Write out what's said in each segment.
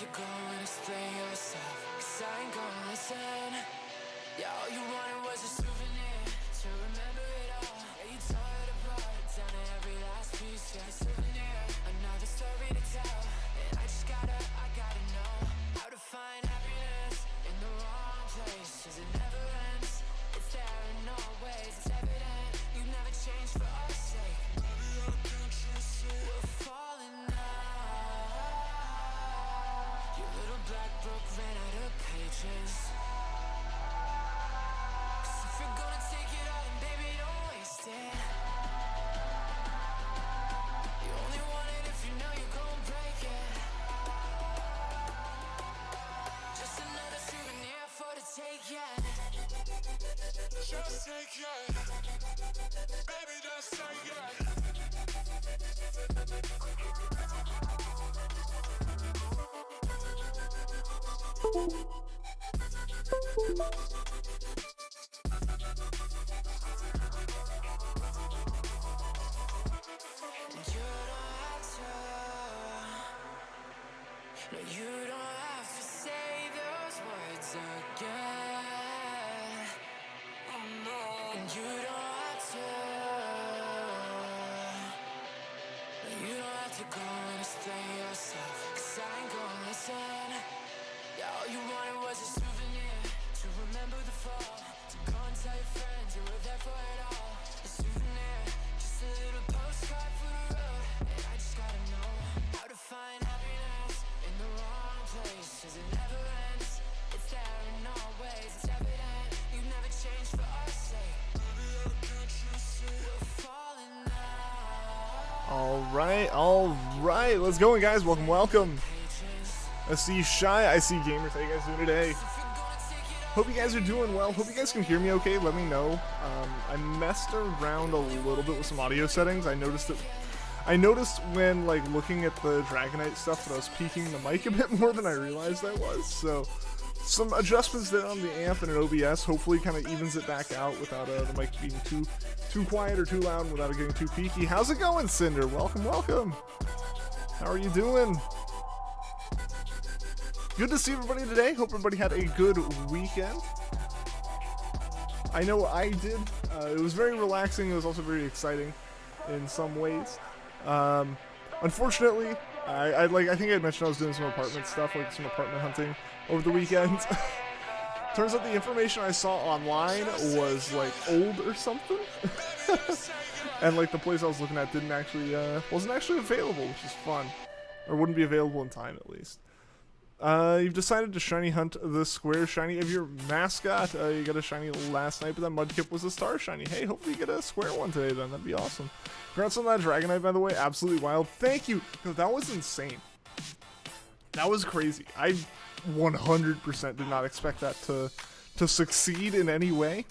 to go and explain yourself, 'cause I ain't gonna listen. Yeah, all you wanted was a souvenir to remember it all. Yeah, you tore it apart down to every last piece. Yeah, a souvenir, another story to tell. And I gotta know how to find happiness in the wrong place. 'Cause it never ends, it's there in all ways. It's evident you never changed for our sake. Maybe I can't just say we're falling now. Your little black book ran out of pages. 'Cause if you're gonna take it all, then baby, don't waste it. You only want it if you know you're gonna break it. Just another souvenir for the take, yeah. Just take it. Baby, just take it. No, you don't have to say those words again. Oh no. And you don't have to. No, you don't have to go and explain yourself, 'cause I ain't gonna listen. Yeah, all you wanted was a souvenir to remember the fall. To go and tell your friends you were there for it all. A souvenir, just a little postcard for the road. And I just gotta know how to find happiness in the wrong place. 'Cause it never ends, it's there in all ways. It's evident you never changed for our sake. Maybe I can't just say we're falling now. All right, let's go, guys. Welcome. I see Shy, I see Gamers. How you guys doing today? Hope you guys are doing well. Hope you guys can hear me okay. Let me know. I messed around a little bit with some audio settings. I noticed when like looking at the Dragonite stuff that I was peaking the mic a bit more than I realized I was. So some adjustments there on the amp and an OBS hopefully kind of evens it back out without the mic being too quiet or too loud and without it getting too peaky. How's it going, Cinder? Welcome. How are you doing? Good to see everybody today. Hope everybody had a good weekend. I know I did. It was very relaxing. It was also very exciting in some ways. Unfortunately, I think I mentioned I was doing some apartment stuff, like some apartment hunting over the weekend. Turns out the information I saw online was like old or something. And like the place I was looking at wasn't actually available, which is fun. Or wouldn't be available in time at least. You've decided to shiny hunt the square shiny of your mascot. You got a shiny last night, but that Mudkip was a star shiny. Hey, hopefully you get a square one today then. That'd be awesome. Congrats on that Dragonite, by the way. Absolutely wild. Thank you. No, that was insane. That was crazy. I 100% did not expect that to succeed in any way.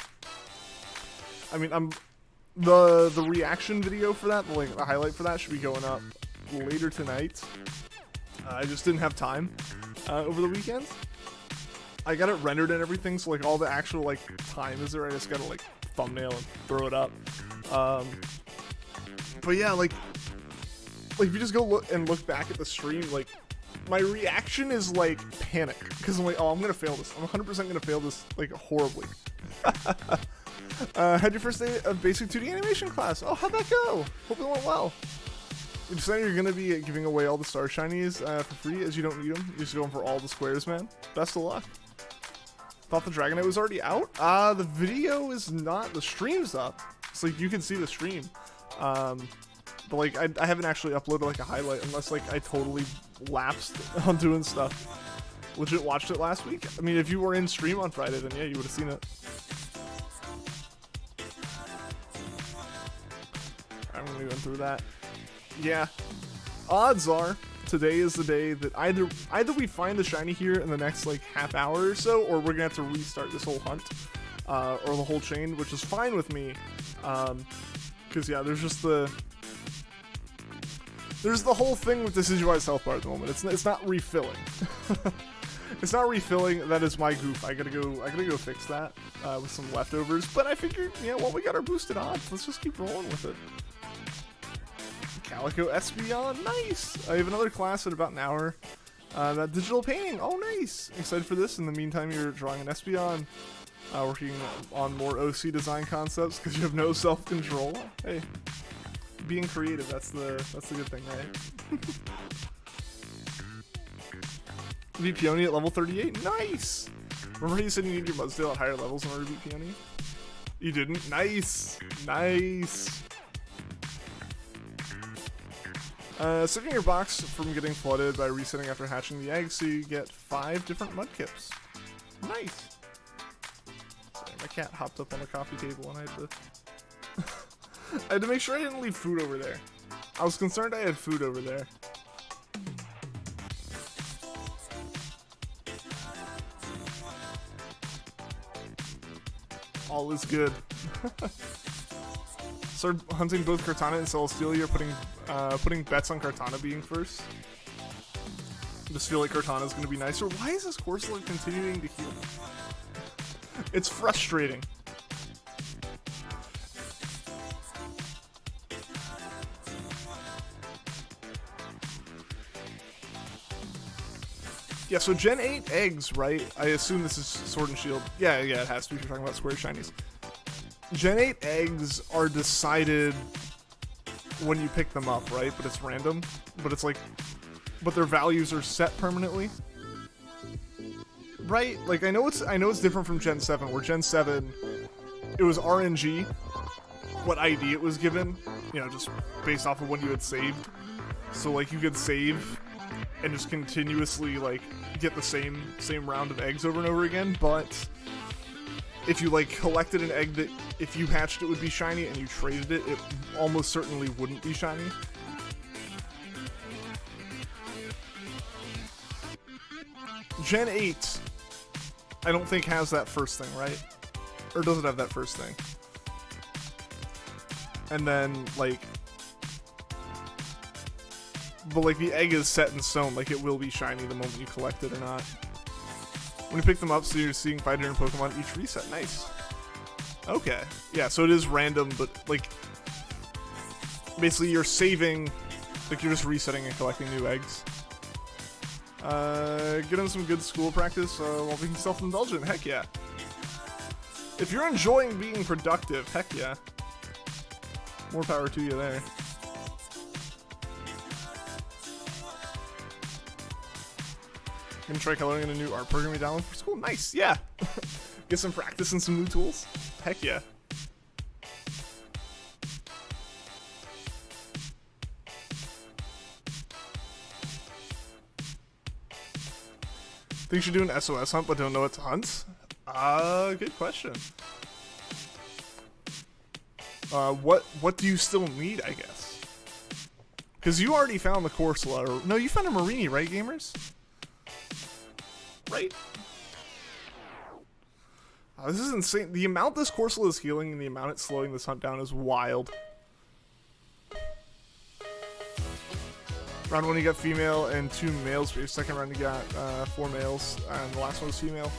I mean, the reaction video for that, the highlight for that should be going up later tonight. I just didn't have time over the weekend. I got it rendered and everything, so like all the actual like time is there. I just gotta like thumbnail and throw it up. But yeah, like if you just go look back at the stream, like my reaction is like panic because I'm like, oh, I'm gonna fail this. I'm 100% gonna fail this like horribly. Had your first day of basic 2D animation class. Oh, how'd that go? Hope it went well. You decided you're going to be giving away all the star shinies for free as you don't need them. You're just going for all the squares, man. Best of luck. Thought the Dragonite was already out? The video is not. The stream's up. It's like you can see the stream. But like I haven't actually uploaded like a highlight unless like I totally lapsed on doing stuff. Legit watched it last week. I mean, if you were in stream on Friday, then yeah, you would have seen it. I'm going to go through that. Yeah, odds are today is the day that either we find the shiny here in the next like half hour or so, or we're gonna have to restart this whole hunt or the whole chain, which is fine with me. Because yeah, there's the whole thing with this Decidueye health bar at the moment. It's not refilling. It's not refilling. That is my goof. I gotta go fix that with some leftovers. But I figured, yeah, well, we got our boosted odds. Let's just keep rolling with it. Calico SB on, nice. I have another class in about an hour. That digital painting. Oh, nice. Excited for this. In the meantime, you're drawing an Espeon. Working on more OC design concepts because you have no self-control. Hey, being creative, that's the good thing, right? Beat Peony at level 38. Nice. Remember how you said you needed your Mudsdale at higher levels in order to beat Peony? You didn't? Nice. Nice. Saving your box from getting flooded by resetting after hatching the egg, so you get 5 different mudkips. Nice. Sorry, my cat hopped up on the coffee table and I had to... I had to make sure I didn't leave food over there. I was concerned I had food over there. All is good. Start hunting both Cortana and Celesteela. You're putting bets on Cortana being first. I just feel like Cortana's gonna be nicer. Why is this Corsola continuing to heal? It's frustrating. Yeah, so Gen 8 eggs, right? I assume this is Sword and Shield. Yeah, it has to be if you're talking about Square Shinies. Gen 8 eggs are decided when you pick them up, right? But it's random. But it's like, but their values are set permanently. Right? Like I know it's different from Gen 7, where Gen 7 it was RNG, what ID it was given, you know, just based off of when you had saved. So like you could save and just continuously like get the same round of eggs over and over again, but if you like collected an egg that if you hatched it would be shiny and you traded it, it almost certainly wouldn't be shiny. Gen 8 I don't think has that first thing, right? Or does it have that first thing? And then like but like the egg is set in stone, like it will be shiny the moment you collect it or not. When you pick them up, so you're seeing 5 different Pokemon each reset. Nice. Okay. Yeah, so it is random, but like basically you're saving, like you're just resetting and collecting new eggs. Get them some good school practice while being self-indulgent. Heck yeah. If you're enjoying being productive, heck yeah. More power to you there. Gonna try coloring in a new art program you download for school. Nice, yeah. Get some practice and some new tools. Heck yeah. Think you should do an SOS hunt but don't know what to hunt? Good question. What do you still need, I guess? Because you already found the Corsola, or no, you found a Mareenie, right, gamers? Right? This is insane. The amount this Corsola is healing and the amount it's slowing this hunt down is wild. Round 1 you got female and 2 males, but your second round you got 4 males, and the last one was female.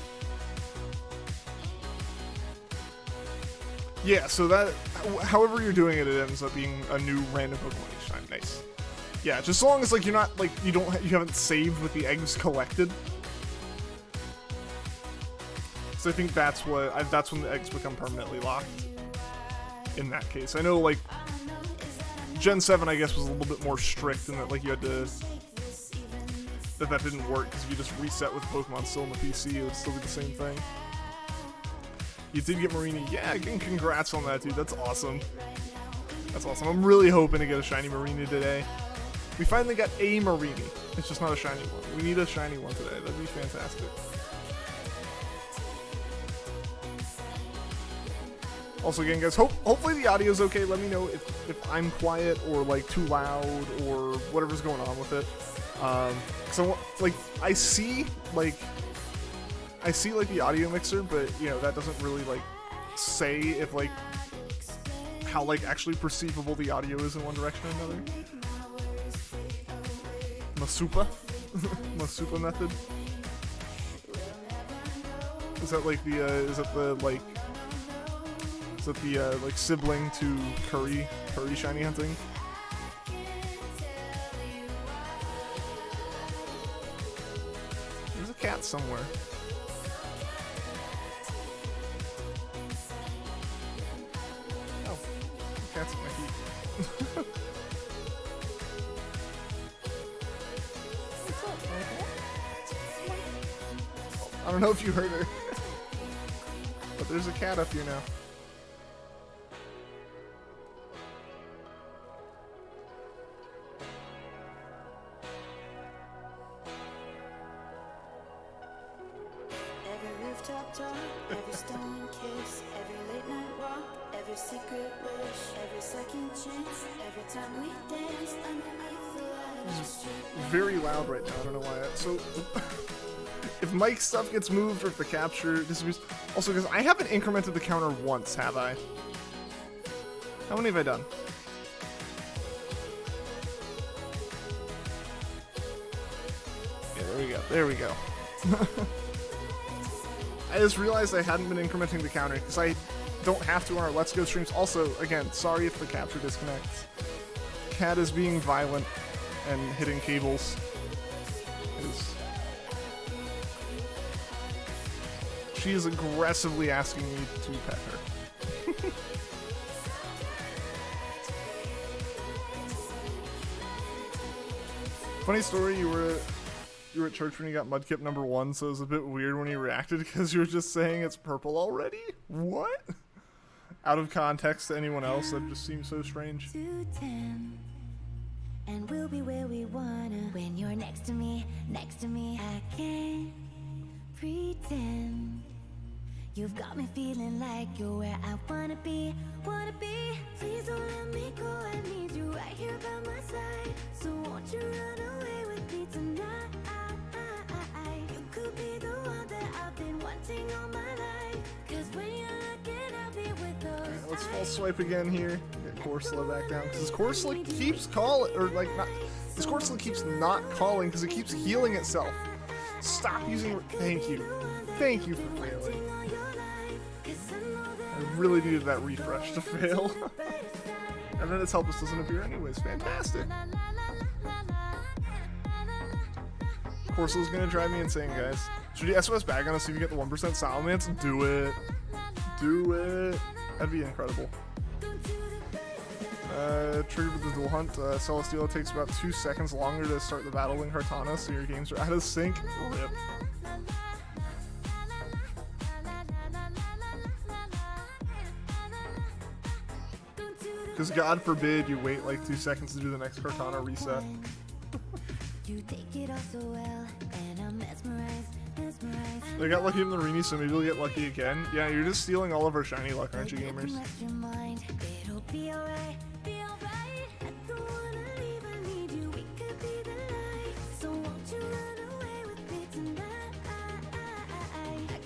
Yeah, so that, however you're doing it, it ends up being a new random Pokemon each time. Nice. Yeah, just as long as like you're not like you haven't saved with the eggs collected. So I think that's that's when the eggs become permanently locked. In that case, I know like Gen 7 I guess was a little bit more strict in that like you had to that didn't work because if you just reset with Pokemon still in the PC, it would still be the same thing. You did get Mareenie, yeah. Again, congrats on that, dude. That's awesome. That's awesome. I'm really hoping to get a shiny Mareenie today. We finally got a Mareenie. It's just not a shiny one. We need a shiny one today. That'd be fantastic. Also, again, guys, hopefully the audio's okay. Let me know if I'm quiet or like too loud or whatever's going on with it. So like I see like the audio mixer, but you know that doesn't really like say if like how like actually perceivable the audio is in one direction or another. Masupa, Masupa method. Is that like the like sibling to Curry shiny hunting? cat somewhere. Oh, the cat's at my feet. I don't know if you heard her, but there's a cat up here now. Every rooftop talk, every stolen kiss, every late night walk, every secret wish, every second chance, every time we dance underneath the light of the street. Very loud right now. I don't know why. So, if Mike's stuff gets moved or if the capture disappears, also because I haven't incremented the counter once, have I? How many have I done? Yeah, there we go. There we go. I just realized I hadn't been incrementing the counter because I don't have to on our Let's Go streams. Also, again, sorry if the capture disconnects. Cat is being violent and hitting cables. She is aggressively asking me to pet her. Funny story, you were at church when you got Mudkip #1, so it was a bit weird when you reacted because you were just saying it's purple already? What? Out of context to anyone else, that just seems so strange. 2:10, and we'll be where we wanna. When you're next to me, I can't pretend. You've got me feeling like you're where I wanna be. Please don't let me go. I need you right here by my side. So won't you run away with me tonight? You could be the one that I've been wanting all my life. 'Cause when you're looking, I'll be with those. Alright, let's false swipe again here. Get Corsola back down. Because Corsola keeps calling, or like, not. This Corsola keeps not calling because it keeps healing itself. Stop using. Thank you. Thank you for failing. I really needed that refresh to fail. And then its helpless doesn't appear anyways. Fantastic. Corsola's gonna drive me insane, guys. Should you SOS bag on us see if you get the 1% Salamence? Do it. Do it. That'd be incredible. Triggered with the dual hunt. Celesteela takes about 2 seconds longer to start the battle than Kartana, so your games are out of sync. Rip. Because God forbid you wait like 2 seconds to do the next Kartana reset. You take it all so well, and I'm mesmerized. They got lucky in the Mareenie, so maybe they'll get lucky again. Yeah, you're just stealing all of our shiny luck, aren't you, gamers? It'll be alright, I don't wanna leave, I need you, we could be the light. So won't you run away with me tonight? I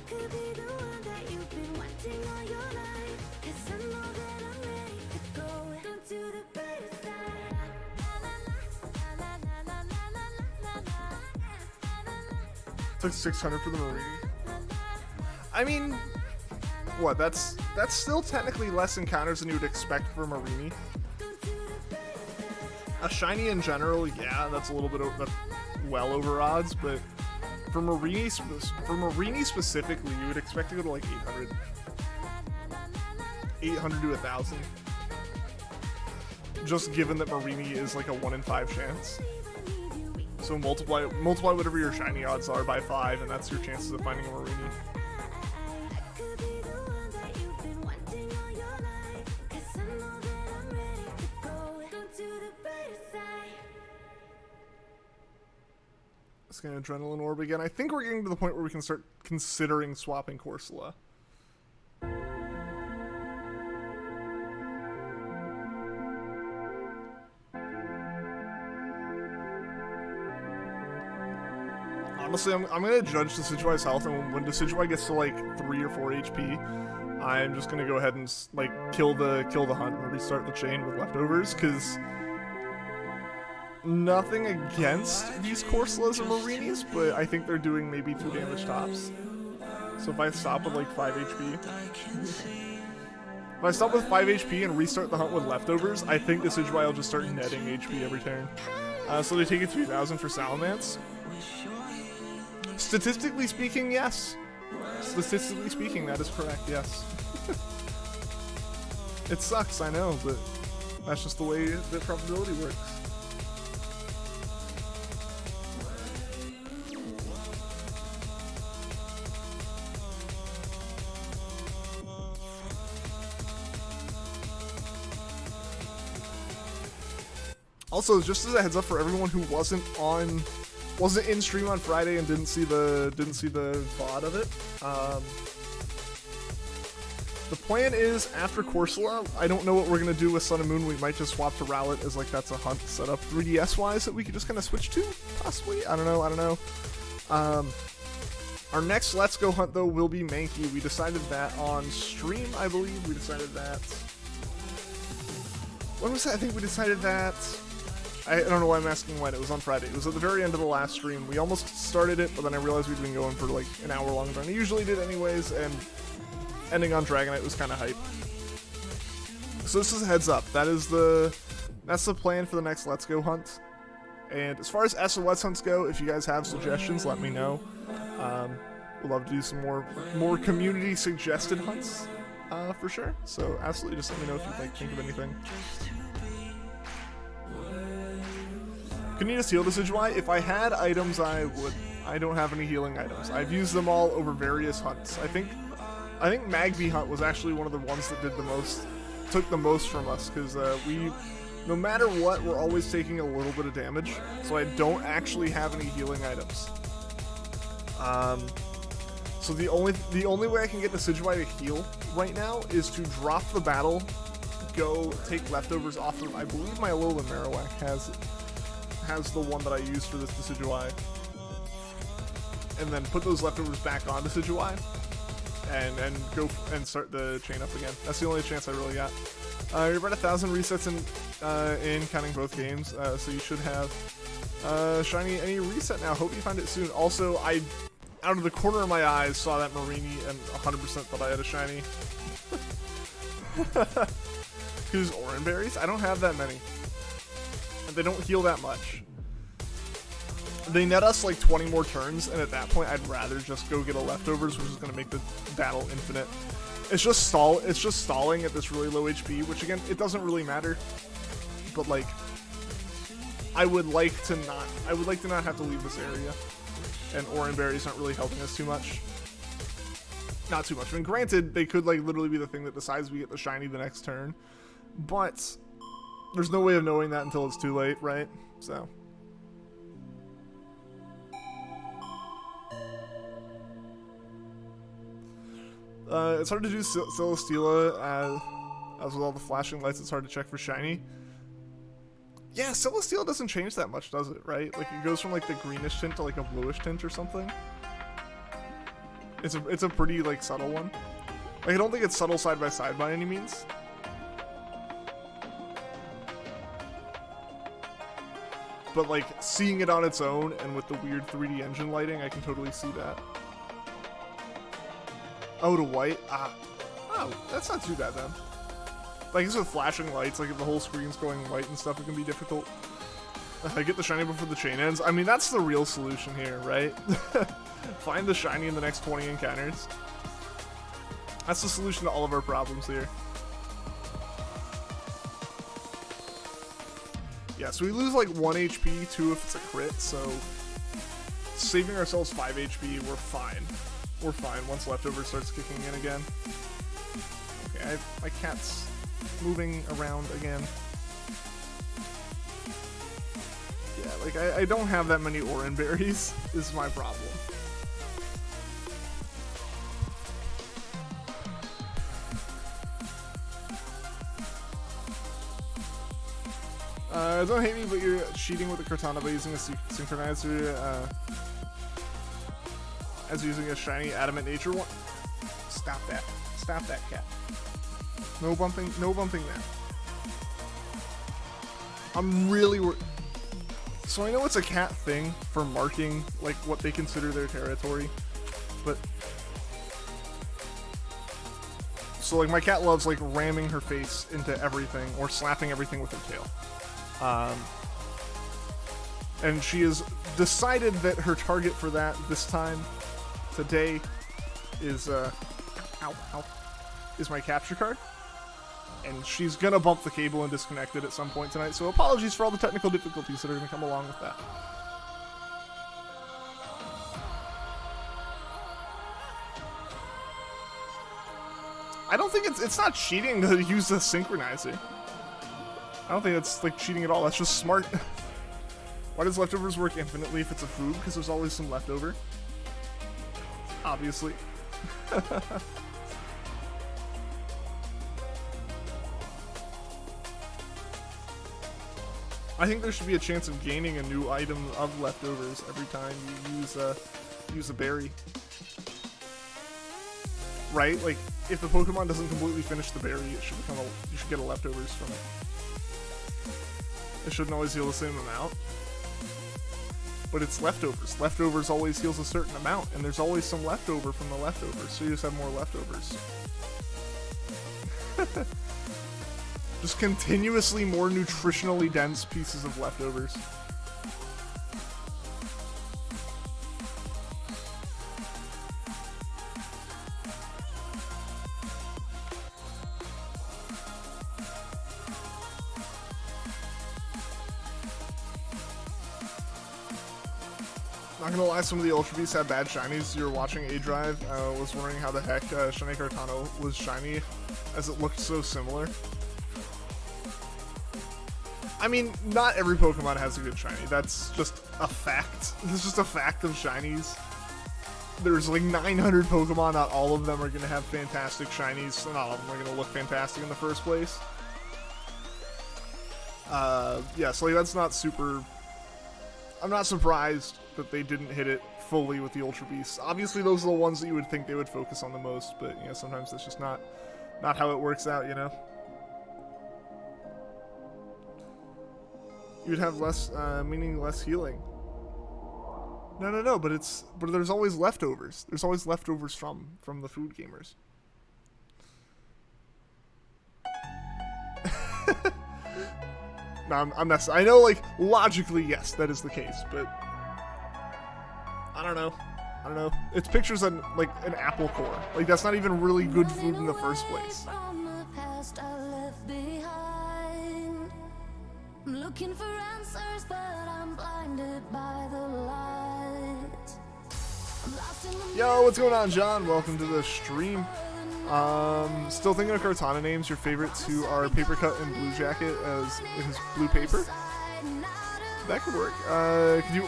could be the one that you've been wanting all your life. 'Cause I know that I'm ready to go down to the brighter side. Took 600 for the Mareenie. I mean, what? That's still technically less encounters than you would expect for Mareenie. A shiny in general, yeah, that's a little bit well over odds, but for Mareenie specifically, you would expect to go to like 800. 800 to 1,000. Just given that Mareenie is like a 1 in 5 chance. So multiply whatever your shiny odds are by 5, and that's your chances of finding a Mareenie. Let's get an Adrenaline Orb again. I think we're getting to the point where we can start considering swapping Corsola. Honestly, I'm gonna judge Decidueye's health, and when Decidueye gets to like 3 or 4 HP, I'm just gonna go ahead and like kill the hunt and restart the chain with leftovers. Because nothing against these Corsolas or Mareenies, but I think they're doing maybe 2 damage tops. So if I stop with like 5 HP, if I stop with 5 HP and restart the hunt with leftovers, I think Decidueye will just start netting HP every turn. So they take it to 2,000 for Salamence. Statistically speaking, yes. Statistically speaking, that is correct, yes. It sucks, I know, but that's just the way that probability works. Also, just as a heads up for everyone who wasn't in stream on Friday and didn't see the VOD of it, the plan is after Corsola, I don't know what we're gonna do with Sun and Moon. We might just swap to Rowlet as like that's a hunt setup 3DS wise that we could just kind of switch to, possibly. I don't know. Our next Let's Go hunt though will be Mankey. We decided that on stream, I believe. We decided that. When was that? I think we decided that. I don't know why I'm asking when. It was on Friday. It was at the very end of the last stream. We almost started it, but then I realized we'd been going for like an hour longer than I usually did anyways, and ending on Dragonite was kind of hype. So this is a heads up. That's the plan for the next Let's Go hunt. And as far as SOS hunts go, if you guys have suggestions, let me know. We'd love to do some more community suggested hunts for sure. So absolutely, just let me know if you think of anything. Kanitas heal Decidueye. If I had items, I would. I don't have any healing items. I've used them all over various hunts. I think Magby hunt was actually one of the ones that took the most from us, because we, no matter what, we're always taking a little bit of damage. So I don't actually have any healing items. So the only way I can get Decidueye to heal right now is to drop the battle, go take leftovers off of. I believe my Alolan Marowak has the one that I used for this Decidueye, and then put those leftovers back on Decidueye, and go and start the chain up again. That's the only chance I really got. You're about 1,000 resets in counting both games, so you should have shiny any reset now. Hope you find it soon. Also, I, out of the corner of my eyes, saw that Marenie and 100% thought I had a shiny. Because Oran Berries? I don't have that many. They don't heal that much. They net us like 20 more turns, and at that point I'd rather just go get a leftovers, which is going to make the battle infinite. It's just stalling at this really low HP, which again, it doesn't really matter. But like, I would like to not have to leave this area. And Oran Berries aren't really helping us too much. Not too much. I mean, granted, they could like literally be the thing that decides we get the shiny the next turn, but there's no way of knowing that until it's too late, right? So. It's hard to do Celesteela, as with all the flashing lights, it's hard to check for shiny. Yeah, Celesteela doesn't change that much, does it, right? Like, it goes from, like, the greenish tint to, like, a bluish tint or something. It's a pretty, like, subtle one. Like, I don't think it's subtle side by side by any means. But, like, seeing it on its own and with the weird 3D engine lighting, I can totally see that. Oh, to white? Ah. Oh, that's not too bad then. Like, I guess with flashing lights, like if the whole screen's going white and stuff, it can be difficult. I get the shiny before the chain ends. I mean, that's the real solution here, right? Find the shiny in the next 20 encounters. That's the solution to all of our problems here. Yeah, so we lose like 1 HP, 2 if it's a crit, so saving ourselves 5 HP, we're fine. We're fine once leftover starts kicking in again. Okay, my cat's moving around again. Yeah, like I don't have that many Oran Berries, is my problem. Don't hate me, but you're cheating with the Cortana by using a synchronizer, as using a shiny Adamant Nature one. Stop that. Stop that, cat. No bumping there. I'm really so I know it's a cat thing for marking, like, what they consider their territory, but so, like, my cat loves, like, ramming her face into everything or slapping everything with her tail. And she has decided that her target for that this time, today, is, is my capture card. And she's gonna bump the cable and disconnect it at some point tonight, so apologies for all the technical difficulties that are gonna come along with that. I don't think it's not cheating to use the synchronizer. I don't think that's like cheating at all. That's just smart. Why does leftovers work infinitely if it's a food? Because there's always some leftover. Obviously. I think there should be a chance of gaining a new item of leftovers every time you use a berry. Right? Like, if the Pokemon doesn't completely finish the berry, it should become you should get a leftovers from it. It shouldn't always heal the same amount. But it's leftovers. Leftovers always heals a certain amount, and there's always some leftover from the leftovers, so you just have more leftovers. Just continuously more nutritionally dense pieces of leftovers. Not gonna lie, some of the Ultra Beasts had bad shinies. You were watching A-Drive, was wondering how the heck Shiny Cartano was shiny, as it looked so similar. I mean, not every Pokemon has a good shiny. That's just a fact. It's just a fact of shinies. There's like 900 Pokemon, not all of them are gonna have fantastic shinies, so not all of them are gonna look fantastic in the first place. Yeah, so like, that's not super... I'm not surprised that they didn't hit it fully with the Ultra Beasts. Obviously, those are the ones that you would think they would focus on the most, but you know, sometimes that's just not how it works out, you know? You would have less, meaning less healing. No, but there's always leftovers. There's always leftovers from the food gamers. No, I'm messing. I know, like, logically, yes, that is the case, but I don't know. It's pictures on, like, an apple core. Like, that's not even really good food in the first place. I'm looking for answers, but I'm blinded by the light. Yo, what's going on, John? Welcome to the stream. Still thinking of Cortana names. Your favorites who are Paper Cut and Blue Jacket as his blue paper. That could work. Could do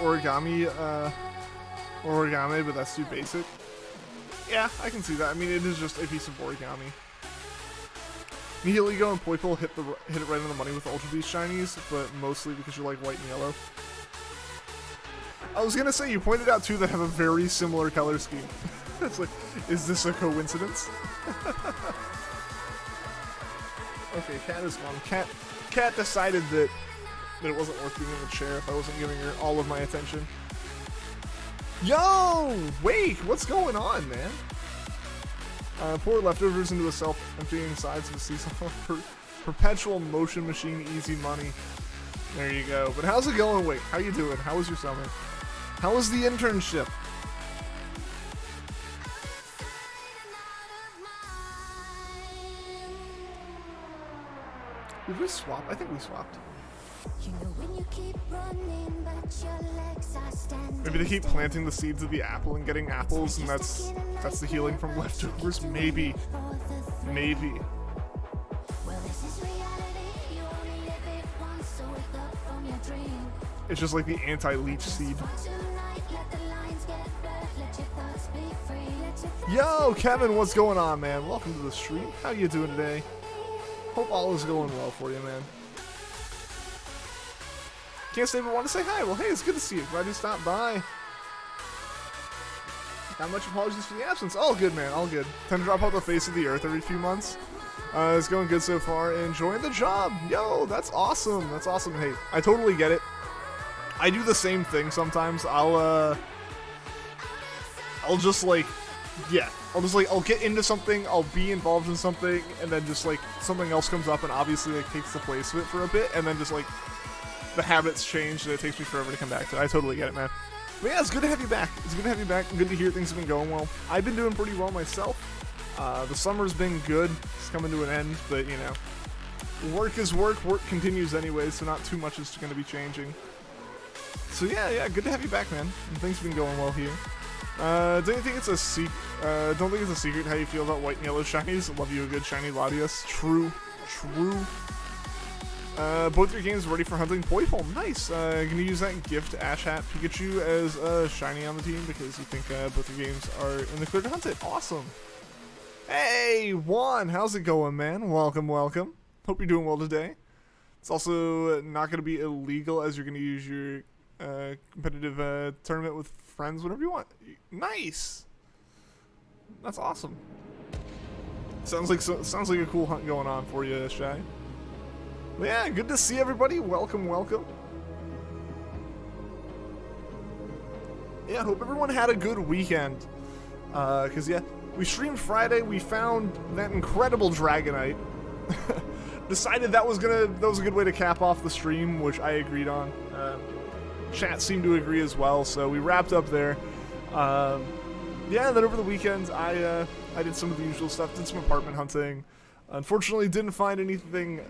origami, but that's too basic. Yeah, I can see that. I mean, it is just a piece of origami. Nihiligo and Poipole hit it right on the money with the Ultra Beast shinies, but mostly because you like white and yellow. I was gonna say, you pointed out two that have a very similar color scheme. It's like, is this a coincidence? Okay, Cat is gone. Cat decided that it wasn't worth being in the chair if I wasn't giving her all of my attention. Yo! Wake! What's going on, man? Pour leftovers into the self-emptying sides of the seesaw. Perpetual motion machine, easy money. There you go. But how's it going, Wake? How you doing? How was your summer? How was the internship? Did we swap? I think we swapped. Maybe they keep planting the seeds of the apple and getting apples, and that's the healing from leftovers. Maybe. It's just like the anti-leech seed. Yo, Kevin, what's going on, man? Welcome to the stream. How you doing today? Hope all is going well for you, man. Can't say but want to say hi. Well, hey, it's good to see you. Glad you stopped by. Not much apologies for the absence. All good, man. All good. Tend to drop off the face of the earth every few months. It's going good so far. Enjoying the job. Yo, that's awesome. That's awesome. Hey, I totally get it. I do the same thing sometimes. I'll just like, yeah. I'll get into something, I'll be involved in something, and then just like something else comes up and obviously like takes the place of it for a bit, and then just like the habits change and it takes me forever to come back to it. I totally get it, man. But yeah, it's good to have you back. It's good to have you back. Good to hear things have been going well. I've been doing pretty well myself. The summer's been good. It's coming to an end, but you know, work is work. Work continues anyway, so not too much is going to be changing. So yeah, good to have you back, man. And things have been going well here. Don't think it's a secret how you feel about white and yellow shinies. Love you a good shiny Latias. True. Both your games ready for hunting Poipole. Nice. Gonna use that gift Ash Hat Pikachu as a shiny on the team because you think both your games are in the clear to hunt it. Awesome. Hey, Juan, how's it going, man? Welcome. Hope you're doing well today. It's also not going to be illegal as you're going to use your competitive tournament with friends whenever you want. Nice. That's awesome. Sounds like a cool hunt going on for you, Shy. But yeah, good to see everybody. Welcome. Yeah, hope everyone had a good weekend. Cause yeah, we streamed Friday. We found that incredible Dragonite. Decided that was a good way to cap off the stream, which I agreed on. Chat seemed to agree as well, so we wrapped up there. Yeah, and then over the weekend, I did some of the usual stuff. Did some apartment hunting. Unfortunately, didn't find anything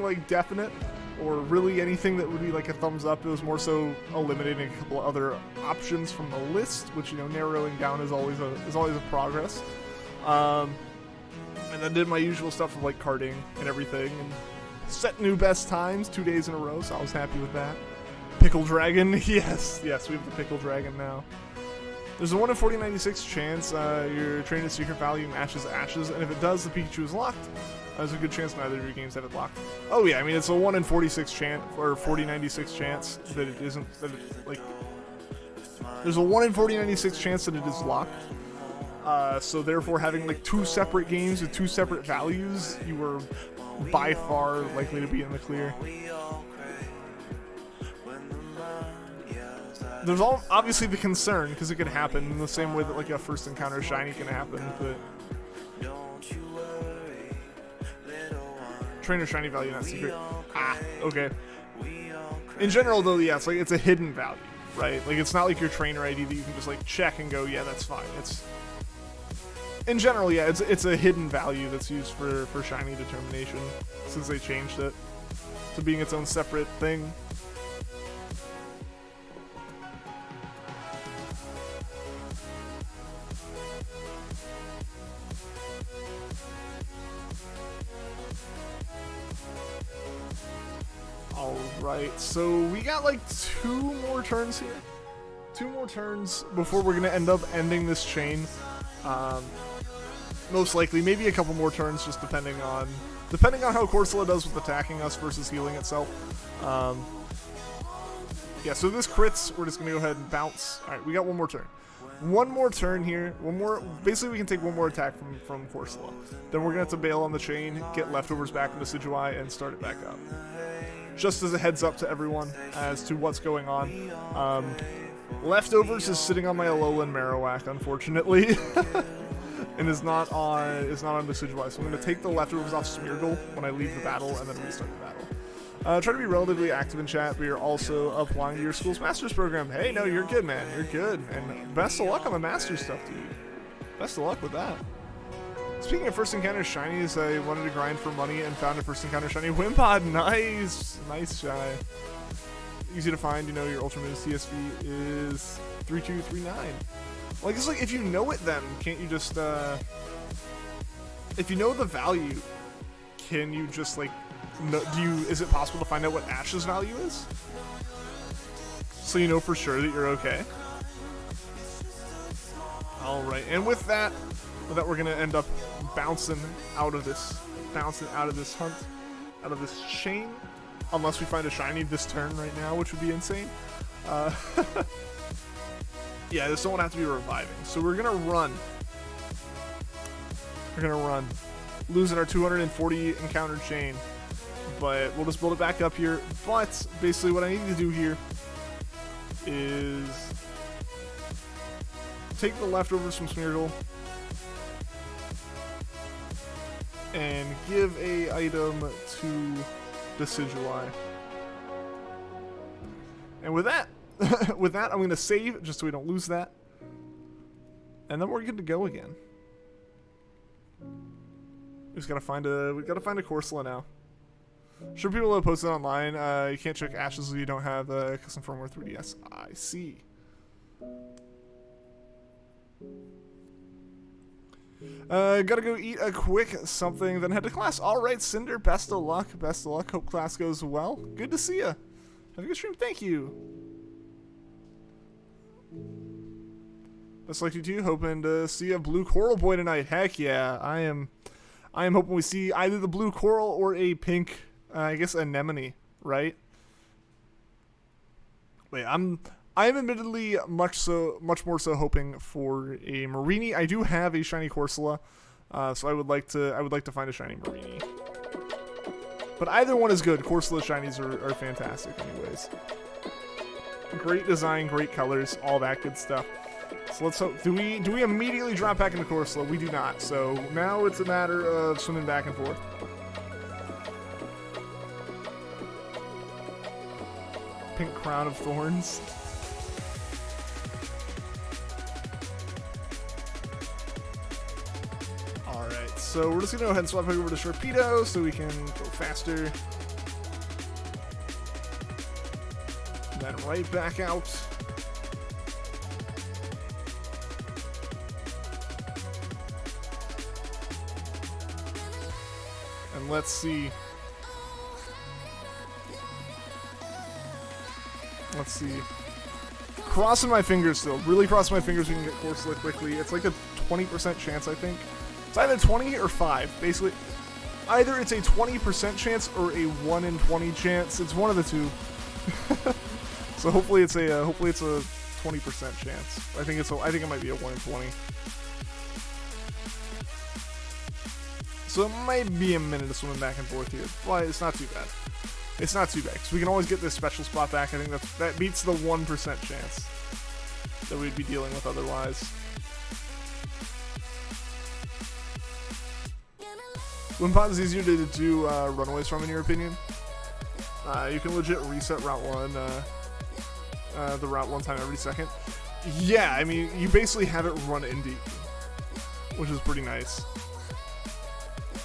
like definite or really anything that would be like a thumbs up. It was more so eliminating a couple of other options from the list, which, you know, narrowing down is always a progress. And then did my usual stuff of like karting and everything, and set new best times 2 days in a row, so I was happy with that. Pickle Dragon, yes, we have the Pickle Dragon now. There's a 1 in 4096 chance your trainer secret value matches Ash's, and if it does, the Pikachu is locked. There's a good chance neither of your games have it locked. Oh yeah, I mean, it's a 1 in 46 chance, or 4096 chance that it isn't, there's a 1 in 4096 chance that it is locked. So therefore, having like two separate games with two separate values, you were by far likely to be in the clear. There's obviously the concern, because it could happen in the same way that like a first encounter shiny can happen, but trainer shiny value, not secret. Okay. In general though, yeah, it's a hidden value, right? Like, it's not like your trainer ID that you can just like check and go, yeah, that's fine. In general, yeah, it's a hidden value that's used for shiny determination, since they changed it to being its own separate thing. Alright, so we got like 2 more turns here. 2 more turns before we're gonna end up ending this chain. Most likely, maybe a couple more turns, just depending on how Corsola does with attacking us versus healing itself. Yeah, so this crits, we're just gonna go ahead and bounce. Alright, we got 1 more turn. 1 more turn here. Basically we can take 1 more attack from Corsola. Then we're gonna have to bail on the chain, get leftovers back into Decidueye, and start it back up. Just as a heads up to everyone as to what's going on. Leftovers is sitting on my Alolan Marowak, unfortunately. And is not on Decidueye. So I'm going to take the leftovers off Smeargle when I leave the battle and then restart the battle. Try to be relatively active in chat. We are also applying to your school's master's program. Hey, no, you're good, man. You're good. And best of luck on the master's stuff, dude. Best of luck with that. Speaking of first encounter shinies, I wanted to grind for money and found a first encounter shiny Wimpod. Nice! Nice, Shy. Easy to find, you know, your Ultra Moon's CSV is 3239. Like, it's like, if you know it then, can't you just, if you know the value, can you just, like, is it possible to find out what Ash's value is? So you know for sure that you're okay. Alright, and with that, we're gonna end up bouncing out of this hunt, out of this chain, unless we find a shiny this turn right now, which would be insane. Yeah, this don't have to be reviving, so we're gonna run. Losing our 240 encounter chain, but we'll just build it back up here. But basically what I need to do here is take the leftovers from Smeargle and give a item to Decidueye. And with that, with that, I'm gonna save just so we don't lose that, and then we're good to go again. We gotta find a Corsola now. Sure, people have posted online. You can't check Ashes if you don't have custom firmware 3DS. I see. Gotta go eat a quick something, then head to class. All right, Cinder, best of luck. Best of luck. Hope class goes well. Good to see ya. Have a good stream. Thank you. Best of luck to you. Hoping to see a blue coral boy tonight. Heck yeah, I am hoping we see either the blue coral or a pink, I guess, anemone, right? Wait, I'm admittedly much more so hoping for a Mareenie. I do have a shiny Corsola, so I would like to find a shiny Mareenie. But either one is good. Corsola shinies are fantastic, anyways. Great design, great colors, all that good stuff. So let's hope. Do we immediately drop back into Corsola? We do not. So now it's a matter of swimming back and forth. Pink crown of thorns. Alright, so we're just gonna go ahead and swap over to Sharpedo so we can go faster. And then right back out. And let's see. Let's see. Crossing my fingers still. Really crossing my fingers we can get Corsola quickly. It's like a 20% chance, I think. It's either 20 or 5. Basically, either it's a 20% chance or a 1 in 20 chance. It's one of the two. So hopefully it's a 20% chance. I think it might be a 1 in 20. So it might be a minute of swimming back and forth here. Well, it's not too bad. It's not too bad, because we can always get this special spot back. I think that beats the 1% chance that we'd be dealing with otherwise. Wimpod is easier to do runaways from, in your opinion? You can legit reset Route 1, the Route 1 time every second. Yeah, I mean, you basically have it run in deep, which is pretty nice.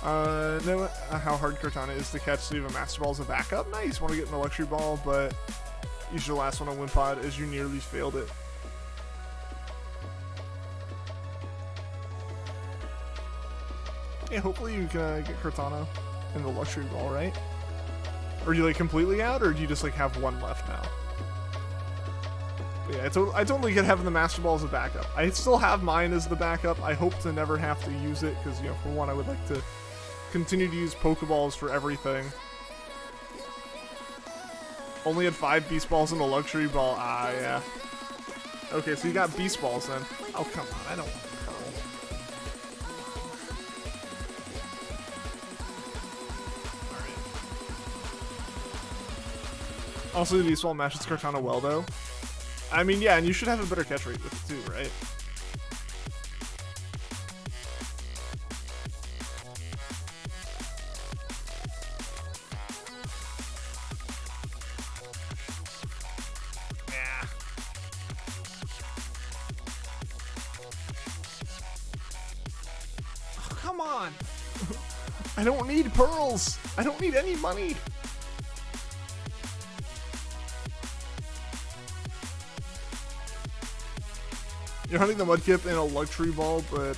Know how hard Cortana is to catch, so you have a Master Ball as a backup. Nice, want to get an Electric Ball, but use your last one on Wimpod as you nearly failed it. Yeah, hopefully you can get Cortana in the Luxury Ball, right? Or are you like completely out, or do you just like have one left now? But yeah, I totally get having the Master Ball as a backup. I still have mine as the backup. I hope to never have to use it, because, you know, for one, I would like to continue to use Pokeballs for everything. Only had 5 Beast Balls in the Luxury Ball. Ah, yeah. Okay, so you got Beast Balls then. Oh, come on. I don't want Pearl. Alright. Also, the Beast Ball matches Cortana well, though. I mean, yeah, and you should have a better catch rate with it, too, right? Come on! I don't need pearls! I don't need any money! You're hunting the Mudkip in a Luxury Ball, but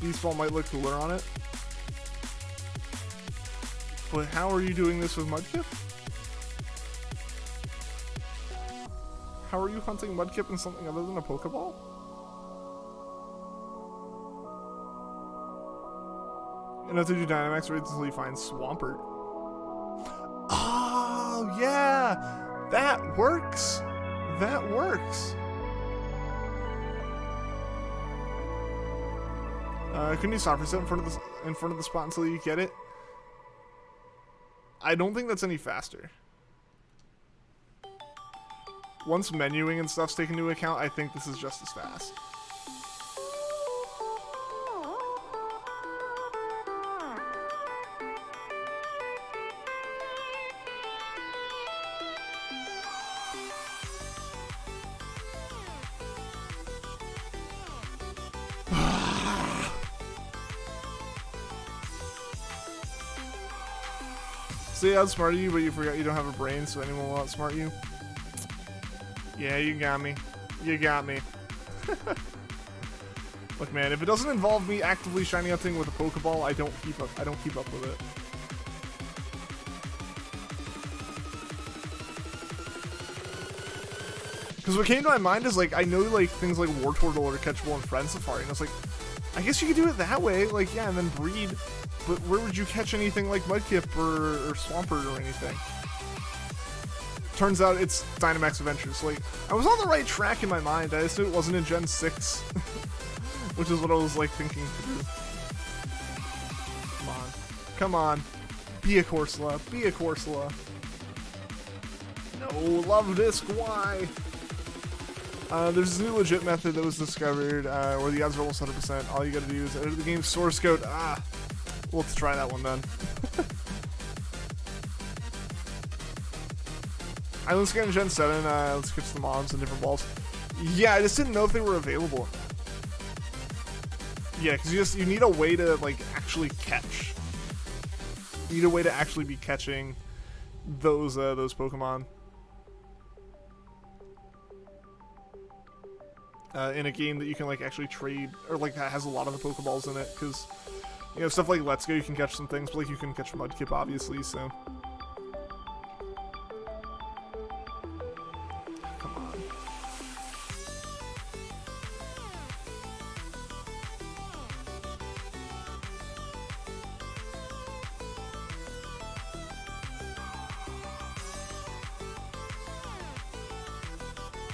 Beast Ball might look cooler on it. But how are you doing this with Mudkip? How are you hunting Mudkip in something other than a Pokeball? You have to do Dynamax raids until you find Swampert. Oh, yeah! That works! That works! Couldn't you stop reset in front of the spot until you get it? I don't think that's any faster. Once menuing and stuff's taken into account, I think this is just as fast. Say outsmarted you, but you forgot you don't have a brain, so anyone will outsmart you. Yeah, you got me. You got me. Look, man, if it doesn't involve me actively shiny hunting with a Pokeball, I don't keep up with it. Because what came to my mind is, like, I know, like, things like Wartortle are catchable in Friend Safari, and I was like, I guess you could do it that way, like, yeah, and then breed, but where would you catch anything like Mudkip or Swampert or anything? Turns out it's Dynamax Adventures. Like, I was on the right track in my mind, I just knew it wasn't in Gen 6, which is what I was, like, thinking to do. Come on. Come on. Be a Corsola. Be a Corsola. No, love disc, why? There's a new legit method that was discovered where the odds are almost 100%. All you gotta do is enter the game's source code. We'll have to try that one then. Island Scan Gen 7, let's catch the mobs and different balls. Yeah, I just didn't know if they were available. Yeah, because you need a way to, like, actually catch. You need a way to actually be catching those Pokemon. In a game that you can, like, actually trade, or, like, that has a lot of the Pokeballs in it, because, you know, stuff like Let's Go, you can catch some things, but, like, you can catch Mudkip, obviously, so. Come on.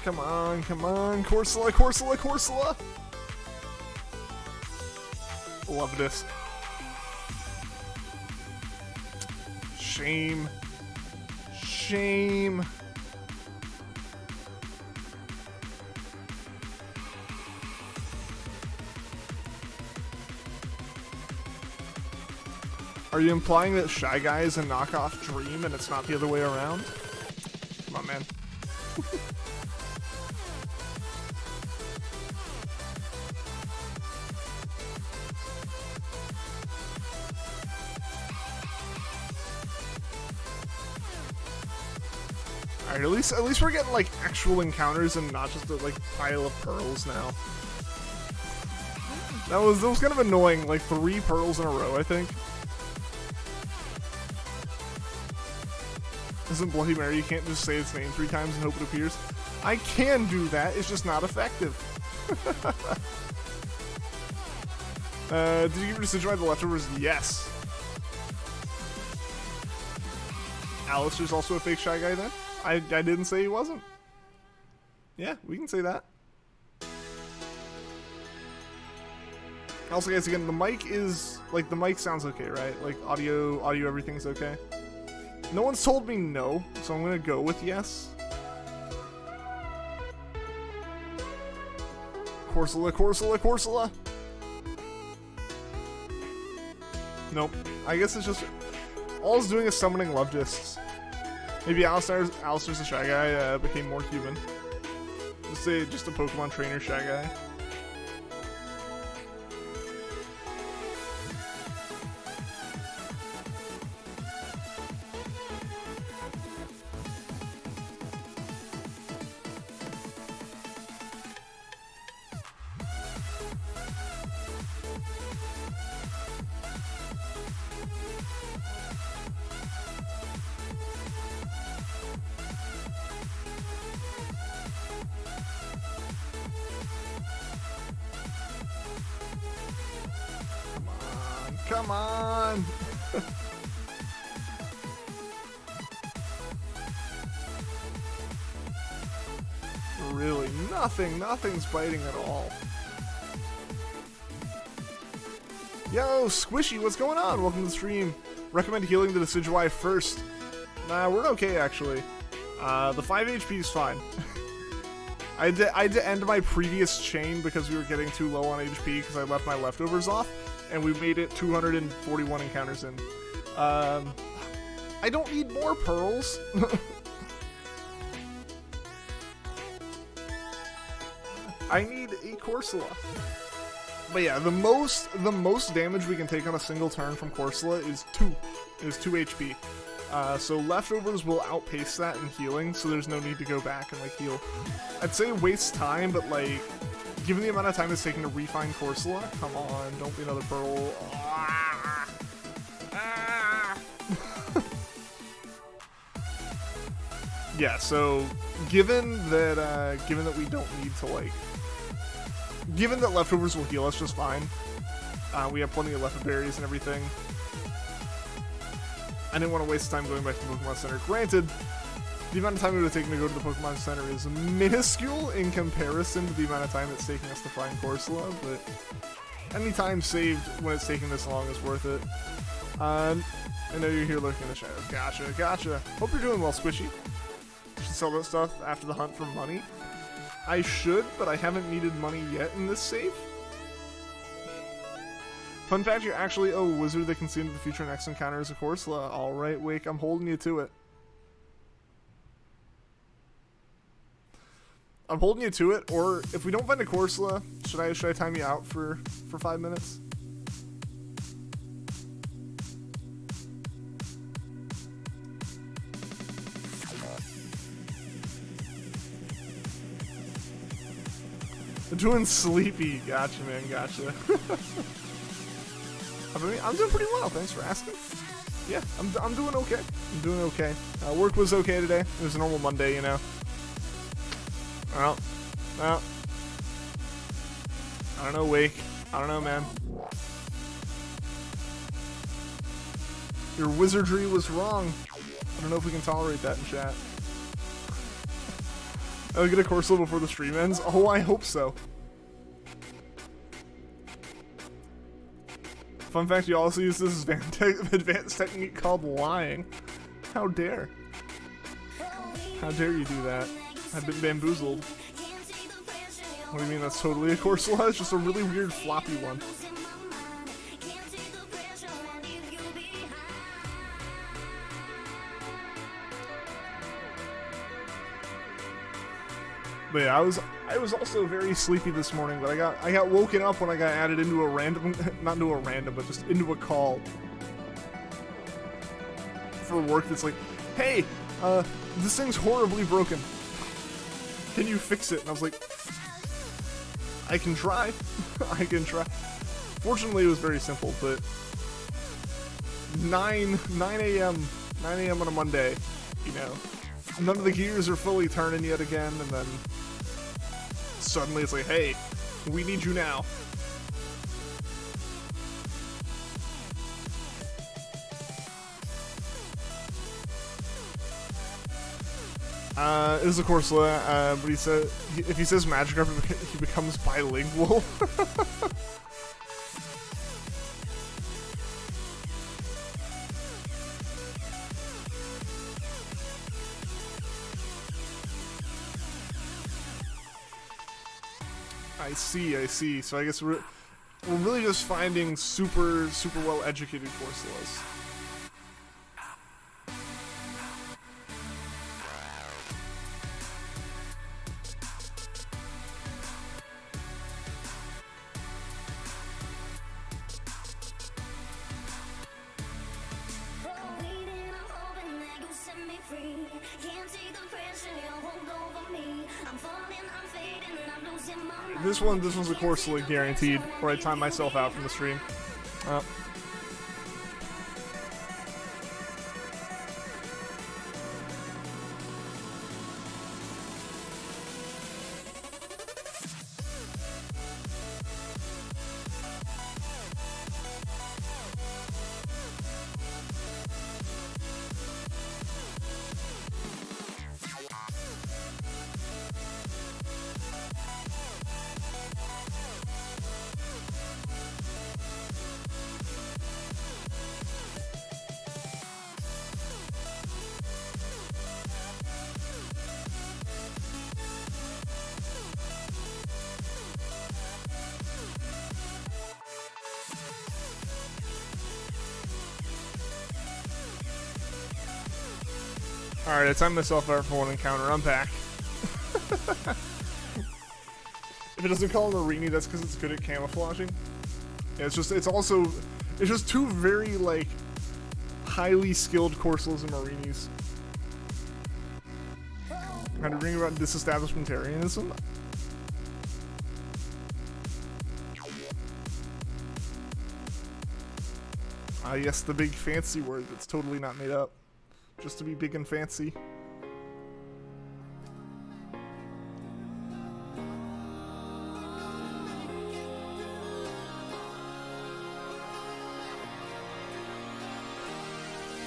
Come on, come on, Corsola, Corsola, Corsola! Love this. Shame. Shame. Are you implying that Shy Guy is a knockoff Dream and it's not the other way around? Come on, man. Alright, at least we're getting, like, actual encounters and not just a, like, pile of pearls now. That was kind of annoying, like 3 pearls in a row, I think. Isn't Bloody Mary, you can't just say its name 3 times and hope it appears? I can do that, it's just not effective. Did you give your decision by the leftovers? Yes. Alistair's also a fake Shy Guy then? I didn't say he wasn't. Yeah, we can say that. Also, guys, again, the mic is, like, the mic sounds okay, right? Like, audio, everything's okay. No one's told me no, so I'm gonna go with yes. Corsola, Corsola, Corsola! Nope. I guess it's just, all it's doing is summoning love discs. Maybe Alistair's a Shy Guy, became more human. Just a Pokemon trainer Shy Guy. Come on! Really, nothing's biting at all. Yo, Squishy, what's going on? Welcome to the stream. Recommend healing the Decidueye first. Nah, we're okay, actually. The 5 HP is fine. I had to end my previous chain because we were getting too low on HP because I left my leftovers off. And we made it 241 encounters in. I don't need more pearls. I need a Corsola. But yeah, the most damage we can take on a single turn from Corsola is 2 HP. So leftovers will outpace that in healing, so there's no need to go back and like heal. I'd say waste time, but like, given the amount of time it's taking to refine Corsola, come on, don't be another pearl. Ah. Ah. Yeah, so given that we don't need to like, given that leftovers will heal us just fine, we have plenty of leftover berries and everything. I didn't want to waste time going back to the Pokemon Center. Granted, the amount of time it would have taken to go to the Pokemon Center is minuscule in comparison to the amount of time it's taking us to find Corsola, but any time saved when it's taking this long is worth it. I know you're here lurking in the shadows. Gotcha, gotcha. Hope you're doing well, Squishy. Should sell that stuff after the hunt for money. I should, but I haven't needed money yet in this save. Fun fact, you're actually a wizard that can see into the future. Next encounter is a Corsola. Alright, Wake, I'm holding you to it. I'm holding you to it, or if we don't find a Corsola, should I time you out for 5 minutes? I'm doing sleepy. Gotcha, man. Gotcha. I'm doing pretty well. Thanks for asking. Yeah, I'm doing okay. I'm doing okay. Work was okay today. It was a normal Monday, you know. Well, I don't know, Wake. I don't know, man. Your wizardry was wrong. I don't know if we can tolerate that in chat. I'll get a Corsola before the stream ends. Oh, I hope so. Fun fact, you also use this advanced technique called lying. How dare. How dare you do that? I've been bamboozled. What do you mean that's totally a Corsola? It's just a really weird floppy one. But yeah, I was also very sleepy this morning, but I got woken up when I got added into a random, not into a random, but just into a call for work that's like, hey, this thing's horribly broken. Can you fix it? And I was like, I can try. I can try. Fortunately, it was very simple, but 9 a.m. on a Monday, you know, none of the gears are fully turning yet again, and then suddenly it's like, hey, we need you now. It is a Corsola, but he said if he says Magikarp, he becomes bilingual. I see. So I guess we're really just finding super well educated Corsolas. This one's a Corsola guaranteed, or I time myself out from the stream. Alright, I timed myself out for one encounter. I'm back. If it doesn't call it Marenie, that's because it's good at camouflaging. Yeah, it's just two very, like, highly skilled Corsolas and Marenies. How to bring about disestablishmentarianism? Ah, yes, the big fancy word that's totally not made up. Just to be big and fancy.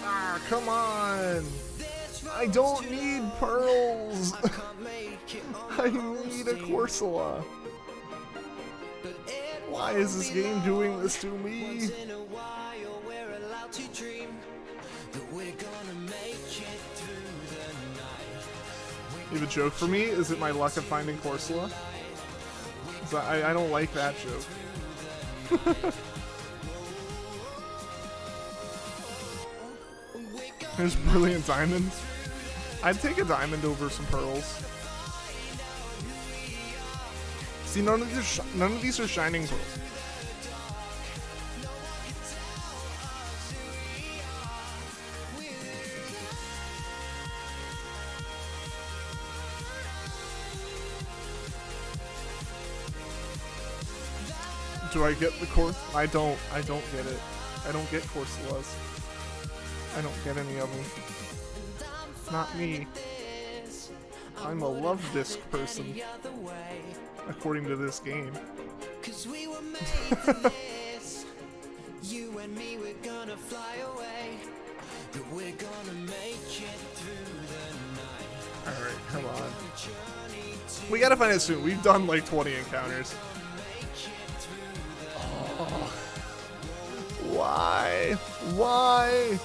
Ah, come on! I don't need pearls! I need a Corsola! Why is this game doing this to me? You have a joke for me? Is it my luck of finding Corsola? I don't like that joke. There's brilliant diamonds. I'd take a diamond over some pearls. See, none of these are shining pearls. Do I get the course? I don't get it. I don't get Corsolas. I don't get any of them. Not me. I'm a love disc person. According to this game. Alright, come on. We gotta find it soon. We've done like 20 encounters. Oh. Why? Why?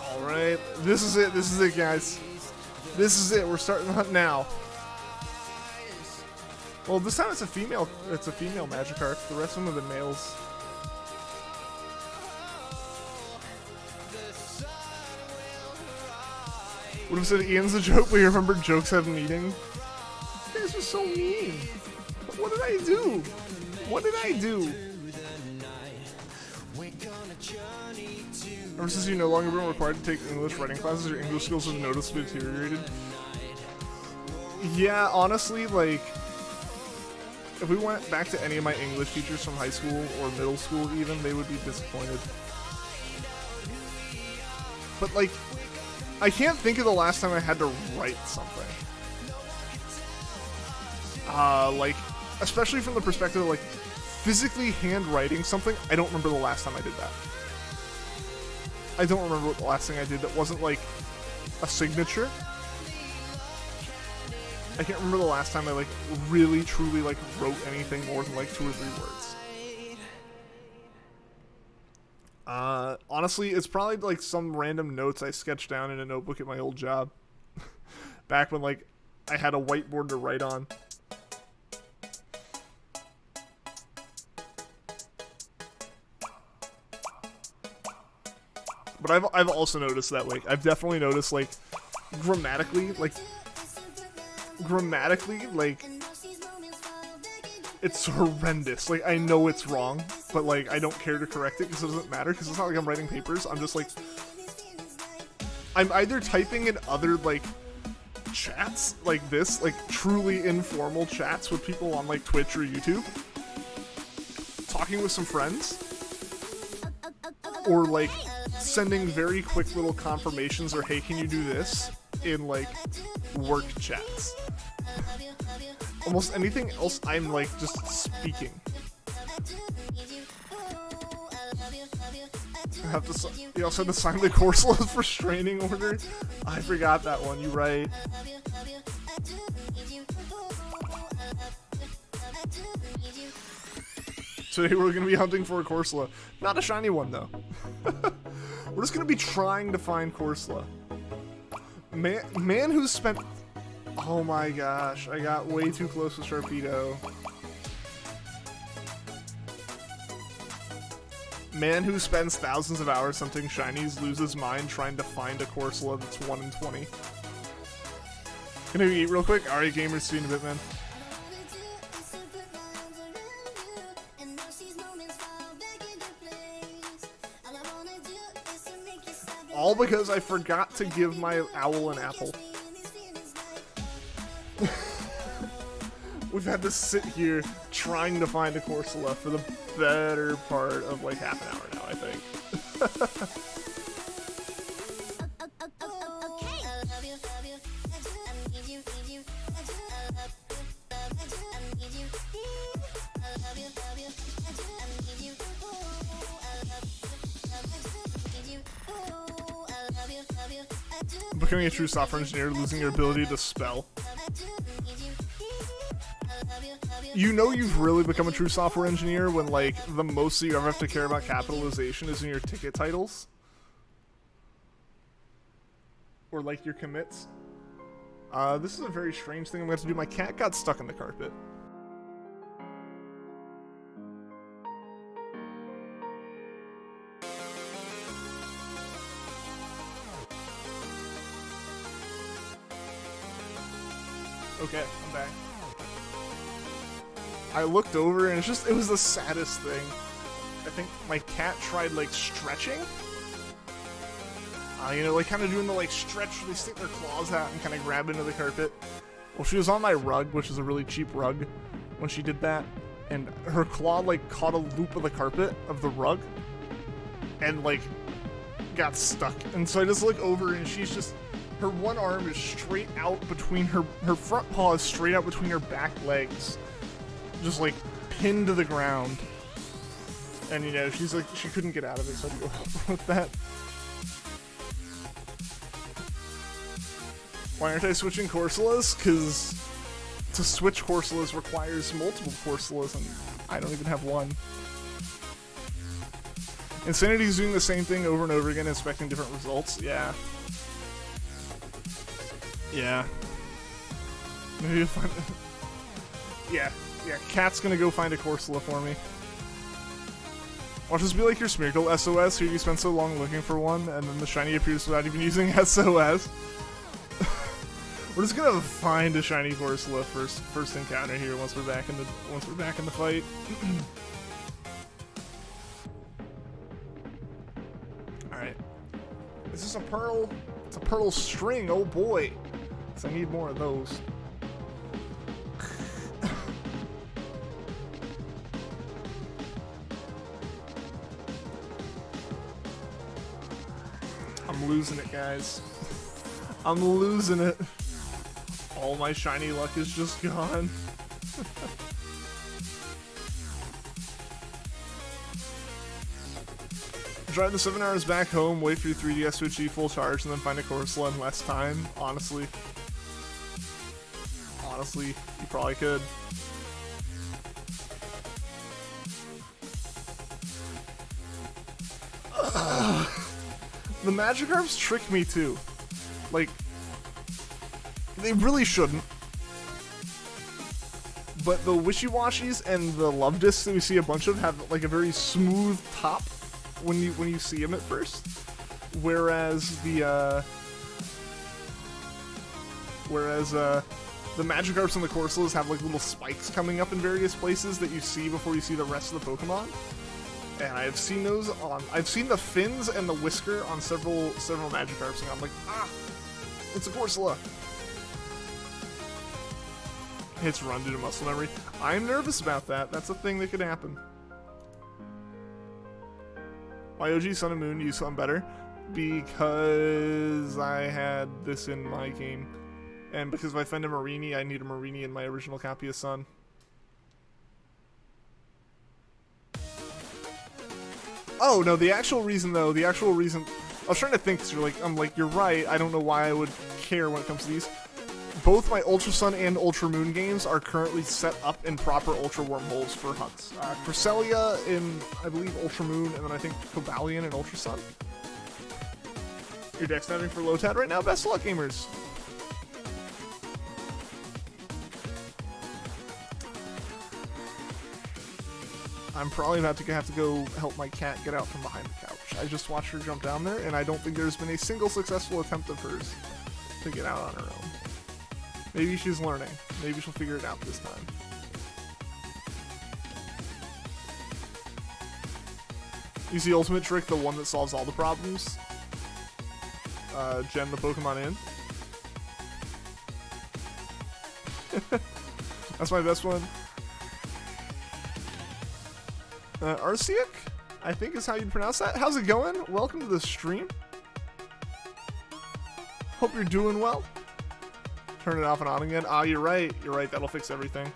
Alright, this is it guys. This is it, we're starting the hunt now. Well, this time it's a female Magikarp. The rest of them have been males. Would have said Ian's a joke, but you remember jokes have meaning? You guys are so mean. What did I do? What did I do? Ever since you no longer been required to take English writing classes, your English skills have noticeably deteriorated. Yeah, honestly, like, if we went back to any of my English teachers from high school or middle school even, they would be disappointed. But, like, I can't think of the last time I had to write something. Like, especially from the perspective of, like, physically handwriting something, I don't remember the last time I did that. I don't remember what the last thing I did that wasn't, like, a signature. I can't remember the last time I, like, really, truly, like, wrote anything more than, like, 2 or 3 words. Honestly, it's probably, like, some random notes I sketched down in a notebook at my old job. Back when, like, I had a whiteboard to write on. But I've also noticed that, like, I've definitely noticed, like, grammatically, like, it's horrendous. Like, I know it's wrong, but, like, I don't care to correct it because it doesn't matter, because it's not like I'm writing papers. I'm just, like, I'm either typing in other, like, chats like this, like, truly informal chats with people on, like, Twitch or YouTube, talking with some friends, or, like, sending very quick little confirmations or, hey, can you do this, in, like, work chats. Almost anything else, I'm, like, just speaking. I have to. You also have to sign the Corsola's restraining order. I forgot that one. You're right. Today we're going to be hunting for a Corsola. Not a shiny one, though. We're just going to be trying to find Corsola. Man who spent... Oh my gosh, I got way too close with Sharpedo. Man who spends thousands of hours hunting shinies loses mind trying to find a Corsola that's 1 in 20. Gonna eat real quick? Alright, gamers, see you in a bit, man. All because I forgot to give my owl an apple. We've had to sit here trying to find a Corsola for the better part of like half an hour now, I think. Becoming a true software engineer, losing your ability to spell. You know you've really become a true software engineer when, like, the most that you ever have to care about capitalization is in your ticket titles. Or, like, your commits. This is a very strange thing I'm going to do. My cat got stuck in the carpet. Okay, I'm back. I looked over and it was the saddest thing. I think my cat tried like stretching. You know, like kind of doing the like stretch where they stick their claws out and kind of grab into the carpet. Well, she was on my rug, which is a really cheap rug, when she did that. And her claw like caught a loop of the carpet of the rug and like got stuck. And so I just look over and she's just, her one arm is straight out between her front paw is straight out between her back legs. Just like pinned to the ground. And you know, she's like, she couldn't get out of it, so I had to go help with that. Why aren't I switching Corsolas? Because to switch Corsolas requires multiple Corsolas, and I don't even have one. Insanity's doing the same thing over and over again, expecting different results. Yeah. Yeah. Maybe you'll find... Yeah. Yeah, Cat's gonna go find a Corsola for me. Watch this be like your Smeargle SOS, here you spend so long looking for one, and then the shiny appears without even using SOS. We're just gonna find a shiny Corsola first encounter here once we're back in the fight. Alright. Is this a pearl? It's a pearl string, oh boy. So I need more of those. I'm losing it, guys. I'm losing it. All my shiny luck is just gone. Drive the 7 hours back home, wait for your 3DS to achieve full charge, and then find a Corsola in less time. Honestly, you probably could. The Magikarps trick me too. Like, they really shouldn't. But the Wishy-Washis and the Love Discs that we see a bunch of have like a very smooth top when you see them at first. Whereas the Magikarps and the Corsolas have like little spikes coming up in various places that you see before you see the rest of the Pokemon. And I've seen those on... I've seen the fins and the whisker on several Magikarps, and I'm like, ah! It's a Corsola! Hits run due to muscle memory. I'm nervous about that. That's a thing that could happen. Why OG Sun and Moon use something better? Because I had this in my game. And because if I find a Marenie, I need a Marenie in my original copy of Sun. Oh, no, the actual reason, I was trying to think, because I'm like, you're right, I don't know why I would care when it comes to these, both my Ultra Sun and Ultra Moon games are currently set up in proper Ultra Wormholes for hunts. Cresselia in, I believe, Ultra Moon, and then I think Cobalion in Ultra Sun. Your deck's having for Lotad right now? Best of luck, gamers! I'm probably about to have to go help my cat get out from behind the couch. I just watched her jump down there, and I don't think there's been a single successful attempt of hers to get out on her own. Maybe she's learning. Maybe she'll figure it out this time. Use the ultimate trick, the one that solves all the problems. Gen the Pokemon in. That's my best one. Arceus, I think is how you'd pronounce that. How's it going? Welcome to the stream. Hope you're doing well. Turn it off and on again. Ah, you're right. You're right. That'll fix everything.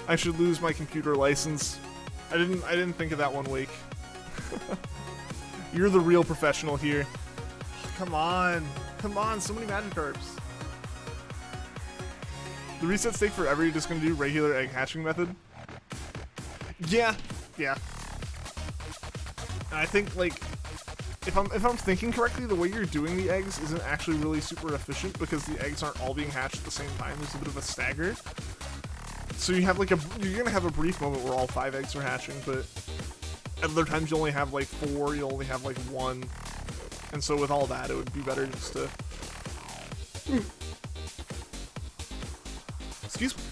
I should lose my computer license. I didn't think of that one, Wake. You're the real professional here. Come on. Come on. So many Magikarps. The resets take forever. You're just gonna do regular egg hatching method. Yeah. Yeah. And I think, like, if I'm thinking correctly, the way you're doing the eggs isn't actually really super efficient because the eggs aren't all being hatched at the same time. There's a bit of a stagger. So you have like you're gonna have a brief moment where all 5 eggs are hatching, but at other times you only have like 4, you only have like 1. And so with all that, it would be better just to... Excuse me.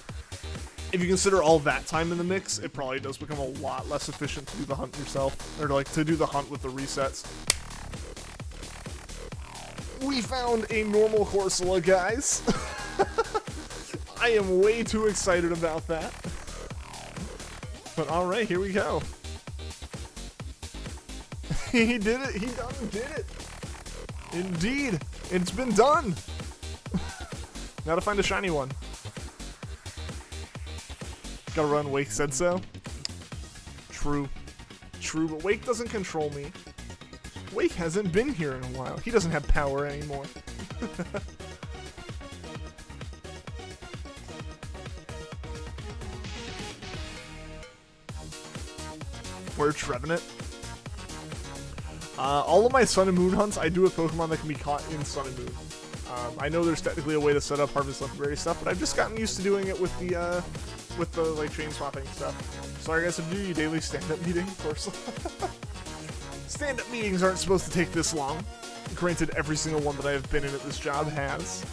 If you consider all that time in the mix, it probably does become a lot less efficient to do the hunt yourself, or like to do the hunt with the resets. We found a normal Corsola, guys. I am way too excited about that. But alright, here we go. He did it. He done did it. Indeed. It's been done. Now to find a shiny one. Gotta run, Wake said so. True. True, but Wake doesn't control me. Wake hasn't been here in a while. He doesn't have power anymore. We're Trevenant. All of my Sun and Moon hunts, I do with Pokemon that can be caught in Sun and Moon. I know there's technically a way to set up Harvest Legendary stuff, but I've just gotten used to doing it with the like chain swapping stuff. Sorry guys, to do your daily stand-up meeting, of course. Stand-up meetings aren't supposed to take this long. Granted, every single one that I have been in at this job has.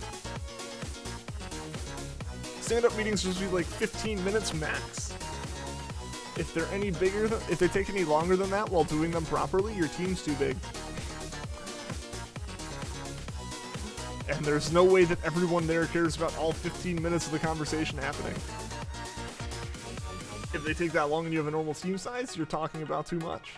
Stand-up meetings supposed to be like 15 minutes max. If they're any bigger than, if they take any longer than that while doing them properly, your team's too big. And there's no way that everyone there cares about all 15 minutes of the conversation happening. If they take that long and you have a normal team size, you're talking about too much.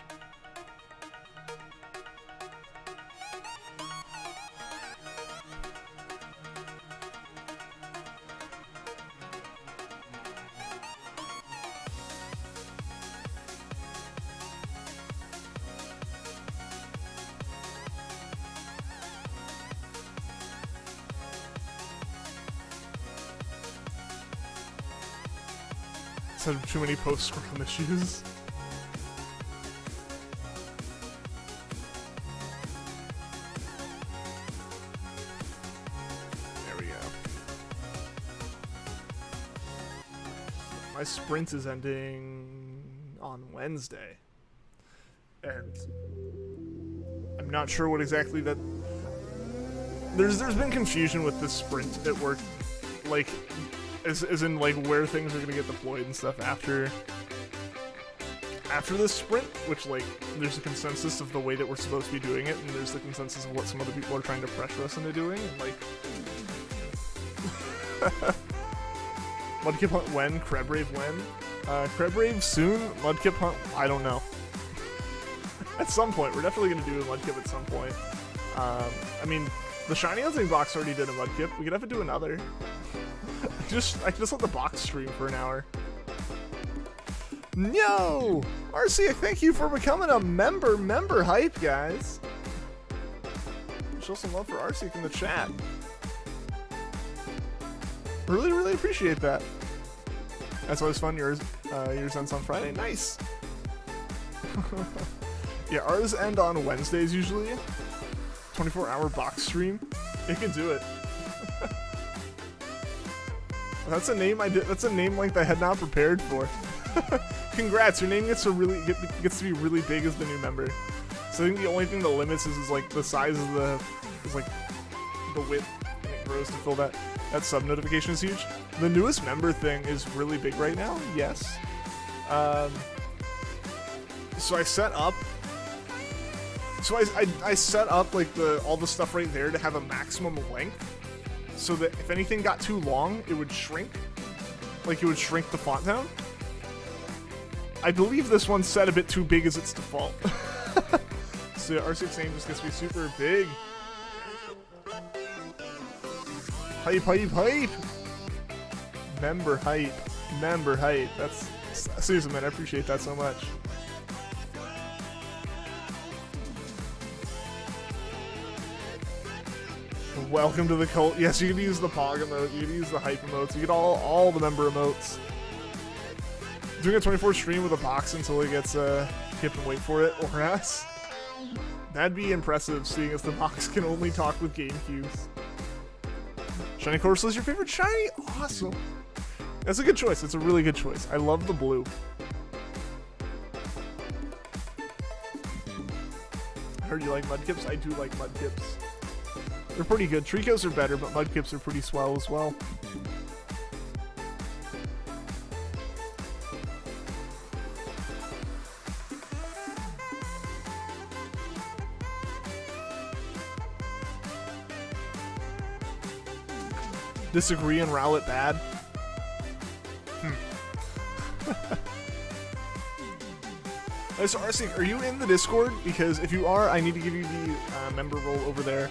Too many post-scrum issues. There we go. My sprint is ending on Wednesday. And I'm not sure what exactly that... There's been confusion with this sprint at work. Like... As in, like, where things are gonna get deployed and stuff after this sprint, which, like, there's a consensus of the way that we're supposed to be doing it, and there's the consensus of what some other people are trying to pressure us into doing, and, like... Mudkip Hunt when? Crebrave when? Crebrave soon? Mudkip Hunt? I don't know. At some point. We're definitely gonna do a Mudkip at some point. I mean, the Shiny Hunting box already did a Mudkip. We could have to do another. I can just let the box stream for an hour. No! Arceus, thank you for becoming a member hype, guys. Show some love for Arctic in the chat. Really, really appreciate that. That's always fun. Yours ends on Friday. Nice. Yeah, ours end on Wednesdays usually. 24-hour box stream. It can do it. That's a name that's a name length I had not prepared for. Congrats, your name gets to be really big as the new member. So I think the only thing that limits is like the size of the width, and it grows to fill that sub notification is huge. The newest member thing is really big right now. Yes. So I set up. So I set up like all the stuff right there to have a maximum length, so that if anything got too long, it would shrink. Like it would shrink the font down. I believe this one's set a bit too big as its default. So R6 name just gets to be super big. Hype, hype, hype! Member hype. Member hype. That's seriously, man, I appreciate that so much. Welcome to the cult. Yes, you can use the Pog emote, you can use the hype emotes, you get all the member emotes. Doing a 24 stream with a box until it gets hip and wait for it, or else. That'd be impressive, seeing as the box can only talk with game cues. Shiny Corsola is your favorite shiny? Awesome. That's a good choice. It's a really good choice. I love the blue. I heard you like Mudkips. I do like Mudkips. They're pretty good. Tricos are better, but Mudkips are pretty swell as well. Disagree and Rowlet bad? So RC, are you in the Discord? Because if you are, I need to give you the member role over there.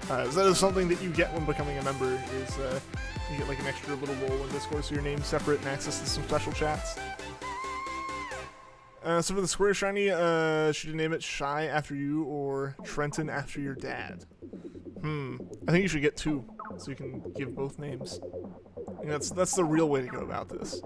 That is something that you get when becoming a member, is you get like an extra little role in Discord, so your name's separate and access to some special chats. So for the square shiny, should you name it Shy after you or Trenton after your dad? I think you should get two, so you can give both names. I think that's the real way to go about this.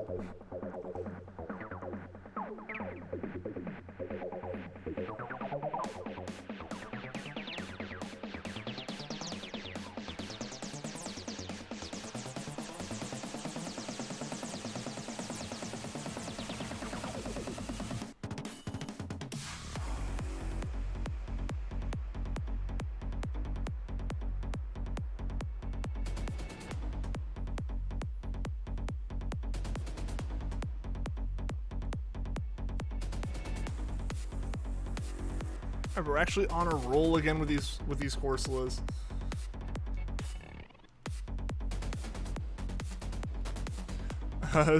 We're actually on a roll again with these Corsolas.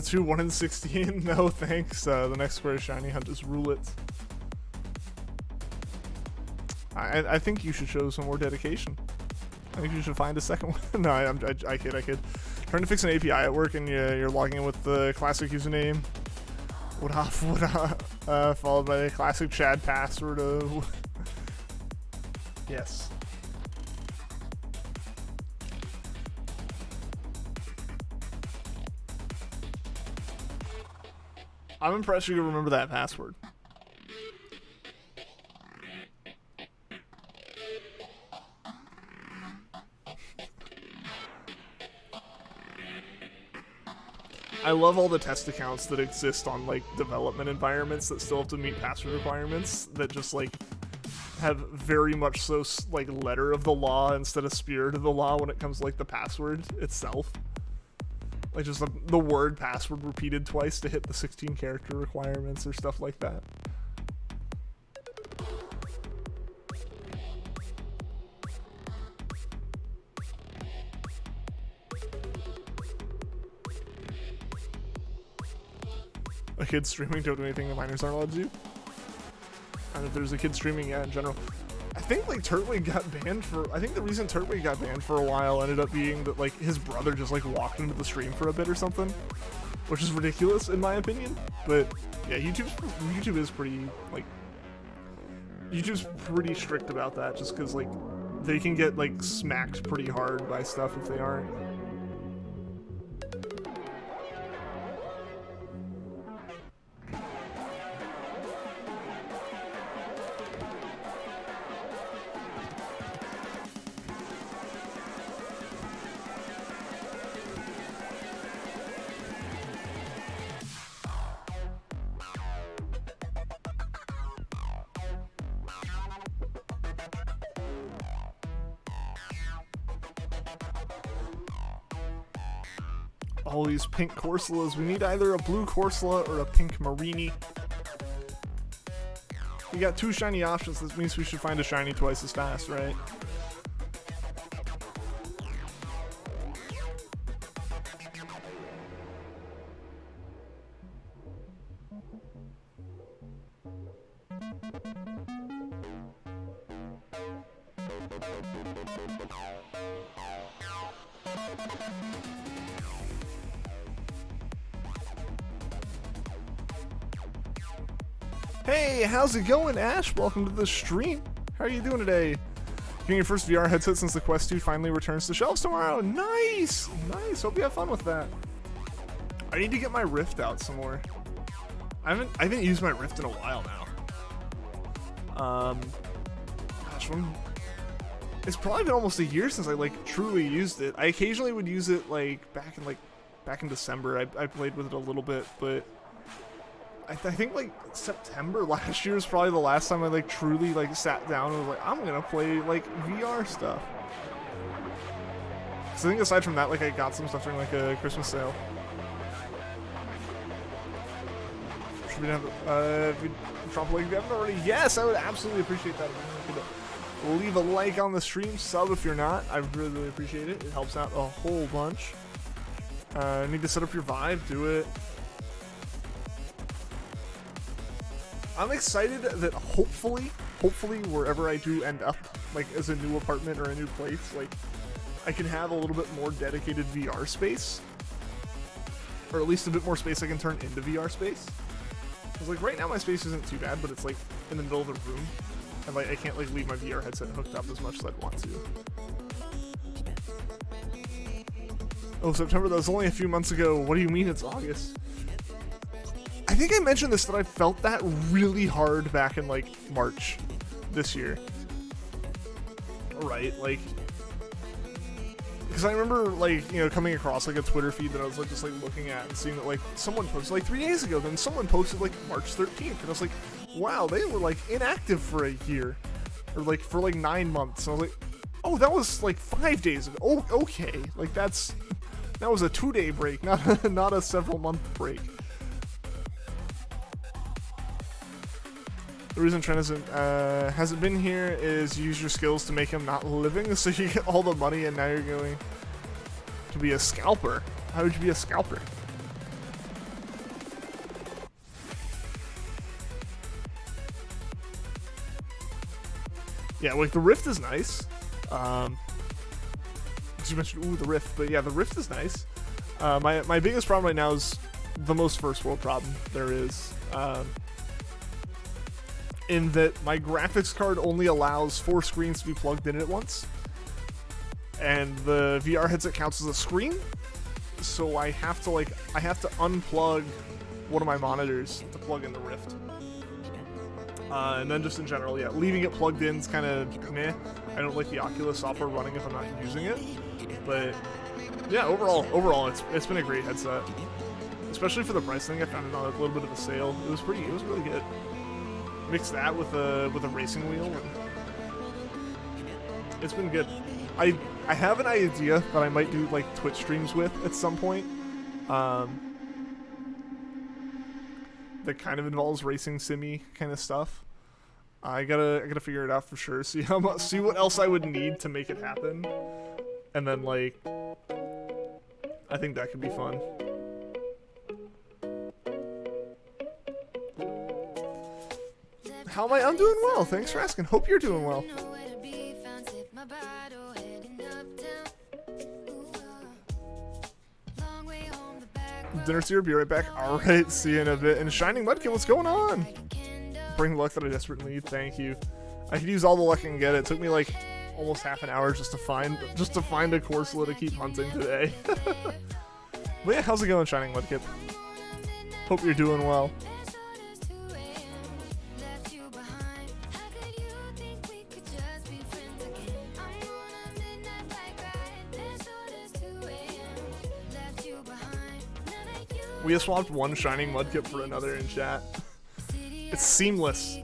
2 1 and 16. No thanks. The next square shiny hunt is Rullet. I think you should show some more dedication. I think you should find a second one. No, I kid. Trying to fix an API at work, and you're logging in with the classic username. Followed by the classic Chad password of. Yes. I'm impressed you can remember that password. I love all the test accounts that exist on like development environments that still have to meet password requirements that just like have very much so like letter of the law instead of spirit of the law when it comes to like the password itself. Like just the word password repeated twice to hit the 16 character requirements or stuff like that. A kid streaming, don't do anything the minors aren't allowed to do. And if there's a kid streaming, yeah, in general. I think like Turtwig got banned for, I think the reason Turtwig got banned for a while ended up being that like his brother just like walked into the stream for a bit or something, which is ridiculous in my opinion. But yeah, YouTube is pretty like YouTube's pretty strict about that, just because like they can get like smacked pretty hard by stuff if they aren't. All these pink Corsolas. We need either a blue Corsola or a pink Marini. We got 2 shiny options. This means we should find a shiny twice as fast, right? Hey, how's it going, Ash? Welcome to the stream. How are you doing today? Getting your first VR headset since the Quest 2 finally returns to shelves tomorrow. Nice! Nice. Hope you have fun with that. I need to get my Rift out some more. I haven't used my Rift in a while now. Gosh, it's probably been almost a year since I like truly used it. I occasionally would use it back in December. I played with it a little bit, but I think like September last year is probably the last time I like truly like sat down and was like, I'm gonna play like VR stuff. So I think aside from that, like I got some stuff during like a Christmas sale. Should we have if we drop a like if you haven't already? Yes, I would absolutely appreciate that. Leave a like on the stream, sub if you're not. I really, really appreciate it. It helps out a whole bunch. Need to set up your Vive, do it. I'm excited that hopefully wherever I do end up, like as a new apartment or a new place, like I can have a little bit more dedicated VR space, or at least a bit more space I can turn into VR space. Because like right now my space isn't too bad, but it's like in the middle of the room, and like I can't like leave my VR headset hooked up as much as I'd want to. Oh, September, that was only a few months ago. What do you mean it's August? I think I mentioned this, that I felt that really hard back in like March this year. Right, like, because I remember like, you know, coming across like a Twitter feed that I was like just like looking at and seeing that like someone posted like 3 days ago, then someone posted like March 13th, and I was like, wow, they were like inactive for a year, or like for like 9 months. And I was like, oh, that was like 5 days ago. Oh, okay, like that was a 2-day break, not a several month break. The reason Trent hasn't been here is use your skills to make him not living, so you get all the money, and now you're going to be a scalper. How would you be a scalper? Yeah, like the Rift is nice. You mentioned the Rift, but yeah, the Rift is nice. My biggest problem right now is the most first world problem there is. In that my graphics card only allows 4 screens to be plugged in at once, and the VR headset counts as a screen, so I have to unplug one of my monitors to plug in the Rift. And then just in general, yeah, leaving it plugged in is kind of meh. I don't like the Oculus software running if I'm not using it, but yeah, overall it's been a great headset, especially for the price. I think I found it on a little bit of a sale. It was really good. Mix that with a racing wheel, and it's been good. I have an idea that I might do like Twitch streams with at some point. That kind of involves racing simmy kind of stuff. I gotta figure it out for sure. See what else I would need to make it happen, and then like I think that could be fun. How am I? I'm doing well. Thanks for asking. Hope you're doing well. Dinner's here. Be right back. All right. See you in a bit. And Shining Mudkin, what's going on? bring the luck that I desperately need. Thank you. I could use all the luck I can get. It took me like almost half an hour just to find a Corsola to keep hunting today. But yeah, how's it going, Shining Mudkip? Hope you're doing well. We have swapped one Shining Mudkip for another in chat. It's seamless.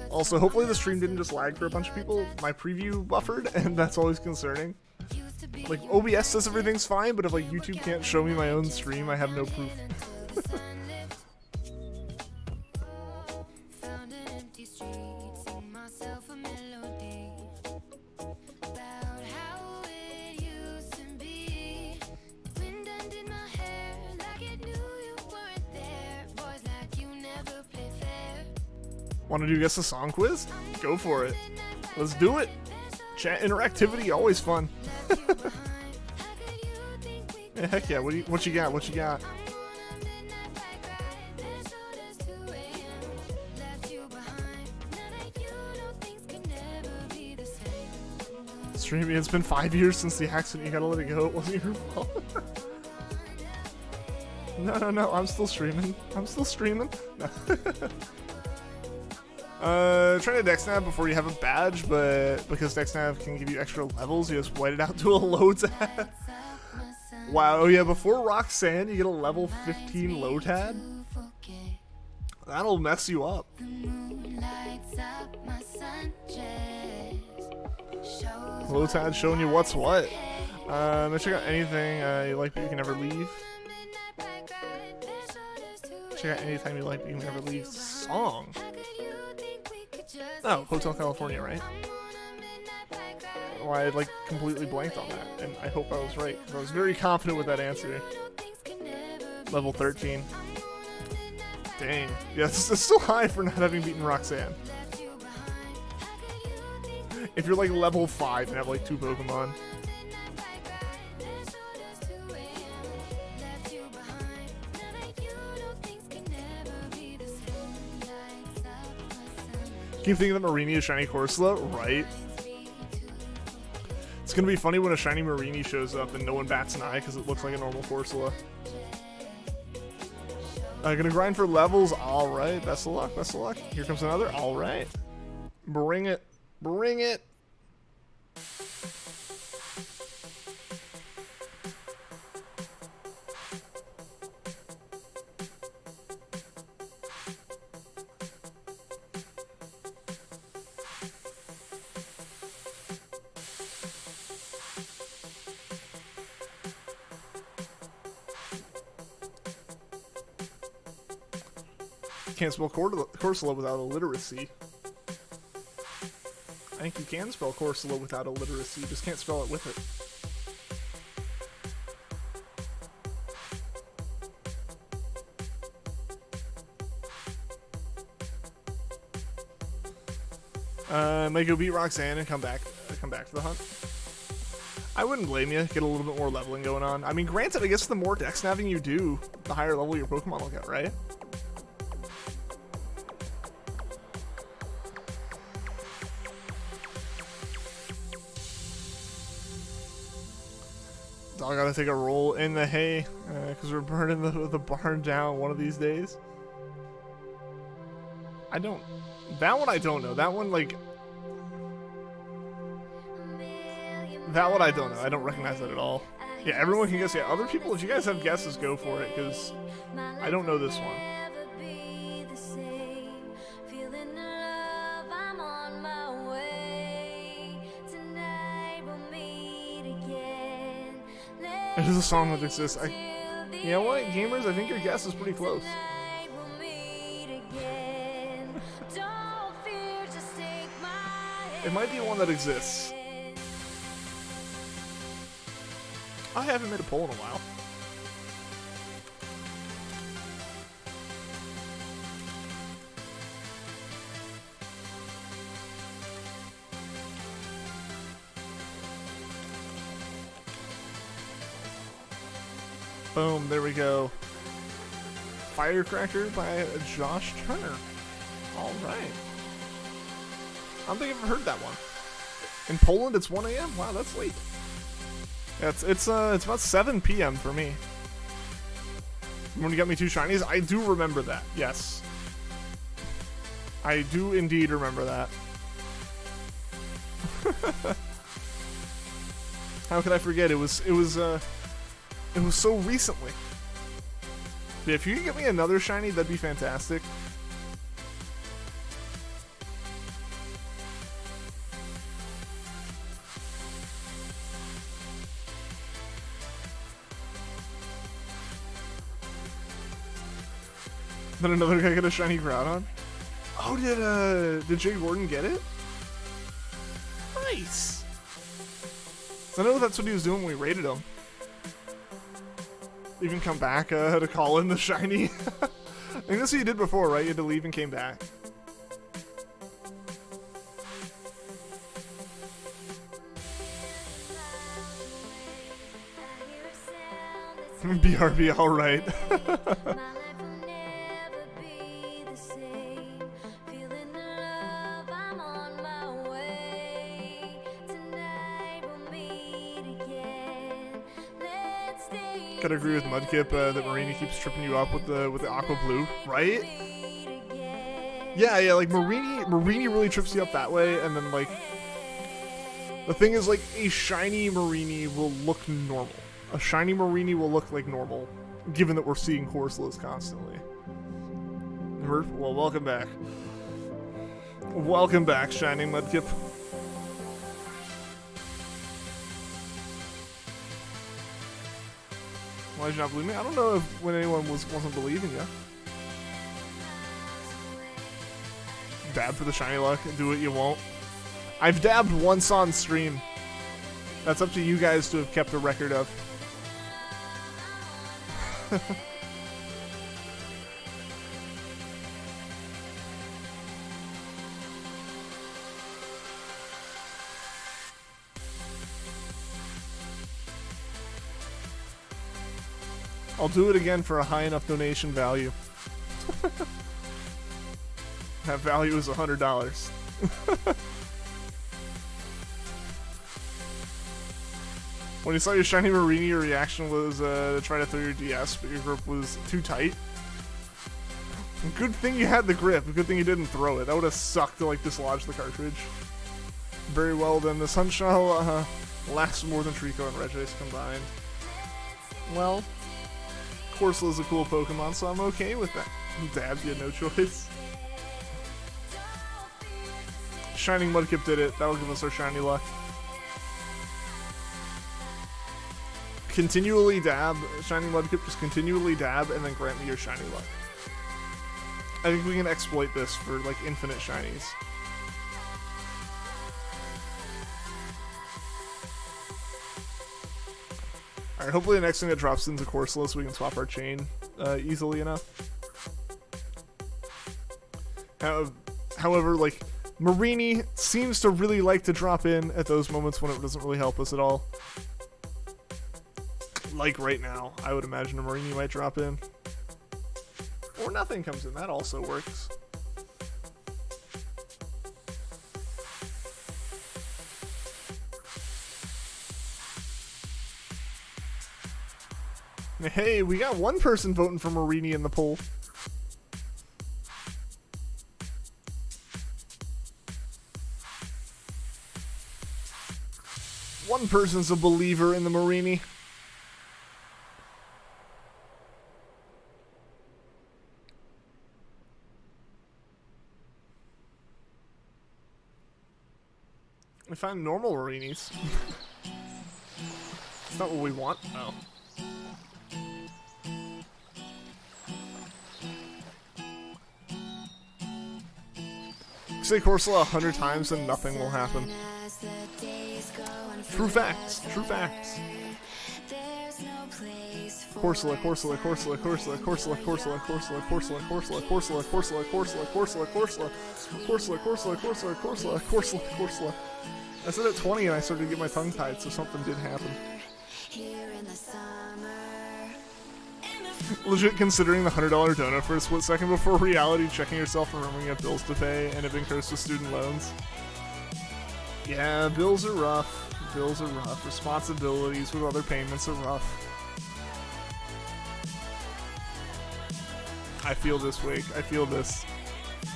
Also, hopefully the stream didn't just lag for a bunch of people. My preview buffered, and that's always concerning. Like, OBS says everything's fine, but if like YouTube can't show me my own stream, I have no proof. Want to do guess the song quiz? Go for it. Let's do it. Chat interactivity, always fun. Yeah, heck yeah. What you got? What you got? Streaming. It's been 5 years since the accident. You gotta let it go. It wasn't your fault. No. I'm still streaming. No. Try to DexNav before you have a badge, but because DexNav can give you extra levels, you just wait it out to a low tab. Wow, oh yeah, before Roxanne, you get a level 15 low tab. That'll mess you up. Low tab showing you what's what. Check out anything you like but you can never leave. Check out anytime you like but you can never leave. Song. Oh, Hotel California, right? Well, I like completely blanked on that, and I hope I was right, because I was very confident with that answer. Level 13. Dang. Yeah, it's still high for not having beaten Roxanne. If you're like level 5 and have like 2 Pokemon. Keep thinking that Marenie is shiny Corsola, right? It's gonna be funny when a shiny Marenie shows up and no one bats an eye because it looks like a normal Corsola. Gonna grind for levels, alright. Best of luck, best of luck. Here comes another, alright. Bring it, bring it. Can't spell Corsola without illiteracy. I think you can spell Corsola without illiteracy, you just can't spell it with it. Might go beat Roxanne and come back to the hunt. I wouldn't blame you. Get a little bit more leveling going on. I mean, granted, I guess the more dex navving you do, the higher level your Pokemon will get, right? I gotta take a roll in the hay because we're burning the barn down one of these days. That one I don't know. That one I don't know. I don't recognize that at all. Yeah, everyone can guess. Yeah, other people, if you guys have guesses, go for it because I don't know this one. It is a song that exists. You know what, gamers? I think your guess is pretty close. It might be one that exists. I haven't made a poll in a while. Boom, there we go. Firecracker by Josh Turner. All right. I don't think I've ever heard that one. In Poland, it's 1 a.m. Wow, that's late. Yeah, it's about 7 p.m. for me. When you got me 2 shinies, I do remember that. Yes, I do indeed remember that. How could I forget? It was so recently. But if you could get me another shiny, that'd be fantastic. Then another guy got a shiny Groudon. Oh, did Jay Gordon get it? Nice. I know that's what he was doing when we raided him. Even come back to call in the shiny. I think that's what you did before, right? You had to leave and came back. BRB, all right. Gotta agree with Mudkip that Mareenie keeps tripping you up with the Aqua Blue, right? Yeah, like Mareenie really trips you up that way, and then like the thing is, like, a shiny Mareenie will look normal. A shiny Mareenie will look like normal, given that we're seeing Corsolas constantly. Well, welcome back. Welcome back, Shining Mudkip. Why did you not believe me? I don't know if when anyone wasn't believing you. Dab for the shiny luck and do what you won't. I've dabbed once on stream. That's up to you guys to have kept a record of. I'll do it again for a high enough donation value. That value is $100. When you saw your shiny Mareenie, your reaction was to try to throw your DS, but your grip was too tight. Good thing you had the grip. Good thing you didn't throw it. That would have sucked to like dislodge the cartridge. Very well then. The Sunshell lasts more than Trico and Regice combined. Well, Corsola is a cool Pokemon, so I'm okay with that. Dabs, you had no choice. Shining Mudkip did it. That'll give us our shiny luck. Continually dab, Shining Mudkip, just continually dab and then grant me your shiny luck. I think we can exploit this for like infinite shinies. Alright, hopefully the next thing that drops into Corsola so we can swap our chain easily enough. However, like, Mareenie seems to really like to drop in at those moments when it doesn't really help us at all. Like right now, I would imagine a Mareenie might drop in. Or nothing comes in, that also works. Hey, we got one person voting for Mareenie in the poll. One person's a believer in the Mareenie. We find normal Mareenies. It's not what we want. Oh. Say Corsola 100 times and nothing will happen. True facts. True facts. Corsola, Corsola, Corsola, Corsola, Corsola, Corsola, Corsola, Corsola, Corsola, Corsola, Corsola, Corsola, Corsola, Corsola, Corsola, Corsola, Corsola, Corsola, Corsola, Corsola. I said it 20 and I started to get my tongue tied, so something did happen. Legit considering the $100 donut for a split second before reality checking yourself and remembering you have bills to pay and have been cursed with student loans. Yeah, bills are rough. Bills are rough. Responsibilities with other payments are rough. I feel this week. I feel this.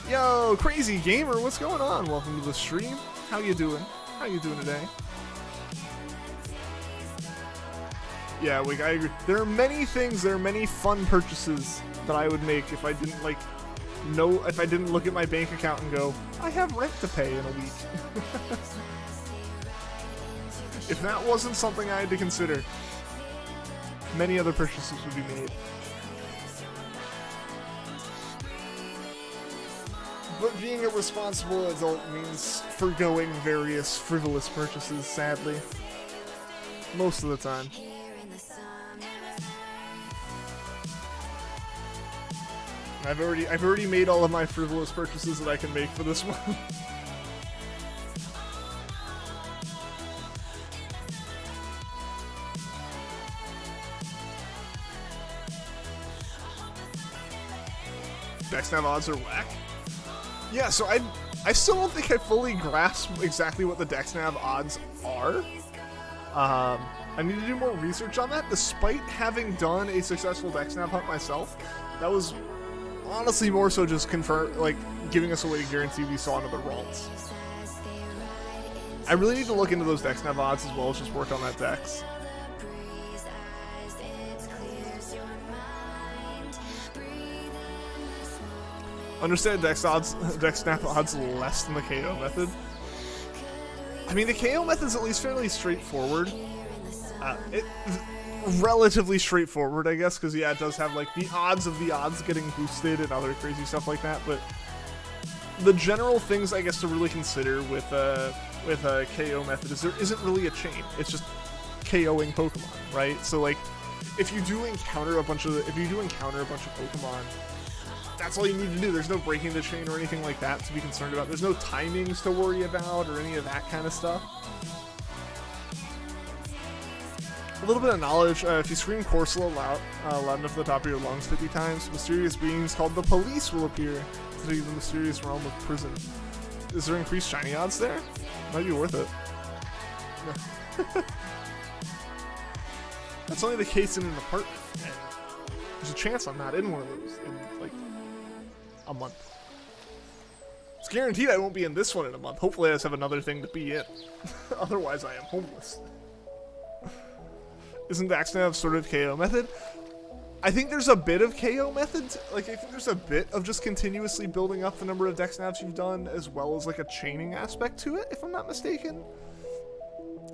Yo, crazy gamer, what's going on? Welcome to the stream. How you doing? How you doing today? Yeah, Wig, I agree. There are many things, there are many fun purchases that I would make if I didn't if I didn't look at my bank account and go, I have rent to pay in a week. If that wasn't something I had to consider, many other purchases would be made. But being a responsible adult means forgoing various frivolous purchases, sadly. Most of the time. I've already made all of my frivolous purchases that I can make for this one. Dexnav odds are whack. Yeah, so I still don't think I fully grasp exactly what the Dexnav odds are. I need to do more research on that. Despite having done a successful Dexnav hunt myself, that was honestly more so just giving us a way to guarantee we saw another Ralts. I really need to look into those Dexnav odds as well as just work on that Dex. Understand Dexnav odds less than the KO method. I mean, the KO method's at least fairly straightforward. Relatively straightforward, I guess, because yeah, it does have like the odds of the odds getting boosted and other crazy stuff like that. But the general things, I guess, to really consider with a KO method is there isn't really a chain. It's just KOing Pokemon, right? So like, if you do encounter a bunch of Pokemon, that's all you need to do. There's no breaking the chain or anything like that to be concerned about. There's no timings to worry about or any of that kind of stuff. A little bit of knowledge, if you scream Corsola loud enough at the top of your lungs 50 times, mysterious beings called the police will appear to the mysterious realm of prison. Is there increased shiny odds there? Might be worth it. That's only the case in an apartment, and there's a chance I'm not in one of those in, like, a month. It's guaranteed I won't be in this one in a month. Hopefully I just have another thing to be in. Otherwise I am homeless. Isn't Dexnav sort of KO method? I think there's a bit of KO methods. Like, I think there's a bit of just continuously building up the number of Dexnavs you've done, as well as like a chaining aspect to it, if I'm not mistaken.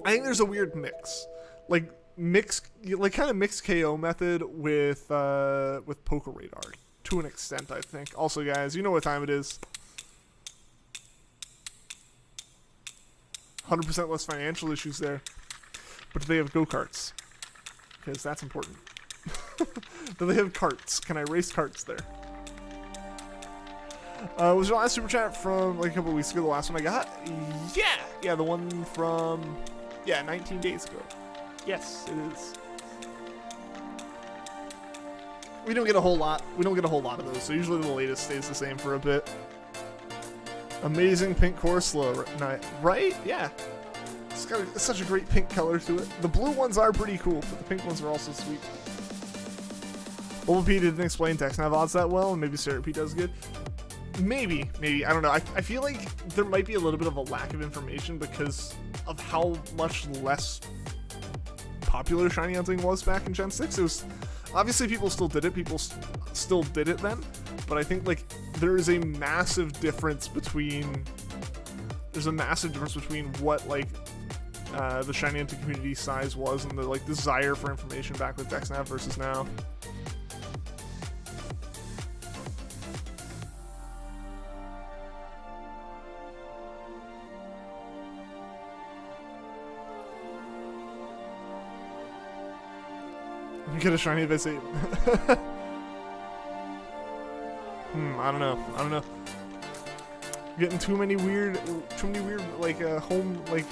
I think there's a weird mix. Like kind of mixed KO method with Poker Radar to an extent, I think. Also, guys, you know what time it is. 100% less financial issues there. But do they have go-karts? Because that's important. Do they have carts? Can I race carts there? Was your last super chat from like a couple weeks ago the last one I got? Yeah, the one from 19 days ago. Yes, it is. We don't get a whole lot. We don't get a whole lot of those, so usually the latest stays the same for a bit. Amazing pink Corsola, right? Yeah. It's got such a great pink color to it. The blue ones are pretty cool, but the pink ones are also sweet. P didn't explain Dexnav odds that well, and maybe P does good. Maybe. I don't know. I feel like there might be a little bit of a lack of information because of how much less popular shiny hunting was back in Gen 6. It was obviously people still did it. People still did it then, but I think like there is a massive difference between. There's a massive difference between what like the shiny hunting community size was and the like desire for information back with Dexnav versus now. Get a shiny visit. I don't know. Getting too many weird like home like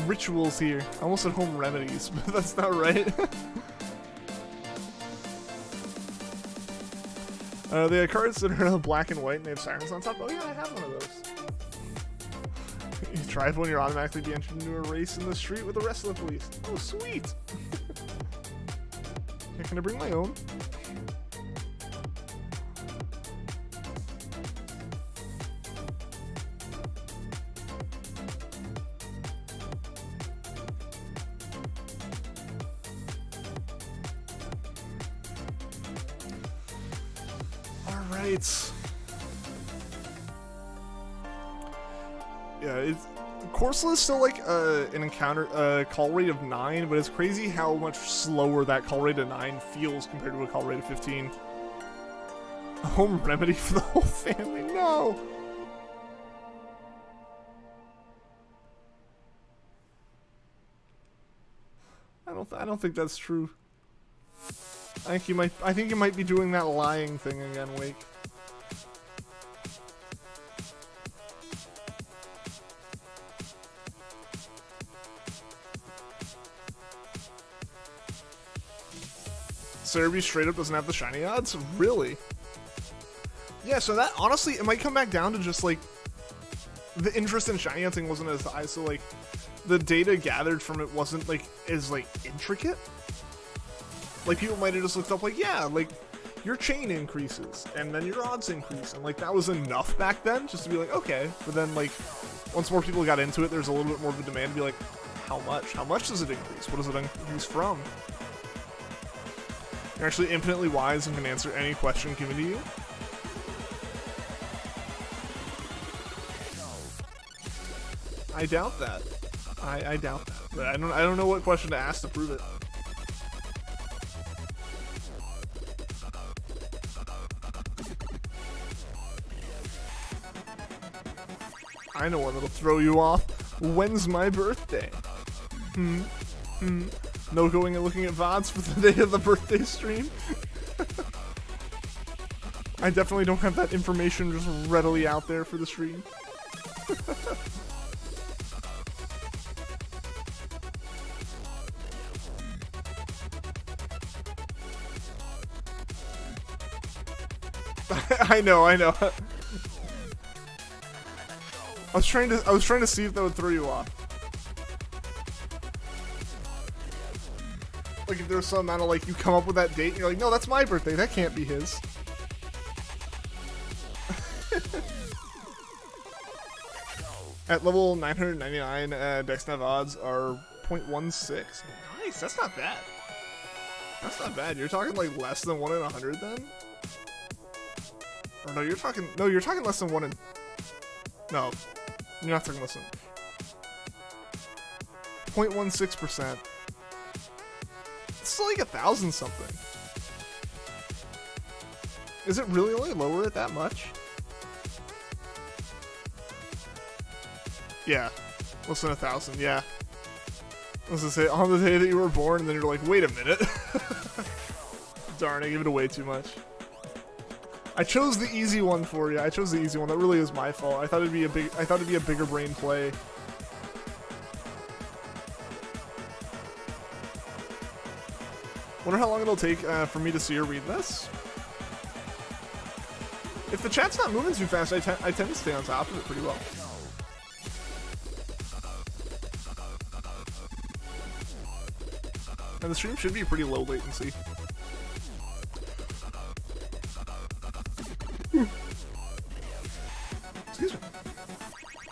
rituals here. I almost said home remedies, but that's not right. They have cards that are black and white and they have sirens on top. Oh yeah, I have one of those. You drive one, you're automatically be entered into a race in the street with the rest of the police. Oh, sweet. Yeah, can I bring my own? Alright. Yeah, Corsola is still like an encounter call rate of 9, but it's crazy how much slower that call rate of 9 feels compared to a call rate of 15. A home remedy for the whole family? No! I don't think that's true. I think you might be doing that lying thing again, Wake. Cerebi straight up doesn't have the shiny odds? Really? Yeah, so that, honestly, it might come back down to just, like, the interest in shiny hunting wasn't as high, so, like, the data gathered from it wasn't, like, as, like, intricate. Like, people might have just looked up, like, yeah, like, your chain increases, and then your odds increase, and, like, that was enough back then, just to be like, okay. But then, like, once more people got into it, there's a little bit more of a demand to be like, how much? How much does it increase? What does it increase from? You're actually infinitely wise and can answer any question given to you. I doubt that. I doubt that. But I don't know what question to ask to prove it. I know one that'll throw you off. When's my birthday? No going and looking at VODs for the day of the birthday stream? I definitely don't have that information just readily out there for the stream. I know. I was trying to see if that would throw you off. Like if there was some amount of like you come up with that date and you're like, no, that's my birthday. That can't be his. At level 999, DexNav odds are 0.16. Nice, that's not bad. That's not bad. You're talking like less than 1 in 100 then? Or no, you're talking less than 1 in... No, you're not talking less than... 0.16%. It's still like 1,000 something. Is it really only lower it that much? Yeah, less than 1,000, yeah. I was gonna say, on the day that you were born, and then you're like, wait a minute. Darn, I gave it away too much. I chose the easy one for you. I chose the easy one. That really is my fault. I thought it'd be a bigger brain play. Wonder how long it'll take for me to see or read this. If the chat's not moving too fast, I tend to stay on top of it pretty well. And the stream should be pretty low latency. Excuse me.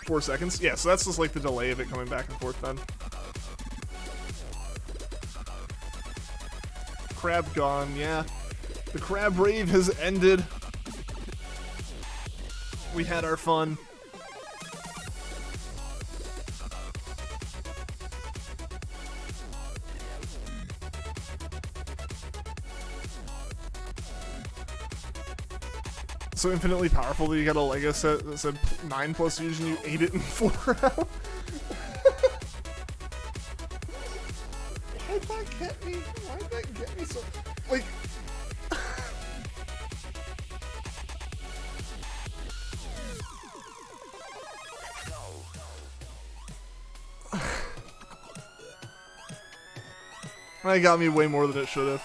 4 seconds? Yeah, so that's just like the delay of it coming back and forth then. Crab gone, yeah. The crab rave has ended. We had our fun. So infinitely powerful that you got a Lego set that said 9+ years and you ate it in 4 rounds. Why'd that get me? Why'd that get me so... Like... That got me way more than it should have.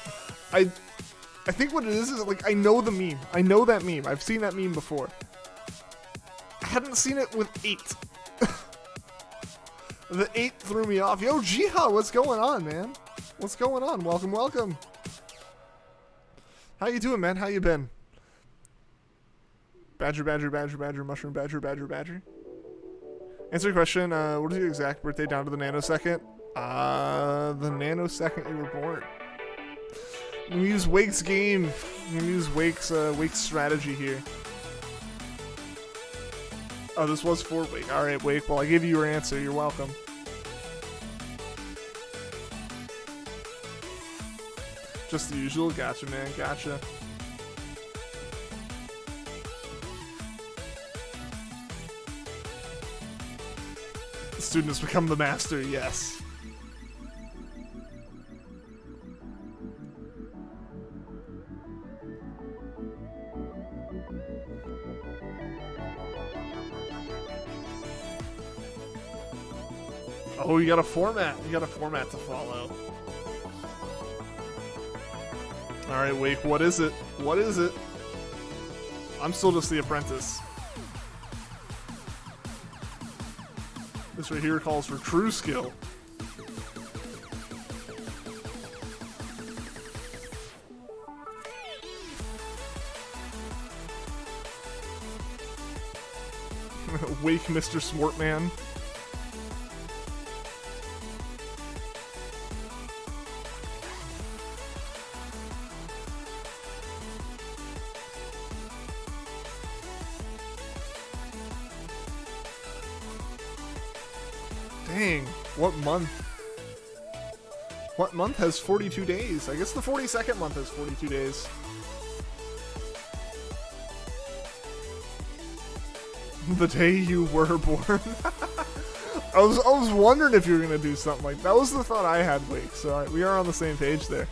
I I think what it is like, I know the meme. I know that meme. I've seen that meme before. I hadn't seen it with 8. The 8 threw me off. Yo, Jiha, what's going on, man? What's going on? Welcome, welcome. How you doing, man? How you been? Badger, badger, badger, badger, mushroom, badger, badger, badger. Answer your question, what is your exact birthday down to the nanosecond? The nanosecond you were born. I'm gonna use Wake's game. I'm gonna use Wake's strategy here. Oh, this was for Wake. Alright, Wake. Well, I gave you your answer. You're welcome. Just the usual. Gotcha, man. Gotcha. The student has become the master. Yes. Oh, you got a format. You got a format to follow. Alright, Wake, what is it? What is it? I'm still just the apprentice. This right here calls for true skill. Wake, Mr. Smartman. Dang, what month? What month has 42 days? I guess the 42nd month has 42 days. The day you were born. I was wondering if you were gonna do something like that. That was the thought I had, Wake, so we are on the same page there.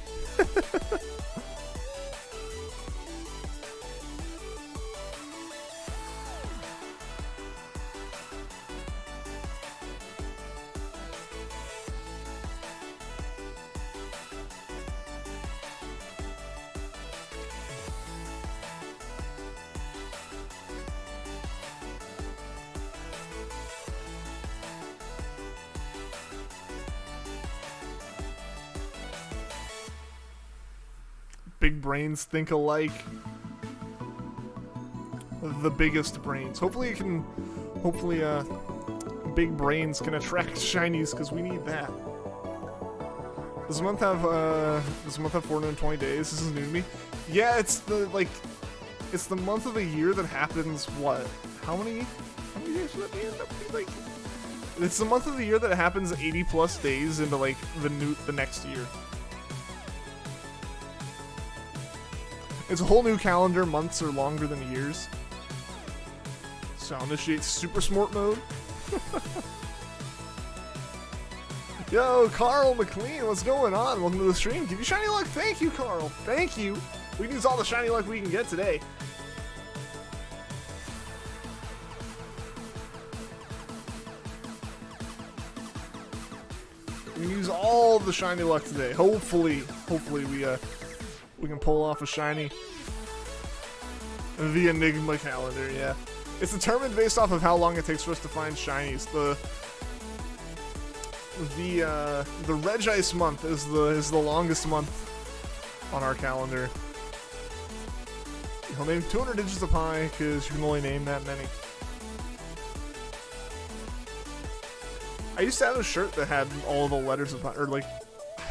Big brains think alike. The biggest brains. Hopefully big brains can attract shinies, because we need that. Does the month have 420 days? This is new to me. Yeah, it's the month of the year that happens what? How many days would that be? Like, it's the month of the year that happens 80 plus days into like the next year. It's a whole new calendar. Months are longer than years. So I'll initiate super smart mode. Yo, Carl McLean, what's going on? Welcome to the stream. Give you shiny luck. Thank you, Carl. Thank you. We can use all the shiny luck we can get today. We can use all the shiny luck today. Hopefully we can pull off a shiny. The Enigma calendar, yeah. It's determined based off of how long it takes for us to find shinies. The Regice month is the longest month on our calendar. He'll name 200 digits of pi because you can only name that many. I used to have a shirt that had all the letters of pi, or like,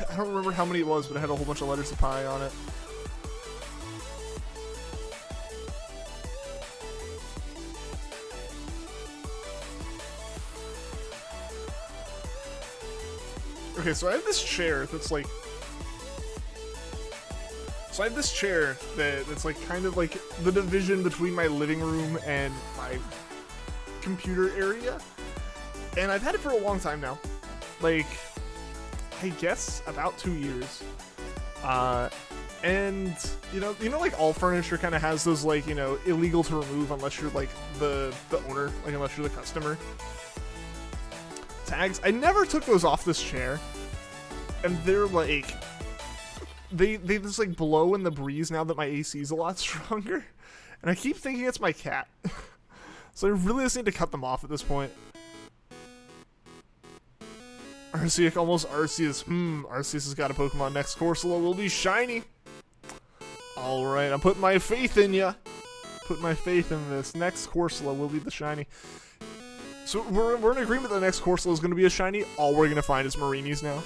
I don't remember how many it was, but it had a whole bunch of letters of pi on it. Okay, so I have this chair that's like... So I have this chair that's like kind of like the division between my living room and my computer area. And I've had it for a long time now. Like, I guess about 2 years. And, you know, like all furniture kind of has those like, you know, illegal to remove unless you're like the owner, like unless you're the customer tags. I never took those off this chair. And they're like they just like blow in the breeze now that my AC is a lot stronger, and I keep thinking it's my cat. So I really just need to cut them off at this point. Arceus, almost Arceus. Arceus has got a Pokemon. Next Corsola will be shiny. Alright, I'm putting my faith in ya. Put my faith in this. Next Corsola will be the shiny. So we're in agreement that the next Corsola is going to be a shiny. All we're going to find is Marenies now.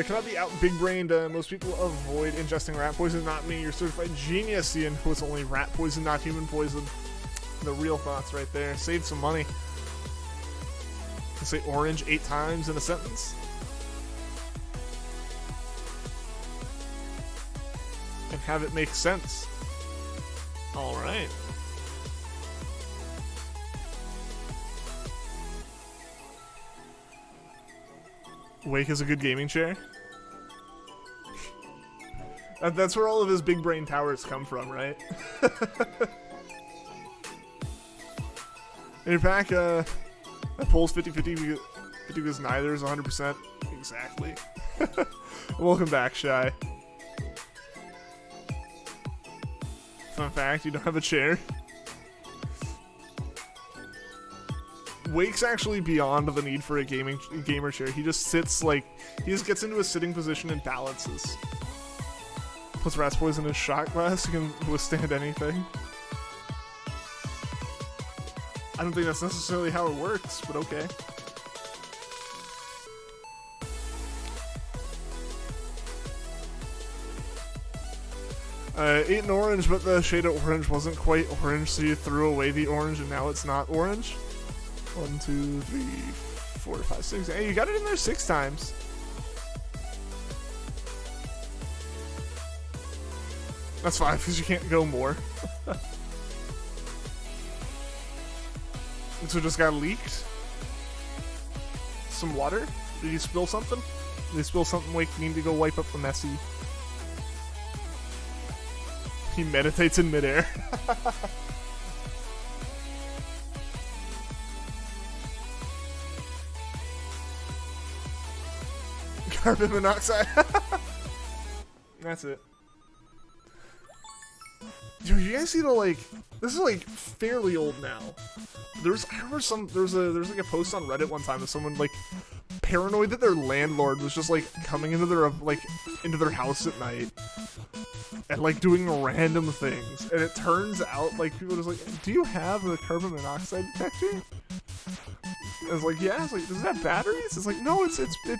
Cannot be out big-brained. Most people avoid ingesting rat poison. Not me. You're certified genius, Ian. It's only rat poison, not human poison. The real thoughts right there. Save some money. I say orange 8 times in a sentence. And have it make sense. Alright. Wake is a good gaming chair. That's where all of his big brain towers come from, right? In your pack, that pulls 50-50 because neither is 100%. Exactly. Welcome back, Shy. Fun fact, you don't have a chair. Wake's actually beyond the need for a gamer chair. He just sits like, he just gets into a sitting position and balances. Puts rat's poison in his shot glass, he can withstand anything. I don't think that's necessarily how it works, but okay. Ate an orange, but the shade of orange wasn't quite orange, so you threw away the orange and now it's not orange. 1, 2, 3, 4, 5, 6. Hey, you got it in there 6 times. That's 5 because you can't go more. And so it just got leaked. Some water? Did you spill something? Did you spill something? Wake, you need to go wipe up the messy. He meditates in midair. Carbon monoxide. That's it. Dude, you guys see the like? This is like fairly old now. I remember there's like a post on Reddit one time of someone like paranoid that their landlord was just like coming into their house at night and like doing random things, and it turns out like people are just like, do you have a carbon monoxide detector? I was like, yeah. It's like, does it have batteries? It's like, no, it's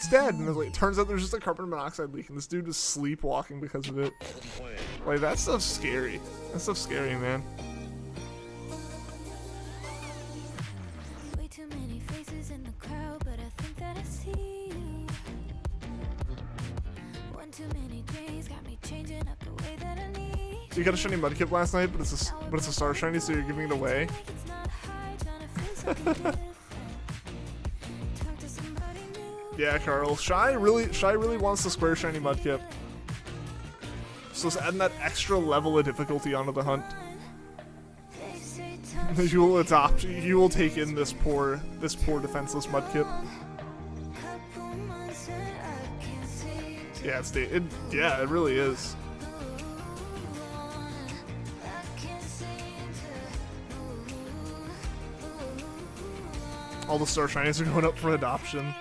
dead. And I was like, it turns out there's just a carbon monoxide leak, and this dude was sleepwalking because of it. Like, that stuff's scary. That stuff's scary, man. Way too many faces in the crowd, but I think that I see you. One too many days got me changing up the way that I need. So you got a shiny Mudkip last night, but it's a star shiny, so you're giving it away. Like it's not hard trying to feel something different. Talk to somebody new. Yeah, Carl. Shy really wants the square shiny Mudkip. So it's adding that extra level of difficulty onto the hunt. They say time You will take in this poor defenseless Mudkip. couple months and I can't seem to Yeah, it really is. move on. I can't seem to move on. All the star shinies are going up for adoption.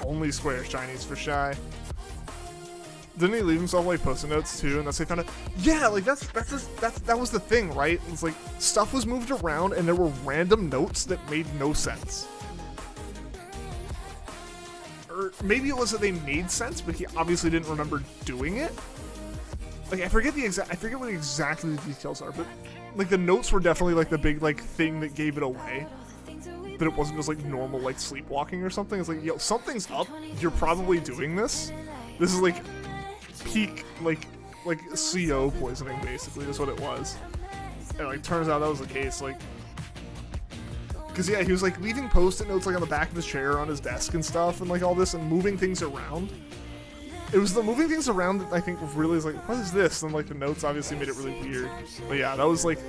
Only square shinies for Shy. Didn't he leave himself like post-it notes too? And that's how he found it. Yeah, like that was the thing, right? It's like stuff was moved around and there were random notes that made no sense. Or maybe it was that they made sense, but he obviously didn't remember doing it. Like I forget what exactly the details are, but like the notes were definitely like the big like thing that gave it away. That it wasn't just like normal like sleepwalking or something. It's like, yo, something's up. You're probably doing this. This is like peak like CO poisoning basically is what it was. And like turns out that was the case, like because yeah, he was like leaving post-it notes like on the back of his chair on his desk and stuff and like all this and moving things around. It was the moving things around that I think really is like, what is this? And like the notes obviously made it really weird. But yeah, that was like,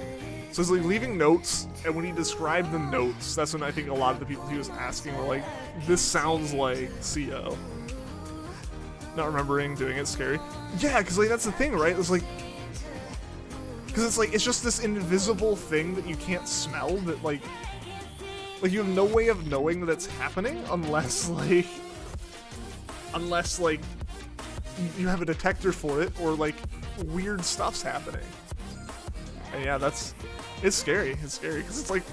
so it's like leaving notes, and when he described the notes, that's when I think a lot of the people he was asking were like, this sounds like CO. not remembering doing it's scary. Yeah, because like that's the thing, right? It's like, because it's like it's just this invisible thing that you can't smell that like you have no way of knowing that it's happening unless you have a detector for it or like weird stuff's happening. And yeah, it's scary. It's scary because it's like,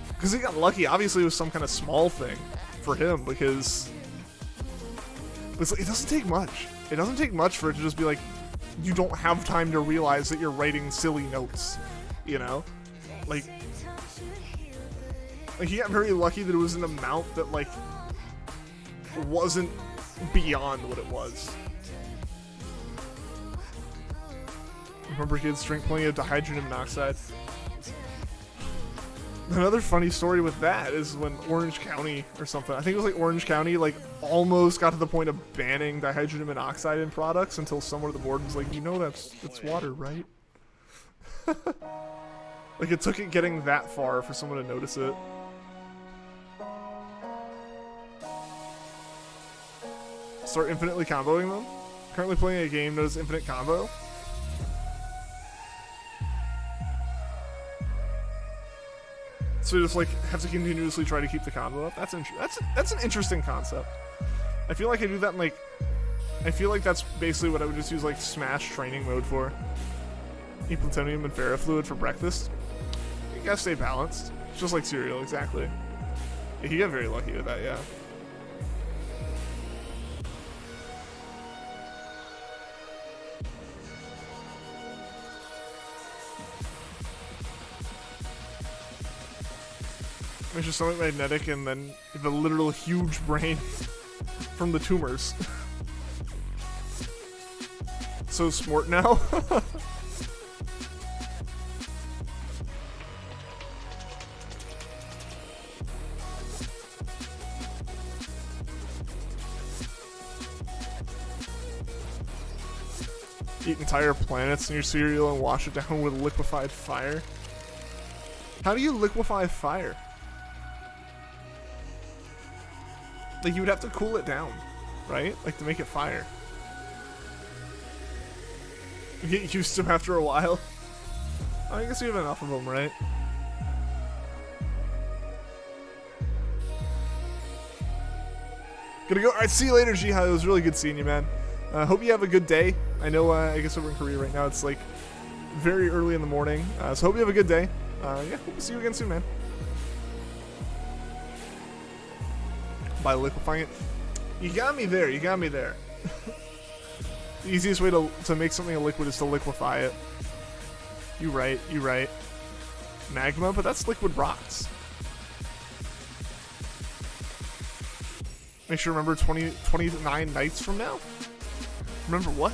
because he got lucky. Obviously, it was some kind of small thing for him because it's like, it doesn't take much. It doesn't take much for it to just be like, you don't have time to realize that you're writing silly notes, you know? Like he got very lucky that it was an amount that like wasn't beyond what it was. Remember kids drink plenty of dihydrogen monoxide. Another funny story with that is when Orange County or something, I think it was like Orange County, like almost got to the point of banning dihydrogen monoxide in products until someone at the board was like, you know that's water, right? Like it took it getting that far for someone to notice it. Start infinitely comboing them. Currently playing a game known as Infinite Combo. So you just like have to continuously try to keep the combo up. That's an interesting concept. I feel like I do that in like, I feel like that's basically what I would just use like Smash training mode for. Eat plutonium and ferrofluid for breakfast. You gotta stay balanced. It's just like cereal, exactly. Yeah, you got very lucky with that, yeah. Makes your stomach magnetic and then the literal huge brain from the tumors. So smart now. Eat entire planets in your cereal and wash it down with liquefied fire. How do you liquefy fire? Like, you would have to cool it down, right? Like, to make it fire. You get used to them after a while. I guess you have enough of them, right? Gonna go. Alright, see you later, Jihad. It was really good seeing you, man. Hope you have a good day. I know, I guess over in Korea right now, it's like very early in the morning. So hope you have a good day. Yeah, hope to see you again soon, man. By liquefying it. You got me there, you got me there. The easiest way to make something a liquid is to liquefy it. You right, you right. Magma, but that's liquid rocks. Make sure to remember 29 nights from now. Remember what?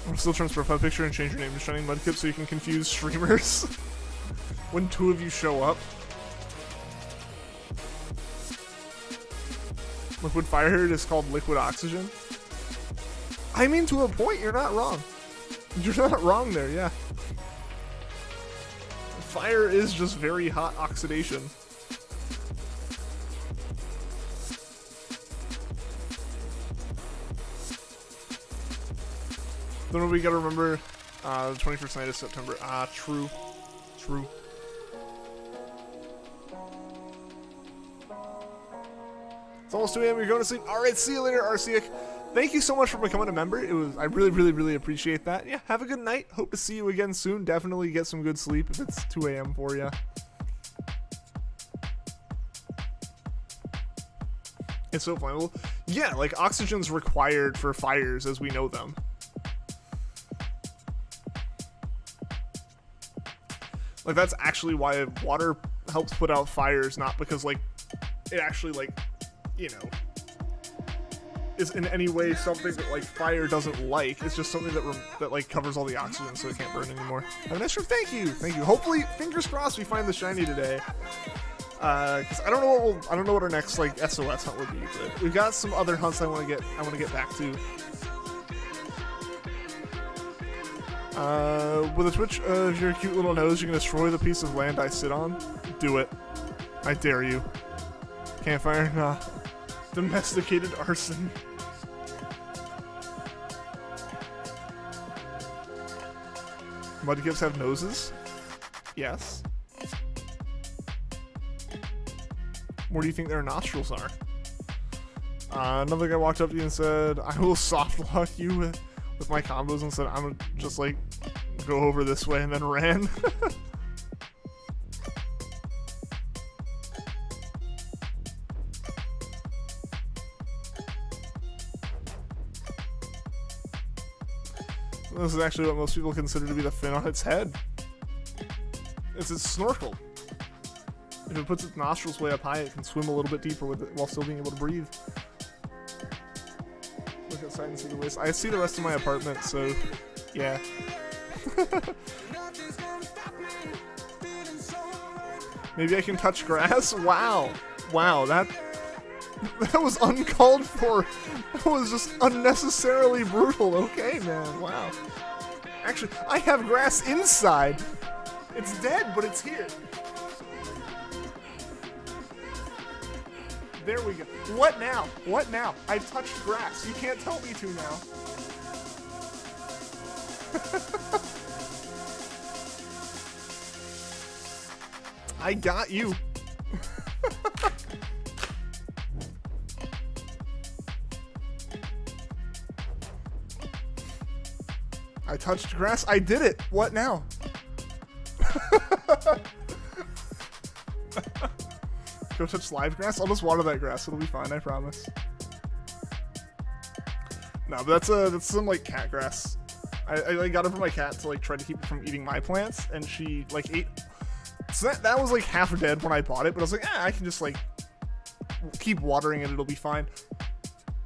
I'm still trying to profile picture and change your name to Shining Mudkip so you can confuse streamers when two of you show up. Liquid fire is called liquid oxygen. I mean, to a point, you're not wrong. You're not wrong there, yeah. Fire is just very hot oxidation. Then we gotta remember the 21st night of September. Ah, true. True. It's almost 2 a.m. You're going to sleep. All right, see you later, Arceus. Thank you so much for becoming a member. I really, really, really appreciate that. Yeah, have a good night. Hope to see you again soon. Definitely get some good sleep if it's 2 a.m. for you. It's so fun. Well, yeah, like oxygen's required for fires as we know them. Like that's actually why water helps put out fires, not because like it actually like, you know, is in any way something that like fire doesn't like. It's just something that like covers all the oxygen so it can't burn anymore. Have a nice trip. Thank you. Hopefully, fingers crossed, we find the shiny today. Because I don't know what our next like SOS hunt would be, but we've got some other hunts I want to get back to. With a twitch of your cute little nose, you can destroy the piece of land I sit on. Do it. I dare you. Campfire? Nah. Domesticated arson. Mudkips have noses? Yes. What do you think their nostrils are? Another guy walked up to you and said, I will soft lock you with my combos, and said, I'm gonna just like go over this way, and then ran. This is actually what most people consider to be the fin on its head. It's its snorkel. If it puts its nostrils way up high, it can swim a little bit deeper with it while still being able to breathe. Look outside and see the waste. I see the rest of my apartment, so yeah. Maybe I can touch grass? Wow. Wow, that was uncalled for. That was just unnecessarily brutal. Okay, man. Wow. Actually, I have grass inside. It's dead, but it's here. There we go. What now? What now? I've touched grass. You can't tell me to now. I got you. I touched grass. I did it. What now? Go touch live grass? I'll just water that grass. It'll be fine, I promise. No, but that's some like cat grass. I got it for my cat to like try to keep it from eating my plants, and she like ate. So that was like half dead when I bought it, but I was like, I can just like keep watering it. It'll be fine.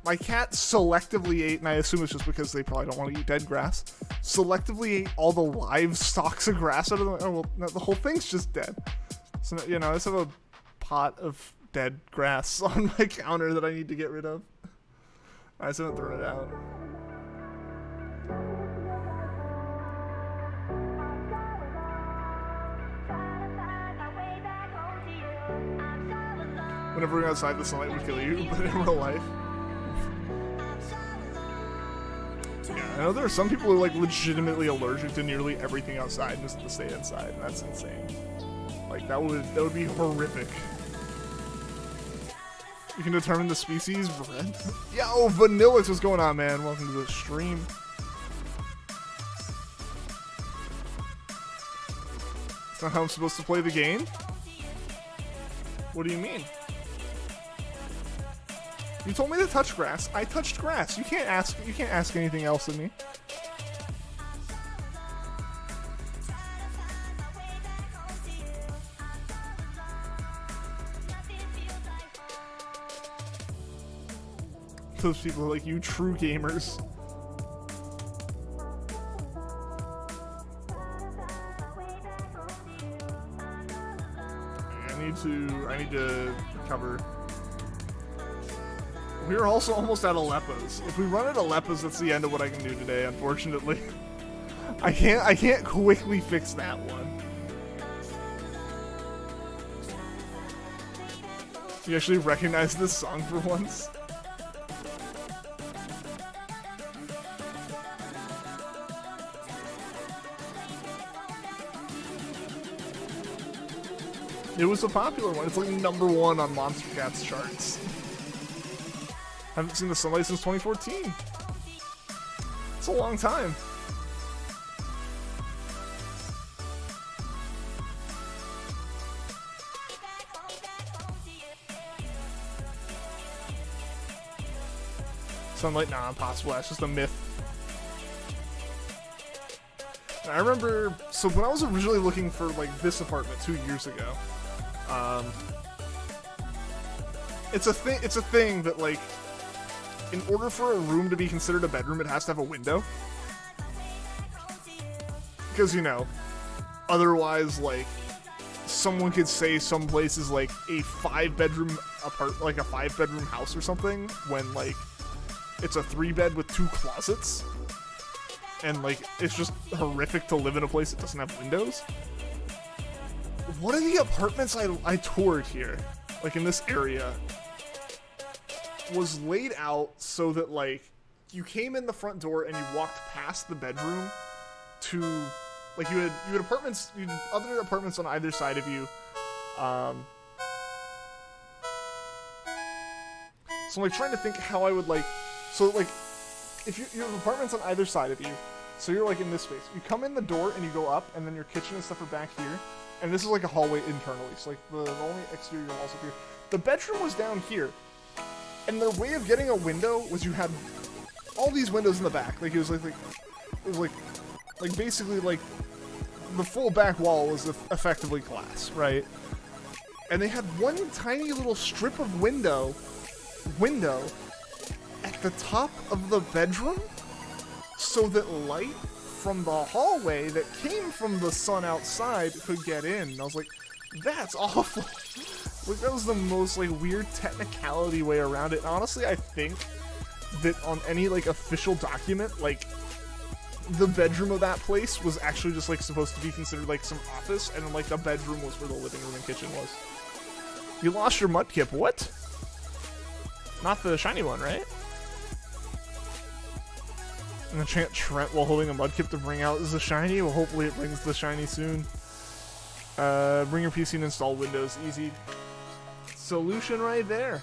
My cat selectively ate, and I assume it's just because they probably don't want to eat dead grass, selectively ate all the live stalks of grass out of the, oh, well, no, the whole thing's just dead. So, you know, I just have a pot of dead grass on my counter that I need to get rid of. I just haven't thrown it out. Whenever we're outside, the sunlight would kill you, but in real life. Yeah, I know there are some people who are like legitimately allergic to nearly everything outside and just have to stay inside, and that's insane. Like that would be horrific. You can determine the species, bread. Yo, Vanillix, what's going on, man? Welcome to the stream. That's not how I'm supposed to play the game? What do you mean? You told me to touch grass. I touched grass. You can't ask anything else of me. Those people are like, you true gamers. I need to recover. We're also almost out of Leppas. If we run out of Leppas, that's the end of what I can do today, unfortunately. I can't quickly fix that one. You actually recognize this song for once? It was a popular one. It's like #1 on Monster Cat's charts. Haven't seen the sunlight since 2014. It's a long time. Sunlight, nah, impossible. That's just a myth. I remember, so when I was originally looking for like this apartment 2 years ago, it's a thing that like, in order for a room to be considered a bedroom, it has to have a window. Because, you know, otherwise, like, someone could say some place is like a 5-bedroom like a 5-bedroom house or something, when like it's a 3-bed with 2 closets. And like, it's just horrific to live in a place that doesn't have windows. What are the apartments I toured here? Like in this area? was laid out so that like you came in the front door and you walked past the bedroom to like you had apartments, you had other apartments on either side of you. So I'm like trying to think how I would like, so like if you have apartments on either side of you, so you're like in this space, you come in the door and you go up, and then your kitchen and stuff are back here, and this is like a hallway internally, so like the only exterior walls up here. The bedroom was down here, and the way of getting a window was you had all these windows in the back, like it was like basically like the full back wall was effectively glass, right? And they had one tiny little strip of window at the top of the bedroom so that light from the hallway that came from the sun outside could get in. And I was like, that's awful. Like, that was the most like weird technicality way around it. And honestly, I think that on any like official document, like the bedroom of that place was actually just like supposed to be considered like some office, and then like the bedroom was where the living room and kitchen was. You lost your mudkip, what? Not the shiny one, right? I'm gonna chant Trent while holding a mudkip to bring out the shiny. Well, hopefully it brings the shiny soon. Bring your PC and install Windows. Easy solution right there.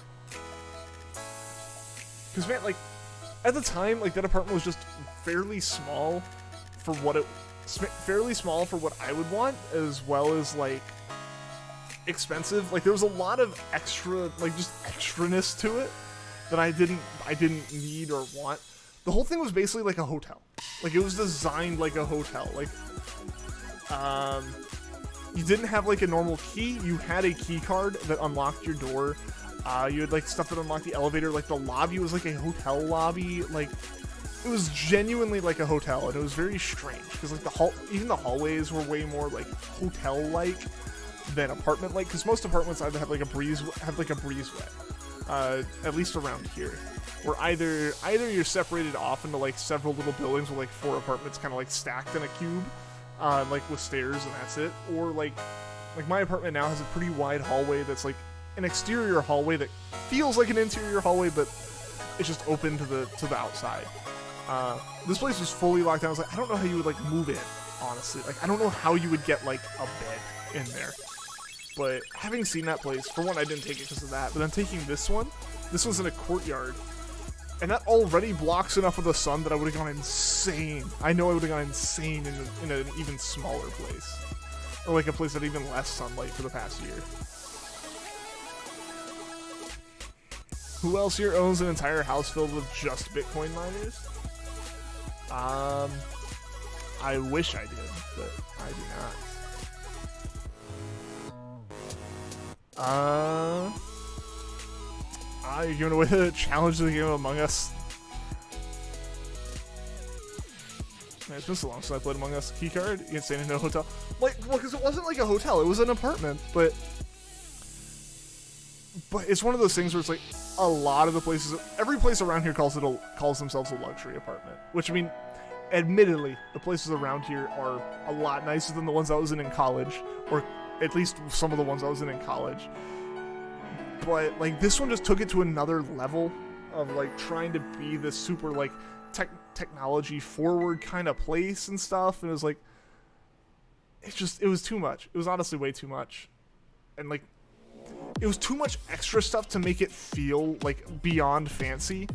Because man, like, at the time, like, that apartment was just fairly small for what I would want, as well as, like, expensive. Like, there was a lot of extra, like, just extraness to it that I didn't need or want. The whole thing was basically like a hotel. Like, it was designed like a hotel. Like, you didn't have, like, a normal key. You had a key card that unlocked your door. You had, like, stuff that unlocked the elevator. Like, the lobby was like a hotel lobby. Like, it was genuinely like a hotel, and it was very strange. Because, like, even the hallways were way more, like, hotel-like than apartment-like. Because most apartments either have, like, a breezeway. At least around here. Where either you're separated off into, like, several little buildings with, like, 4 apartments kind of, like, stacked in a cube. Like, with stairs, and that's it. Or, like my apartment now has a pretty wide hallway that's, like, an exterior hallway that feels like an interior hallway, but it's just open to the outside. This place was fully locked down. I was like, I don't know how you would, like, move in, honestly. Like, I don't know how you would get, like, a bed in there. But having seen that place, for one, I didn't take it because of that, but then taking this one's in a courtyard. And that already blocks enough of the sun that I would have gone insane. I know I would have gone insane in an even smaller place. Or like a place that had even less sunlight for the past year. Who else here owns an entire house filled with just Bitcoin miners? I wish I did, but I do not. You're giving away the challenge of the game of Among Us. Man, it's been so long since I played Among Us. Keycard? You can stay in a hotel. Like, well, because it wasn't like a hotel, it was an apartment, but it's one of those things where it's like a lot of the places, every place around here calls themselves a luxury apartment. Which, I mean, admittedly, the places around here are a lot nicer than the ones I was in college, or at least some of the ones I was in college. But, like, this one just took it to another level of, like, trying to be this super, like, technology forward kind of place and stuff. And it was like, it was too much. It was honestly way too much. And, like, it was too much extra stuff to make it feel, like, beyond fancy.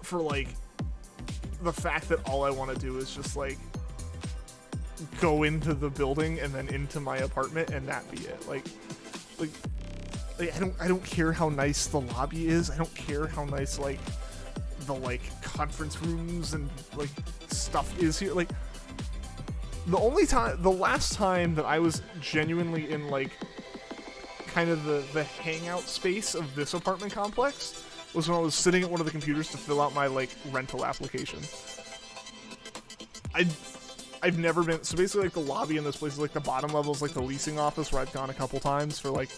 For, like, the fact that all I want to do is just, like, go into the building and then into my apartment and that be it. Like I don't care how nice the lobby is. I don't care how nice, like, the, like, conference rooms and, like, stuff is here. Like, the last time that I was genuinely in, like, kind of the hangout space of this apartment complex was when I was sitting at one of the computers to fill out my, like, rental application. I've never been, so basically, like, the lobby in this place is, like, the bottom level is, like, the leasing office where I've gone a couple times for, like,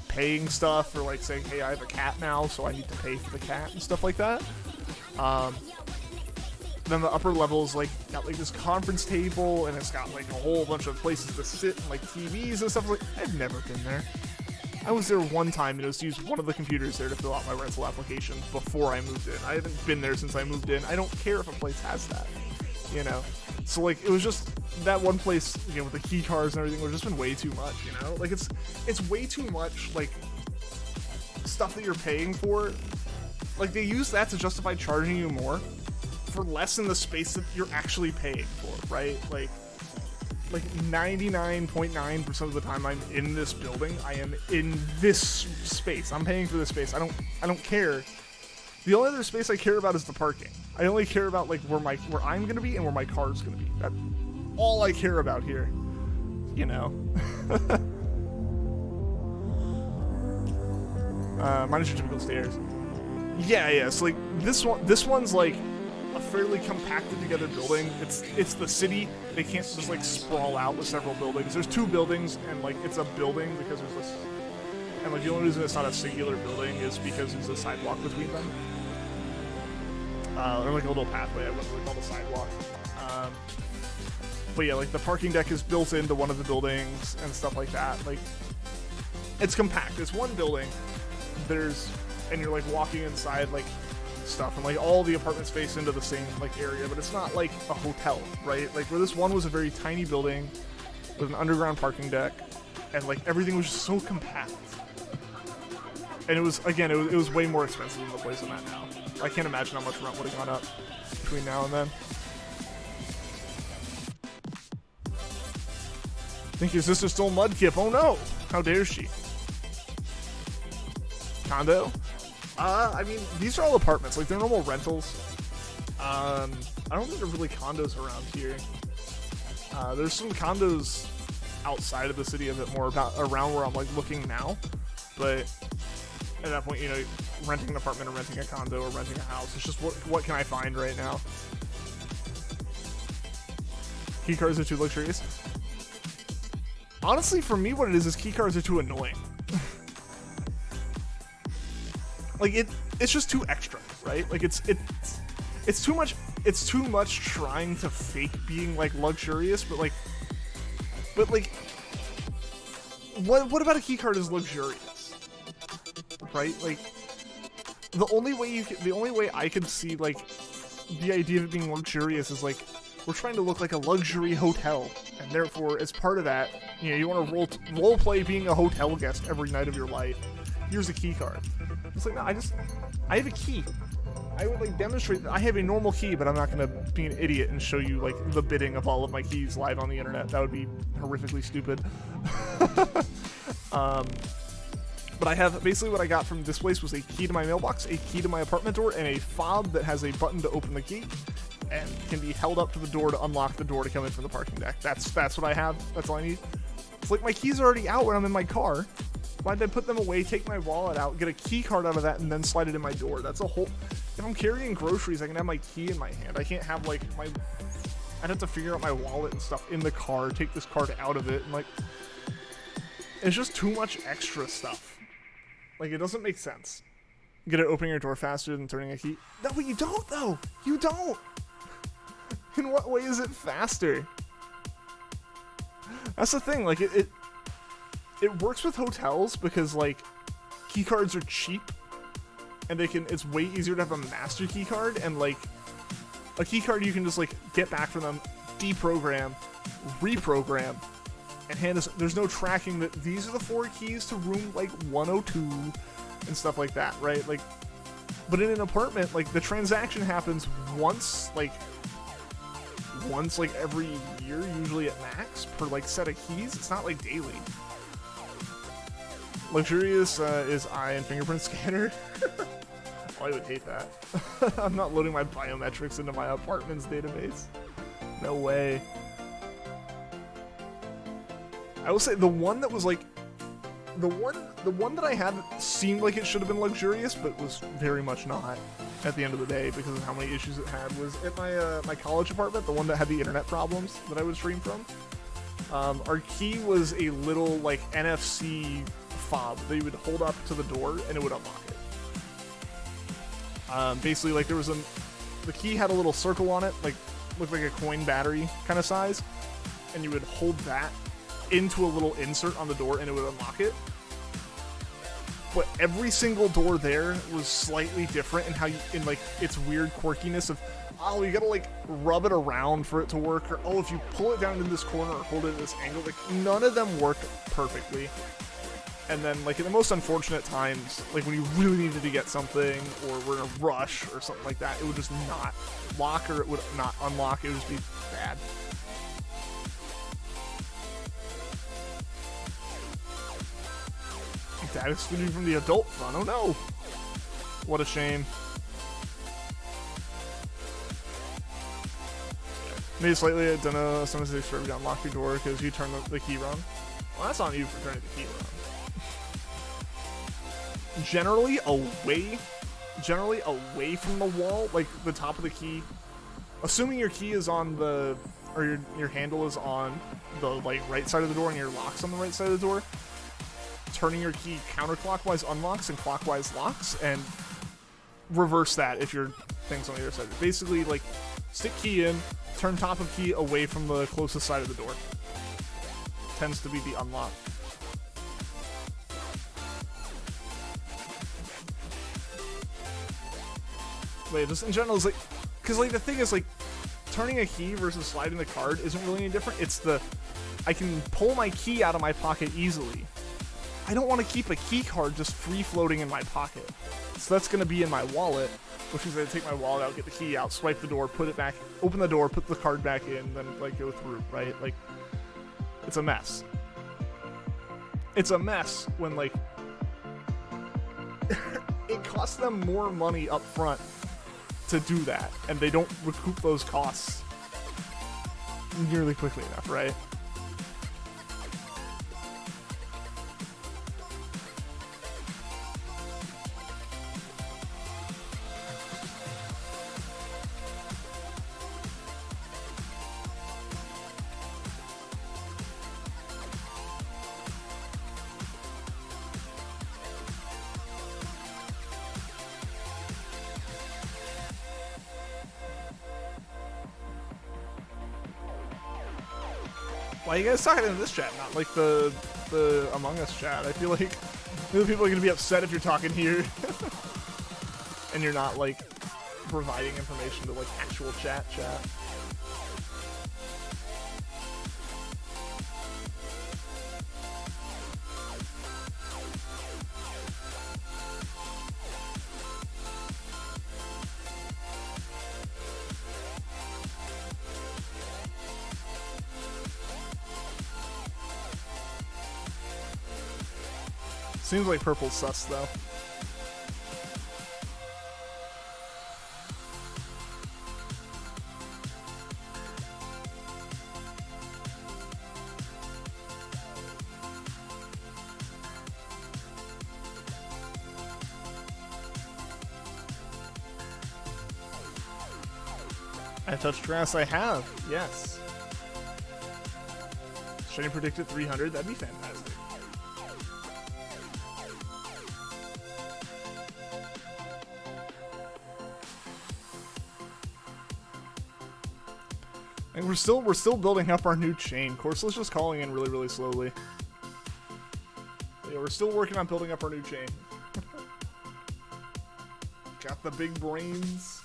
paying stuff, or, like, saying, hey, I have a cat now, so I need to pay for the cat and stuff like that. Then the upper level is, like, got, like, this conference table, and it's got, like, a whole bunch of places to sit, and, like, TVs and stuff. Like, I've never been there. I was there one time and it was to use one of the computers there to fill out my rental application before I moved in. I haven't been there since I moved in. I don't care if a place has that, you know? So, like, it was just that one place, you know, with the key cards and everything would have just been way too much, you know? Like, it's way too much, like, stuff that you're paying for. Like, they use that to justify charging you more for less in the space that you're actually paying for, right? Like 99.9% of the time I'm in this building, I am in this space. I'm paying for this space. I don't care. The only other space I care about is the parking. I only care about like where I'm gonna be and where my car's gonna be. That's all I care about here. You know. Minus your typical stairs. Yeah. So like this one's like a fairly compacted together building. It's the city. They can't just like sprawl out with several buildings. There's 2 buildings and like it's a building because there's this, and like the only reason it's not a singular building is because there's a sidewalk between them. Or like a little pathway. I wouldn't really call it a sidewalk. But yeah, like the parking deck is built into one of the buildings and stuff like that. Like it's compact. It's one building. And you're like walking inside like stuff, and like all the apartments face into the same like area, but it's not like a hotel, right? Like where this one was a very tiny building with an underground parking deck, and like everything was just so compact. And it was, again, it was way more expensive than the place I'm at now. I can't imagine how much rent would have gone up between now and then. Think your sister stole Mudkip? Oh no! How dare she? Condo? I mean, these are all apartments. Like, they're normal rentals. I don't think there are really condos around here. There's some condos outside of the city a bit more around where I'm, like, looking now. But at that point, you know, renting an apartment or renting a condo or renting a house, it's just what can I find right now? Key cards are too luxurious. Honestly, for me, what it is key cards are too annoying. Like it's just too extra, right? Like it's too much. It's too much trying to fake being like luxurious, but like what about a key card is luxurious, right? Like the only way I could see like the idea of it being luxurious is like we're trying to look like a luxury hotel, and therefore as part of that, you know, you want to role play being a hotel guest every night of your life. Here's a key card. It's like, no, I have a key. I would like demonstrate that I have a normal key, but I'm not gonna be an idiot and show you like the bidding of all of my keys live on the internet. That would be horrifically stupid. But I have basically what I got from this place was a key to my mailbox, a key to my apartment door, and a fob that has a button to open the gate and can be held up to the door to unlock the door to come in from the parking deck. That's what I have. That's all I need. It's like my keys are already out when I'm in my car. Why'd I put them away, take my wallet out, get a key card out of that, and then slide it in my door? That's a whole... If I'm carrying groceries, I can have my key in my hand. I can't have, like, my... I'd have to figure out my wallet and stuff in the car, take this card out of it, and, like... It's just too much extra stuff. Like, it doesn't make sense. Get it opening your door faster than turning a key. No, but you don't, though! You don't! In what way is it faster? That's the thing, like, it works with hotels because, like, key cards are cheap, and it's way easier to have a master key card, and, like, a key card you can just, like, get back from them, deprogram, reprogram, and hand us. There's no tracking that these are the 4 keys to room, like, 102, and stuff like that, right? Like, but in an apartment, like, the transaction happens once every year, usually at max, per, like, set of keys. It's not, like, daily. Luxurious is eye and fingerprint scanner. Oh, I would hate that. I'm not loading my biometrics into my apartment's database. No way. I will say the one that was like the one that I had seemed like it should have been luxurious, but was very much not at the end of the day because of how many issues it had, was at my college apartment, the one that had the internet problems that I would stream from. Our key was a little like NFC fob that you would hold up to the door and it would unlock it. Basically, like the key had a little circle on it, like looked like a coin battery kind of size, and you would hold that into a little insert on the door and it would unlock it. but every single door there was slightly different in how you, in like its weird quirkiness of, oh, you gotta like rub it around for it to work, or oh, if you pull it down in this corner or hold it at this angle, like none of them work perfectly. And then like in the most unfortunate times, like when you really needed to get something or were in a rush or something like that, it would just not lock or it would not unlock, it would just be bad. That excluded from the adult fun. Oh no! What a shame. Maybe slightly, I don't know, sometimes they serve you to unlock your door because you turn the key wrong. Well, that's on you for turning the key wrong. Generally away from the wall, like the top of the key. Assuming your key is on the, or your handle is on the like right side of the door and your lock's on the right side of the door. Turning your key counterclockwise unlocks and clockwise locks, and reverse that if your thing's on the other side. Basically, like, stick key in, turn top of key away from the closest side of the door. Tends to be the unlock. Wait, just in general is like, because like the thing is like, turning a key versus sliding the card isn't really any different. It's the, I can pull my key out of my pocket easily. I don't want to keep a key card just free floating in my pocket. So that's going to be in my wallet, which is I take my wallet out, get the key out, swipe the door, put it back, open the door, put the card back in, then like go through, right? Like, it's a mess. It's a mess when like, it costs them more money up front to do that, and they don't recoup those costs nearly quickly enough, right? Why are you guys talking in this chat, not like the Among Us chat? I feel like the people are gonna be upset if you're talking here and you're not like providing information to like actual chat. Seems like purple's sus, though. I touched grass, I have, yes. Should I predict it 300? That'd be fantastic. And we're still building up our new chain. Corsola's just calling in really slowly. Yeah, we're still working on building up our new chain. Got the big brains.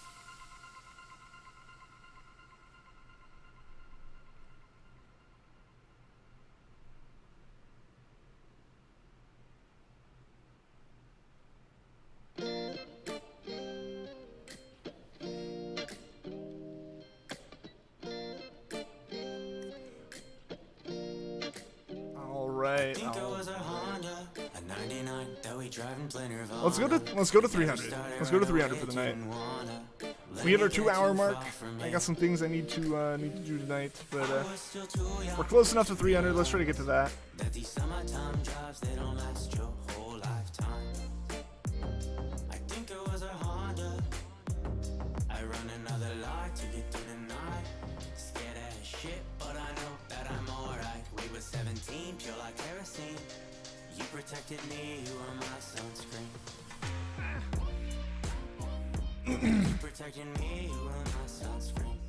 Let's go to 300. Let's go to 300 for the night. We hit our 2-hour mark. I got some things I need to do tonight, but we're close enough to 300. Let's try to get to that. Protected me, you are my sunscreen. You protected me, you are my sunscreen.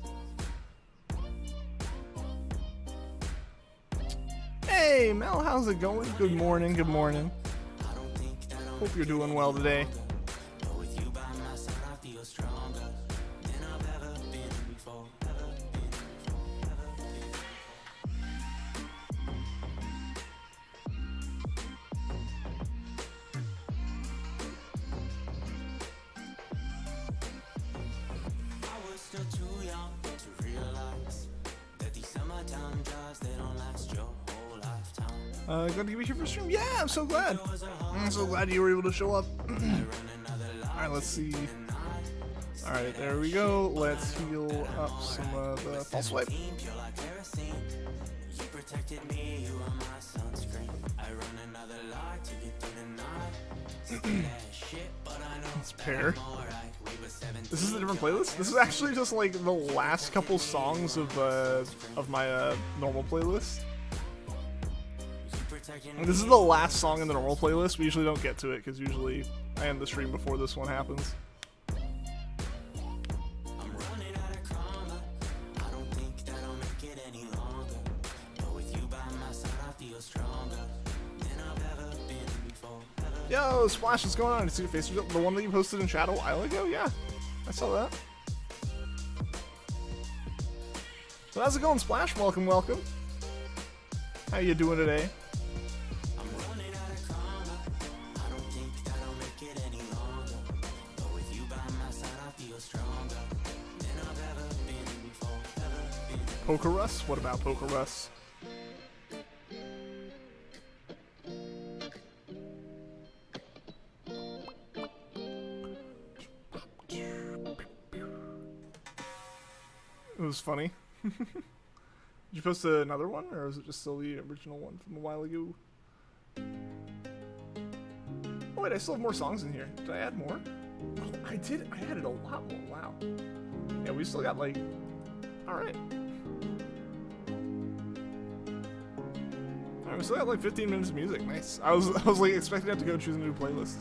Hey Mel, how's it going? Good morning, good morning. I don't think that Hope you're doing well today. Glad to be here for stream. Yeah, I'm so glad. I'm so glad you were able to show up. Alright, let's see. Alright, there we go. Let's heal up some of the false swipe. Let's pair. This is a different playlist? This is actually just like the last couple songs of my normal playlist. This is the last song in the normal playlist. We usually don't get to it because usually I end the stream before this one happens. Yo, Splash, what's going on? I see your face. The one that you posted in chat a while ago? Yeah, I saw that. So how's it going, Splash? Welcome, welcome. How you doing today? Poker Russ? What about Poker Russ? It was funny. Did you post another one, or is it just still the original one from a while ago? Oh wait, I still have more songs in here. Did I add more? Oh, I did. I added a lot more. Wow. Yeah, we still got like... Alright. Alright, we still got like 15 minutes of music. Nice. I was like expecting to have to go choose a new playlist.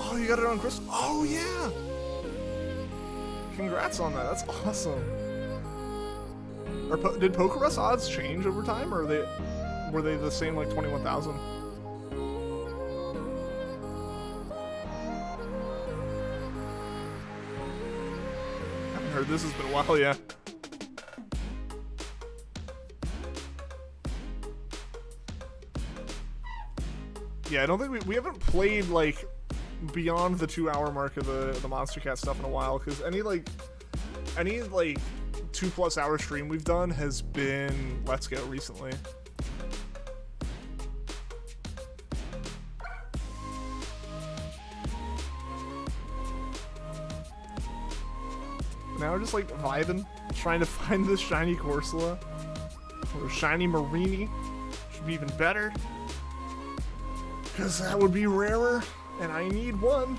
Oh, you got it on Christmas? Oh yeah! Congrats on that. That's awesome. Did Poker Rush odds change over time, or were they the same like 21,000? Haven't heard this. Has been a while, yeah. Yeah, I don't think we haven't played like beyond the 2-hour mark of the Monster Cat stuff in a while, because any 2+ hour stream we've done has been Let's Go recently. Now we're just like vibing, trying to find this shiny Corsola or shiny Marenie. Should be even better, because that would be rarer. And I need one.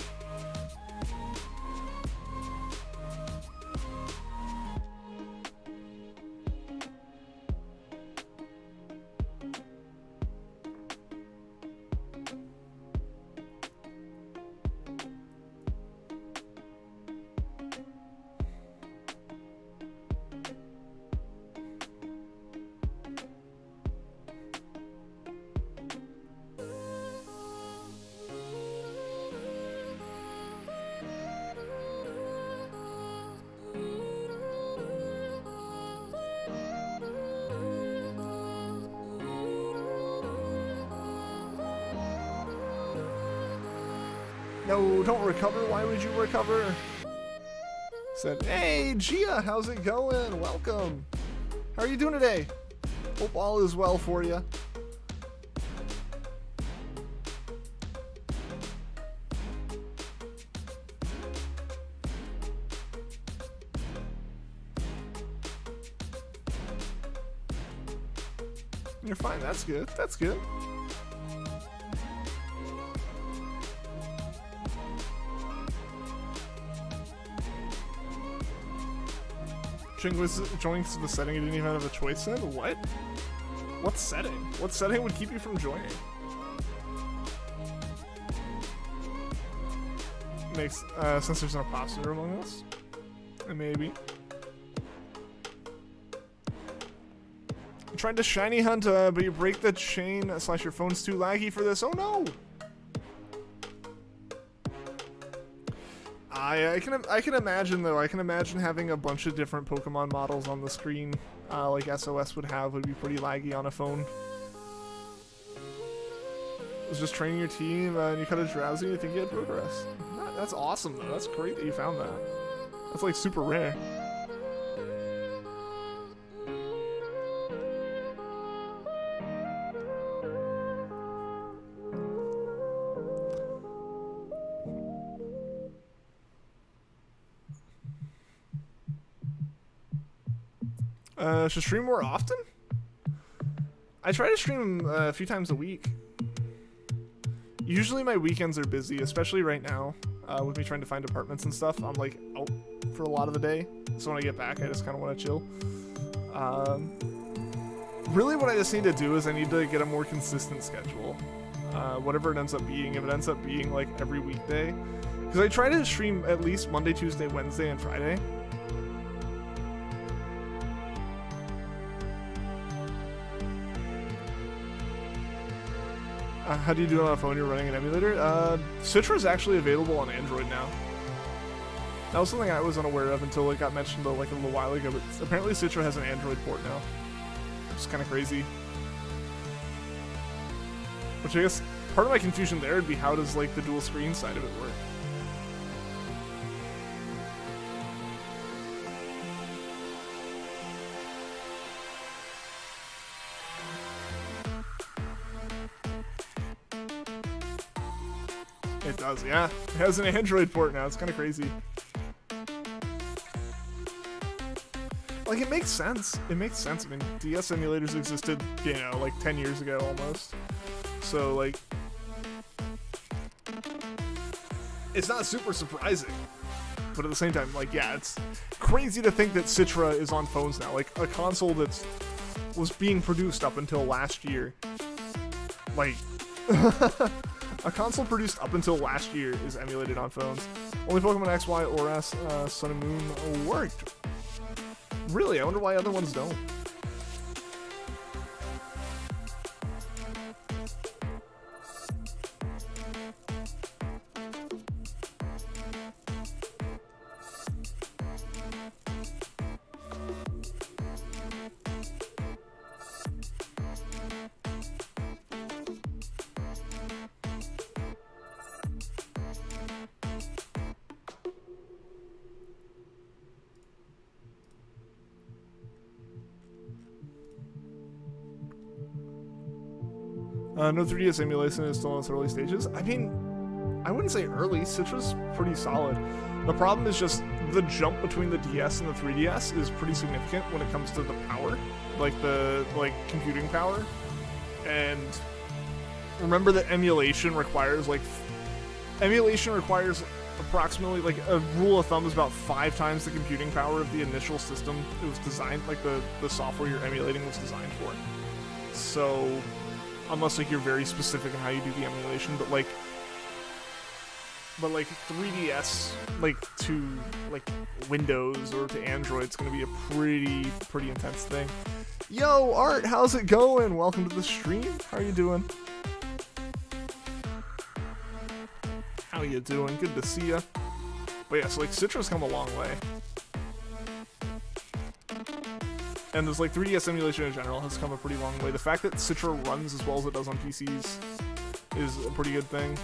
No, don't recover. Why would you recover? Said, hey, Gia, how's it going? Welcome. How are you doing today? Hope all is well for you. You're fine. That's good. That's good. Joining the setting you didn't even have a choice in? What? What setting? What setting would keep you from joining? Makes since there's an imposter among us? Maybe. Tried to shiny hunt, but you break the chain / your phone's too laggy for this. Oh no! I can imagine though. I can imagine having a bunch of different Pokemon models on the screen, like SOS would be pretty laggy on a phone. It was just training your team, and you cut a drowsy. You think you had progress. That's awesome though. That's great that you found that. That's like super rare. Should stream more often? I try to stream a few times a week. Usually my weekends are busy, especially right now, with me trying to find apartments and stuff. I'm like out for a lot of the day, so when I get back I just kind of want to chill. Really what I just need to do is I need to get a more consistent schedule. Whatever it ends up being, if it ends up being like every weekday. Because I try to stream at least Monday, Tuesday, Wednesday, and Friday. How do you do it on a phone? You're running an emulator? Citra is actually available on Android now. That was something I was unaware of until it got mentioned like a little while ago, but apparently Citra has an Android port now. It's kind of crazy. Which I guess part of my confusion there would be how does like the dual screen side of it work? It does, yeah. It has an Android port now. It's kind of crazy. Like, it makes sense. It makes sense. I mean, DS emulators existed, you know, like 10 years ago almost. So, like, it's not super surprising. But at the same time, like, yeah, it's crazy to think that Citra is on phones now. Like, a console that was being produced up until last year. Like... A console produced up until last year is emulated on phones. Only Pokemon X, Y, or S, Sun and Moon worked. Really? I wonder why other ones don't. No 3DS emulation is still in its early stages. I mean, I wouldn't say early. Citra's pretty solid. The problem is just the jump between the DS and the 3DS is pretty significant when it comes to the power, like the computing power. And remember that emulation requires approximately, like, a rule of thumb is about 5 times the computing power of the initial system it was designed, like the software you're emulating was designed for. So unless like you're very specific in how you do the emulation, but like 3DS like to like Windows or to Android, it's gonna be a pretty intense thing. Yo, Art, how's it going? Welcome to the stream. How are you doing? How you doing? Good to see ya. But yeah, so like Citra's come a long way. And there's like 3DS emulation in general has come a pretty long way. The fact that Citra runs as well as it does on PCs is a pretty good thing.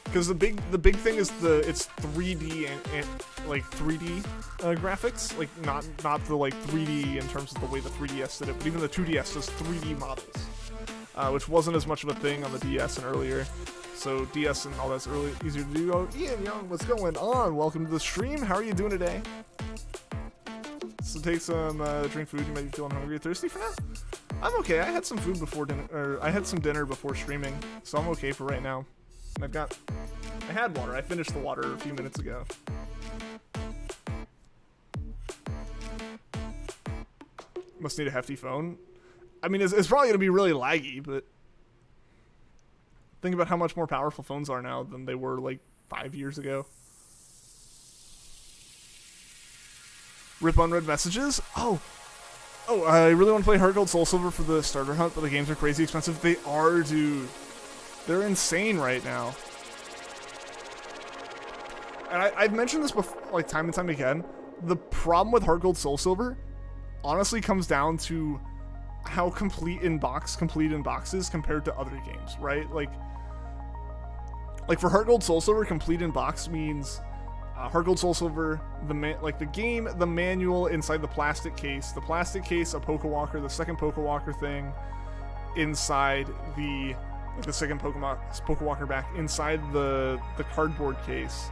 Because the big thing is it's 3D and like 3D graphics, like not the like 3D in terms of the way the 3DS did it, but even the 2DS does 3D models, which wasn't as much of a thing on the DS and earlier. So DS and all that's easier to do. Oh, Ian Young, what's going on? Welcome to the stream. How are you doing today? So take some, drink food. You might be feeling hungry or thirsty for now. I'm okay. I had some food before dinner, or I had some dinner before streaming, so I'm okay for right now. And I had water. I finished the water a few minutes ago. Must need a hefty phone. I mean, it's probably gonna be really laggy, but think about how much more powerful phones are now than they were like 5 years ago. Rip unread messages? Oh, Oh, I really want to play Heart Gold Soul Silver for the starter hunt, but the games are crazy expensive. They are, dude. They're insane right now. And I've mentioned this before, like time and time again. The problem with Heart Gold Soul Silver honestly comes down to how complete in boxes compared to other games, right? Like for Heart Gold Soul Silver, complete in box means Heart Gold Soul Silver, the game, the manual inside the plastic case, a Pokewalker, the second Pokewalker thing inside the second Pokewalker back inside the cardboard case,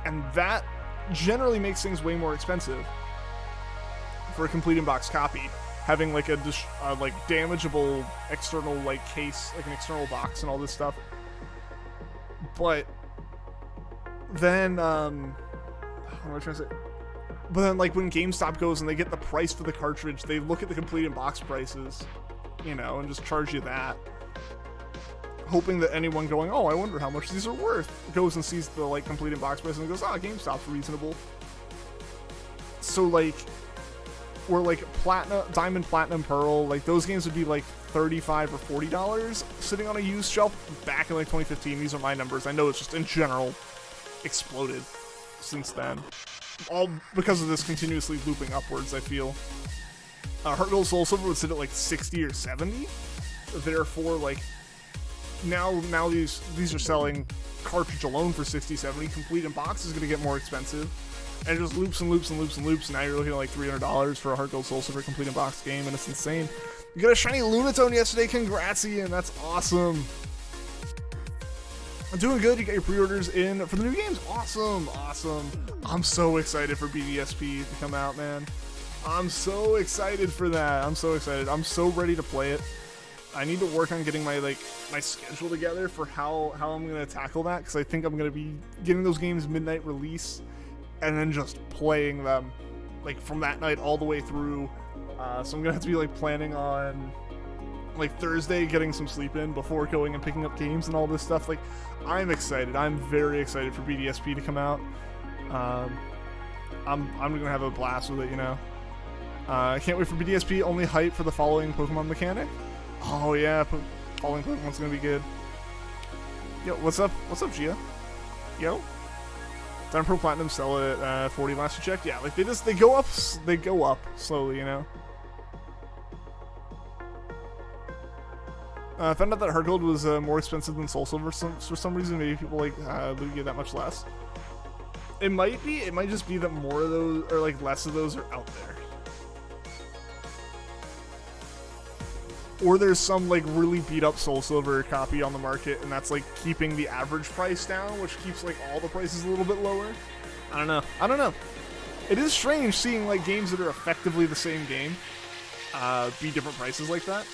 and that generally makes things way more expensive for a complete in box copy. Having like a damageable external like case, like an external box and all this stuff, but then, what am I trying to say? But then, like, when GameStop goes and they get the price for the cartridge, they look at the complete in box prices, you know, and just charge you that. Hoping that anyone going, oh, I wonder how much these are worth, goes and sees the, like, complete in box price and goes, GameStop's reasonable. So, like, where, like, Diamond, Platinum, Pearl, like, those games would be, like, $35 or $40 sitting on a used shelf back in, like, 2015. These are my numbers. I know it's just in general exploded since then, all because of this continuously looping upwards. I feel Heart Gold Soul Silver would sit at like 60 or 70, therefore like now these are selling cartridge alone for 60, 70. Complete in box is going to get more expensive, and it just loops and loops and loops and loops, and now you're looking at like $300 for a Heart Gold Soul Silver complete in box game, and it's insane. You got a shiny Lunatone yesterday, congrats Ian, that's awesome. I'm doing good. You got your pre-orders in for the new games. Awesome. I'm so excited for BDSP to come out, man. I'm so excited for that. I'm so excited. I'm so ready to play it. I need to work on getting my schedule together for how I'm going to tackle that, because I think I'm going to be getting those games midnight release and then just playing them like from that night all the way through. So I'm going to have to be like planning on like Thursday getting some sleep in before going and picking up games and all this stuff. Like, I'm excited. I'm very excited for BDSP to come out. I'm gonna have a blast with it, you know. I can't wait for BDSP. Only hype for the following Pokemon mechanic. Oh yeah, following Pokemon's gonna be good. Yo, what's up? What's up, Gia? Yo. Diamond Pro Platinum sell at 40 last check. Yeah, like they go up slowly, you know. I found out that Heart Gold was more expensive than Soul Silver for some reason. Maybe people like Lugia that much less. It might be. It might just be that more of those, or like less of those, are out there. Or there's some like really beat up Soul Silver copy on the market, and that's like keeping the average price down, which keeps like all the prices a little bit lower. I don't know. It is strange seeing like games that are effectively the same game be different prices like that.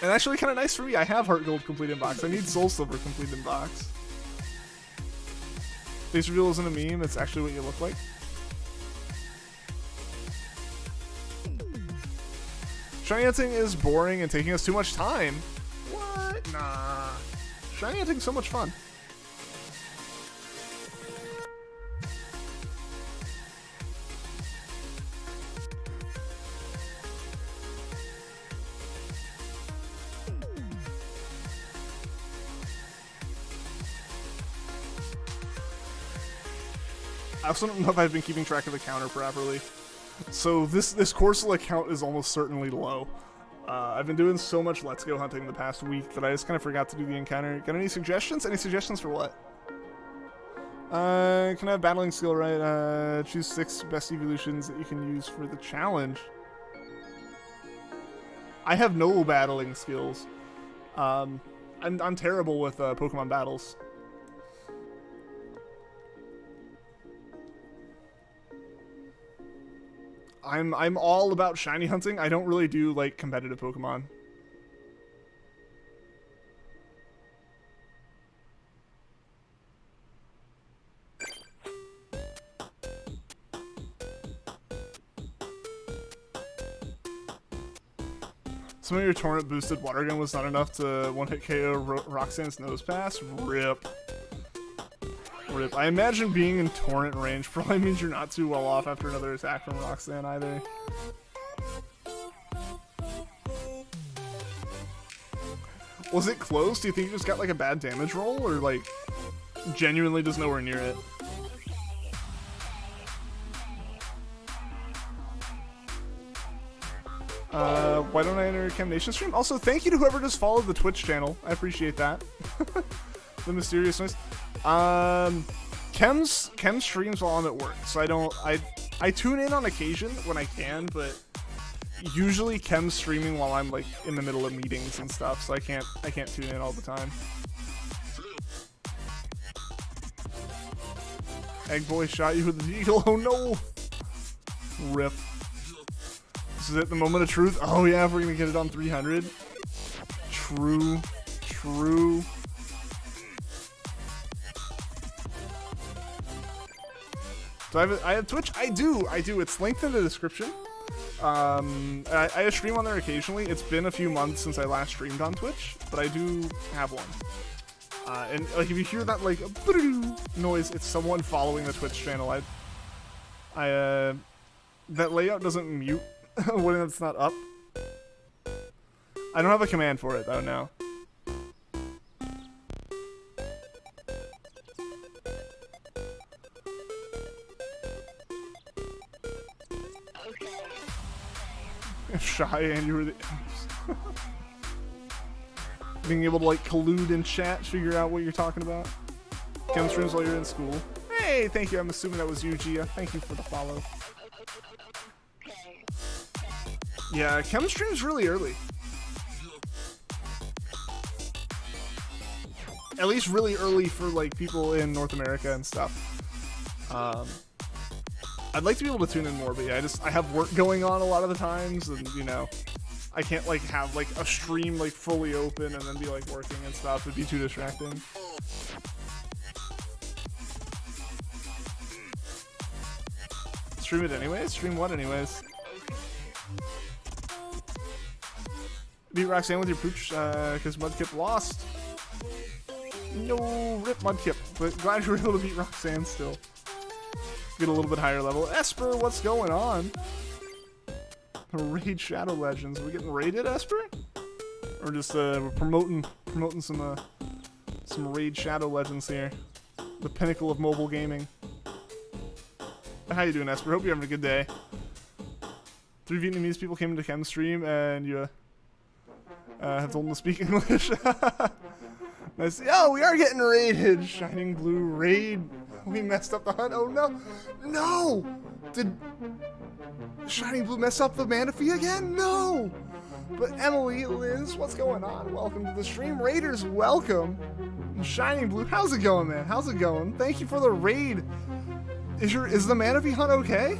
And actually kind of nice for me. I have Heart Gold complete in box. I need Soul Silver complete in box. Face reveal isn't a meme. It's actually what you look like. Shiny hunting is boring and taking us too much time. What? Nah. Shiny hunting's so much fun. I also don't know if I've been keeping track of the counter properly. So this Corsola count is almost certainly low. I've been doing so much Let's Go hunting the past week that I just kind of forgot to do the encounter. Got any suggestions? Any suggestions for what? Can I have battling skill, right? Choose 6 best evolutions that you can use for the challenge. I have no battling skills. I'm terrible with Pokemon battles. I'm all about shiny hunting. I don't really do like competitive Pokemon. Some of your torrent boosted water gun was not enough to one-hit KO Roxanne's nose pass. Rip. I imagine being in torrent range probably means you're not too well off after another attack from Roxanne either. Was it close? Do you think you just got like a bad damage roll, or like genuinely just nowhere near it? Why don't I enter a Chem Nation stream? Also, thank you to whoever just followed the Twitch channel. I appreciate that. The mysterious noise. Chem streams while I'm at work, so I tune in on occasion when I can, but usually Chem's streaming while I'm like in the middle of meetings and stuff, so I can't tune in all the time. Egg boy shot you with the eagle. Oh no! Rip. This is it, the moment of truth. Oh yeah, if we're gonna get it on 300. True. Do I have Twitch? I do. It's linked in the description. I stream on there occasionally. It's been a few months since I last streamed on Twitch, but I do have one. And like if you hear that like noise, it's someone following the Twitch channel. That layout doesn't mute when it's not up. I don't have a command for it though now. If shy and you were the being able to like collude in chat, figure out what you're talking about. Chem streams while you're in school. Hey, thank you. I'm assuming that was you, Gia. Thank you for the follow. Yeah, Chem streams really early. At least really early for like people in North America and stuff. I'd like to be able to tune in more, but yeah, I have work going on a lot of the times, and you know, I can't like have like a stream like fully open and then be like working and stuff. It'd be too distracting. Stream it anyways? Stream what anyways? Beat Roxanne with your pooch, because Mudkip lost. No, rip Mudkip. But glad you were able to beat Roxanne still. Get a little bit higher level. Esper, what's going on? Raid Shadow Legends. Are we getting raided, Esper? Or just we're promoting some Raid Shadow Legends here. The pinnacle of mobile gaming. How you doing, Esper? Hope you're having a good day. 3 Vietnamese people came into Chem stream and you have told them to speak English. Nice. Oh, we are getting raided. Shining Blue raid. We messed up the hunt. Oh no. No! Did Shining Blue mess up the Manaphy again? No! But Emily, Liz, what's going on? Welcome to the stream. Raiders, welcome. Shining Blue, how's it going, man? How's it going? Thank you for the raid. Is the Manaphy hunt okay?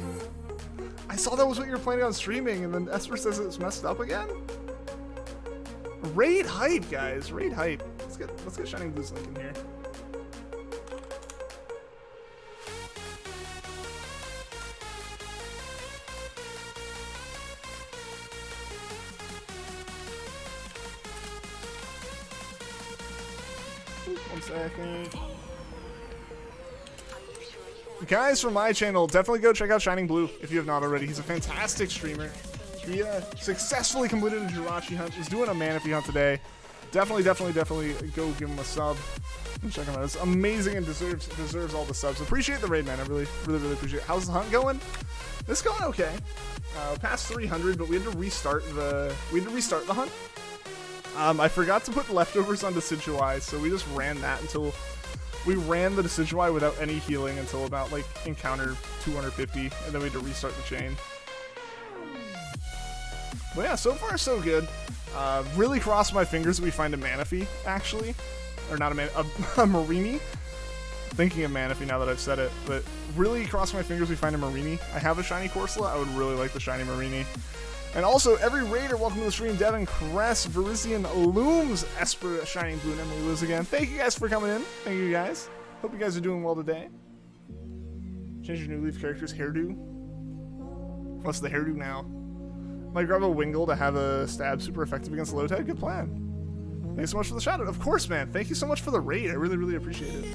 I saw that was what you were planning on streaming, and then Esper says it's messed up again? Raid hype, guys. Raid hype. Let's get Shining Blue's link in here. One second. Guys from my channel, definitely go check out Shining Blue if you have not already. He's a fantastic streamer. He successfully completed a Jirachi hunt. He's doing a Manaphy hunt today. Definitely go give him a sub and check him out. It's amazing and deserves all the subs. Appreciate the raid, man. I really appreciate it. How's the hunt going? It's going okay. Past 300, but we had to restart the hunt. I forgot to put leftovers on Decidueye, so we just ran that until we ran the Decidueye without any healing until about like encounter 250, and then we had to restart the chain. But yeah, so far so good. Really cross my fingers that we find a Manaphy, actually. Or not a Marini. Thinking of Manaphy now that I've said it, but really cross my fingers we find a Marini. I have a shiny Corsola. I would really like the shiny Marini. And also, every raider, welcome to the stream. Devin, Cress, Verizian, Looms, Esper, Shining Blue, and Emily Liz again. Thank you guys for coming in. Thank you guys. Hope you guys are doing well today. Change your New Leaf character's hairdo. What's the hairdo now? Might grab a Wingull to have a stab super effective against low tide. Good plan. Thanks so much for the shout out. Of course, man. Thank you so much for the raid. I really appreciate it.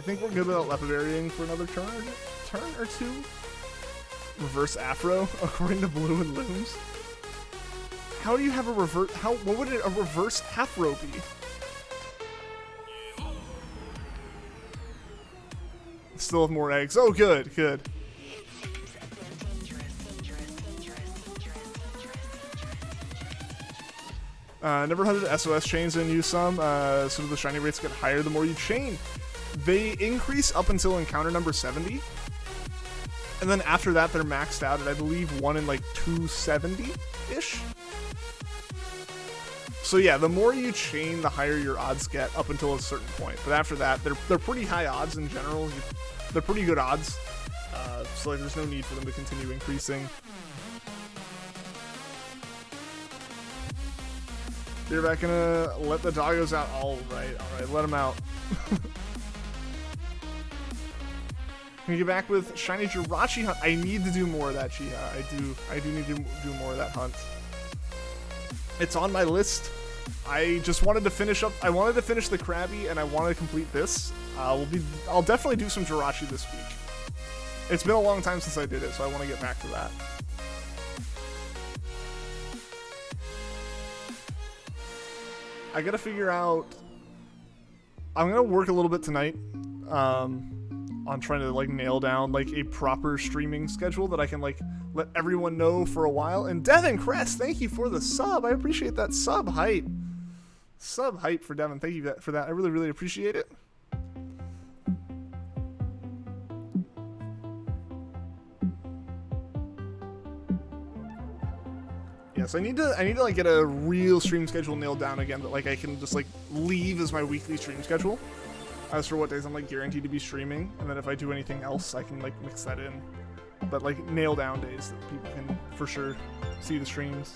I think we're good without lepidarying for another turn or two. Reverse Afro, according to Blue and Looms. How do you have a reverse? What would a reverse Afro be? Still have more eggs. Oh, good, good. Never hunted SOS chains and use some, so the shiny rates get higher the more you chain. They increase up until encounter number 70. And then after that, they're maxed out at, I believe, 1 in like 270-ish. So yeah, the more you chain, the higher your odds get up until a certain point. But after that, they're pretty high odds in general. They're pretty good odds. So like, there's no need for them to continue increasing. You're back gonna let the doggos out. All right, let them out. Can you get back with shiny Jirachi hunt? I need to do more of that, Chiha. I do need to do more of that hunt. It's on my list. I just wanted to finish up. I wanted to finish the Krabby, and I wanted to complete this. I'll definitely do some Jirachi this week. It's been a long time since I did it, so I want to get back to that. I gotta figure out. I'm gonna work a little bit tonight on trying to like nail down like a proper streaming schedule that I can like let everyone know for a while. And Devin Crest, thank you for the sub. I appreciate that sub hype. Sub hype for Devin. Thank you for that. I really, really appreciate it. Yes, I need to like get a real stream schedule nailed down again that like I can just like leave as my weekly stream schedule. As for what days I'm like guaranteed to be streaming, and then if I do anything else, I can like mix that in. But like nail down days that people can for sure see the streams.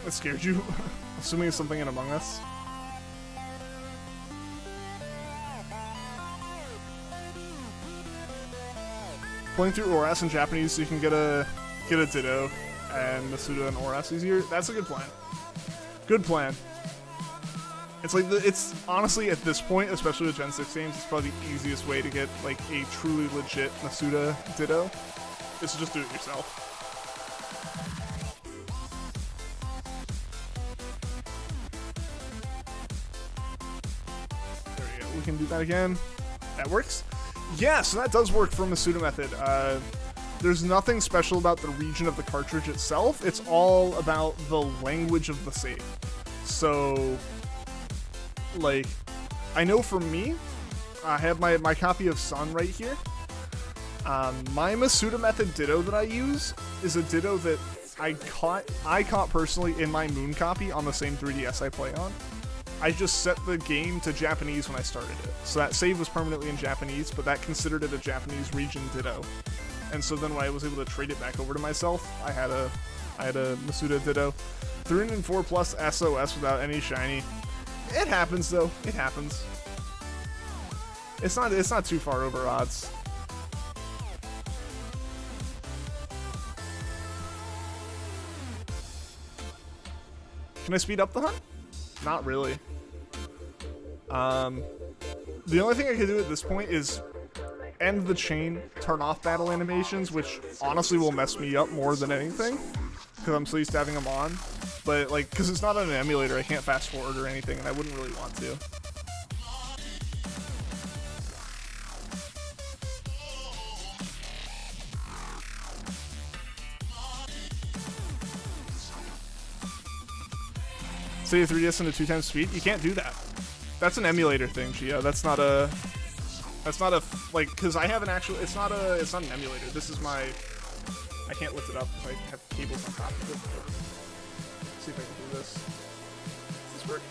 That scared you? Assuming it's something in Among Us. Playing through Oras in Japanese so you can get a Ditto and Masuda and Oras easier. That's a good plan. Good plan. It's like it's honestly at this point, especially with Gen 6 games, it's probably the easiest way to get like a truly legit Masuda Ditto is to just do it yourself. There we go. We can do that again. That works. Yeah, so that does work for Masuda method. There's nothing special about the region of the cartridge itself. It's all about the language of the save. So, like, I know for me, I have my copy of Sun right here. My Masuda method Ditto that I use is a Ditto that I caught personally in my Moon copy on the same 3DS I play on. I just set the game to Japanese when I started it. So that save was permanently in Japanese, but that considered it a Japanese region Ditto. And so then when I was able to trade it back over to myself, I had a Masuda Ditto. 304 plus SOS without any shiny. It happens though. It happens. It's not too far over odds. Can I speed up the hunt? Not really. The only thing I can do at this point is end the chain, turn off battle animations, which honestly will mess me up more than anything, because I'm so used to having them on. But like, because it's not on an emulator, I can't fast forward or anything, and I wouldn't really want to. Say 3DS into 2 times speed? You can't do that. That's an emulator thing, Gio. That's not a like, because I have an actual. It's not an emulator. This is my. I can't lift it up if I have cables on top of it. Let's see if I can do this. Does this work?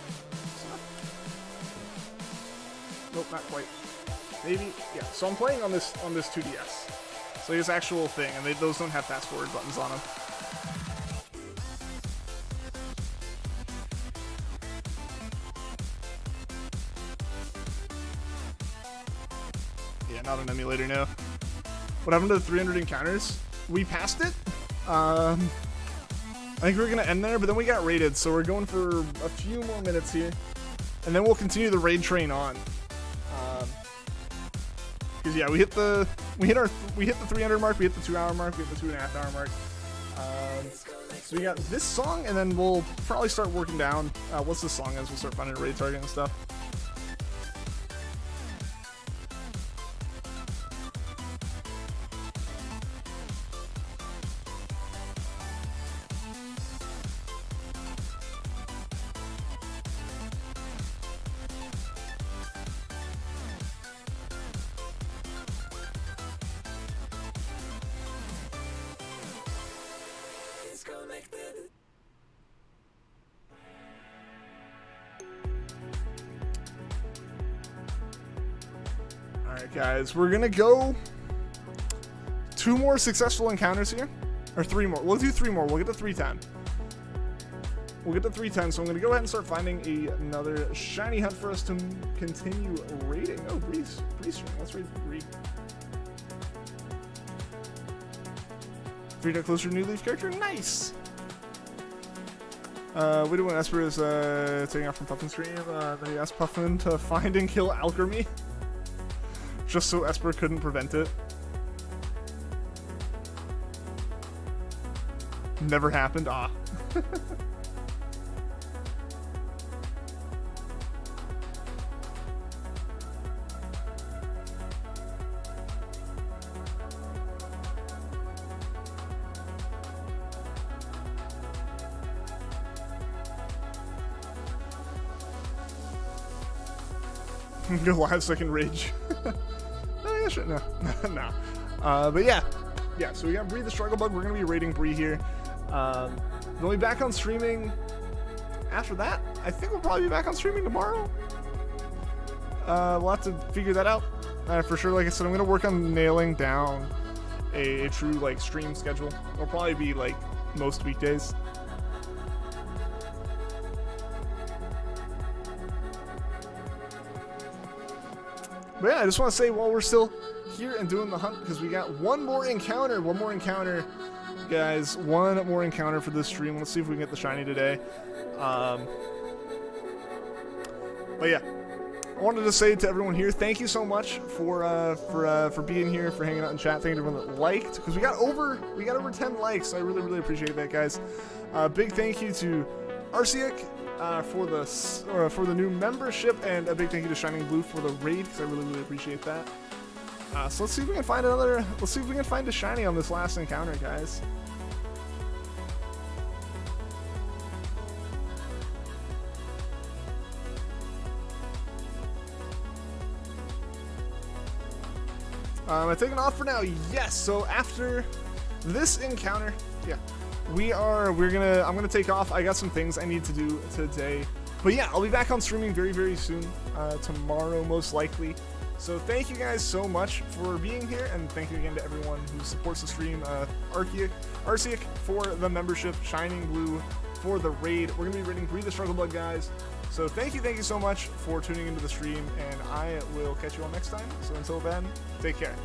Nope, not quite. Maybe. Yeah. So I'm playing on this 2DS. So it's actual thing, and those don't have fast forward buttons on them. Not an emulator, no. What happened to the 300 encounters? We passed it. I think we're gonna end there, but then we got raided, so we're going for a few more minutes here, and then we'll continue the raid train on. Because yeah, we hit the 300 mark, we hit the 2 hour mark, we hit the 2.5 hour mark. So we got this song, and then we'll probably start working down. Once this song is, we'll start finding a raid target and stuff. Alright guys, we're gonna go 2 more successful encounters here. Or 3 more. We'll do 3 more. We'll get to 310. We'll get to 310, so I'm gonna go ahead and start finding another shiny hunt for us to continue raiding. Oh, Breeze stream. Let's raid Bree. 3 closer to new Leaf character. Nice! We do when Esper is taking off from Puffin's stream. Then he asked Puffin to find and kill Alchemy. Just so Esper couldn't prevent it. Never happened. Ah. Go live so I can rage. Oh, yeah, sure. No. No. But yeah. Yeah, so we got Bree the Struggle Bug. We're going to be raiding Bree here. We'll be back on streaming after that. I think we'll probably be back on streaming tomorrow. We'll have to figure that out. For sure, like I said, I'm going to work on nailing down a true like stream schedule. It'll probably be like most weekdays. But yeah, I just want to say while we're still here and doing the hunt, because we got one more encounter, guys, one more encounter for this stream. Let's see if we can get the shiny today. But yeah, I wanted to say to everyone here, thank you so much for being here, for hanging out in chat. Thank you to everyone that liked, because we got over 10 likes. So I really appreciate that, guys. Big thank you to Arceus for the new membership, and a big thank you to Shining Blue for the raid, because I really appreciate that. So let's see if we can find let's see if we can find a shiny on this last encounter, guys. Am I taking off for now? Yes. So after this encounter, yeah, I'm gonna take off. I got some things I need to do today, but yeah, I'll be back on streaming very soon, tomorrow most likely. So thank you guys so much for being here, and thank you again to everyone who supports the stream. Arceus for the membership, Shining Blue for the raid. We're gonna be raiding Bree the Struggle Bug, guys. So thank you so much for tuning into the stream, and I will catch you all next time. So until then, take care.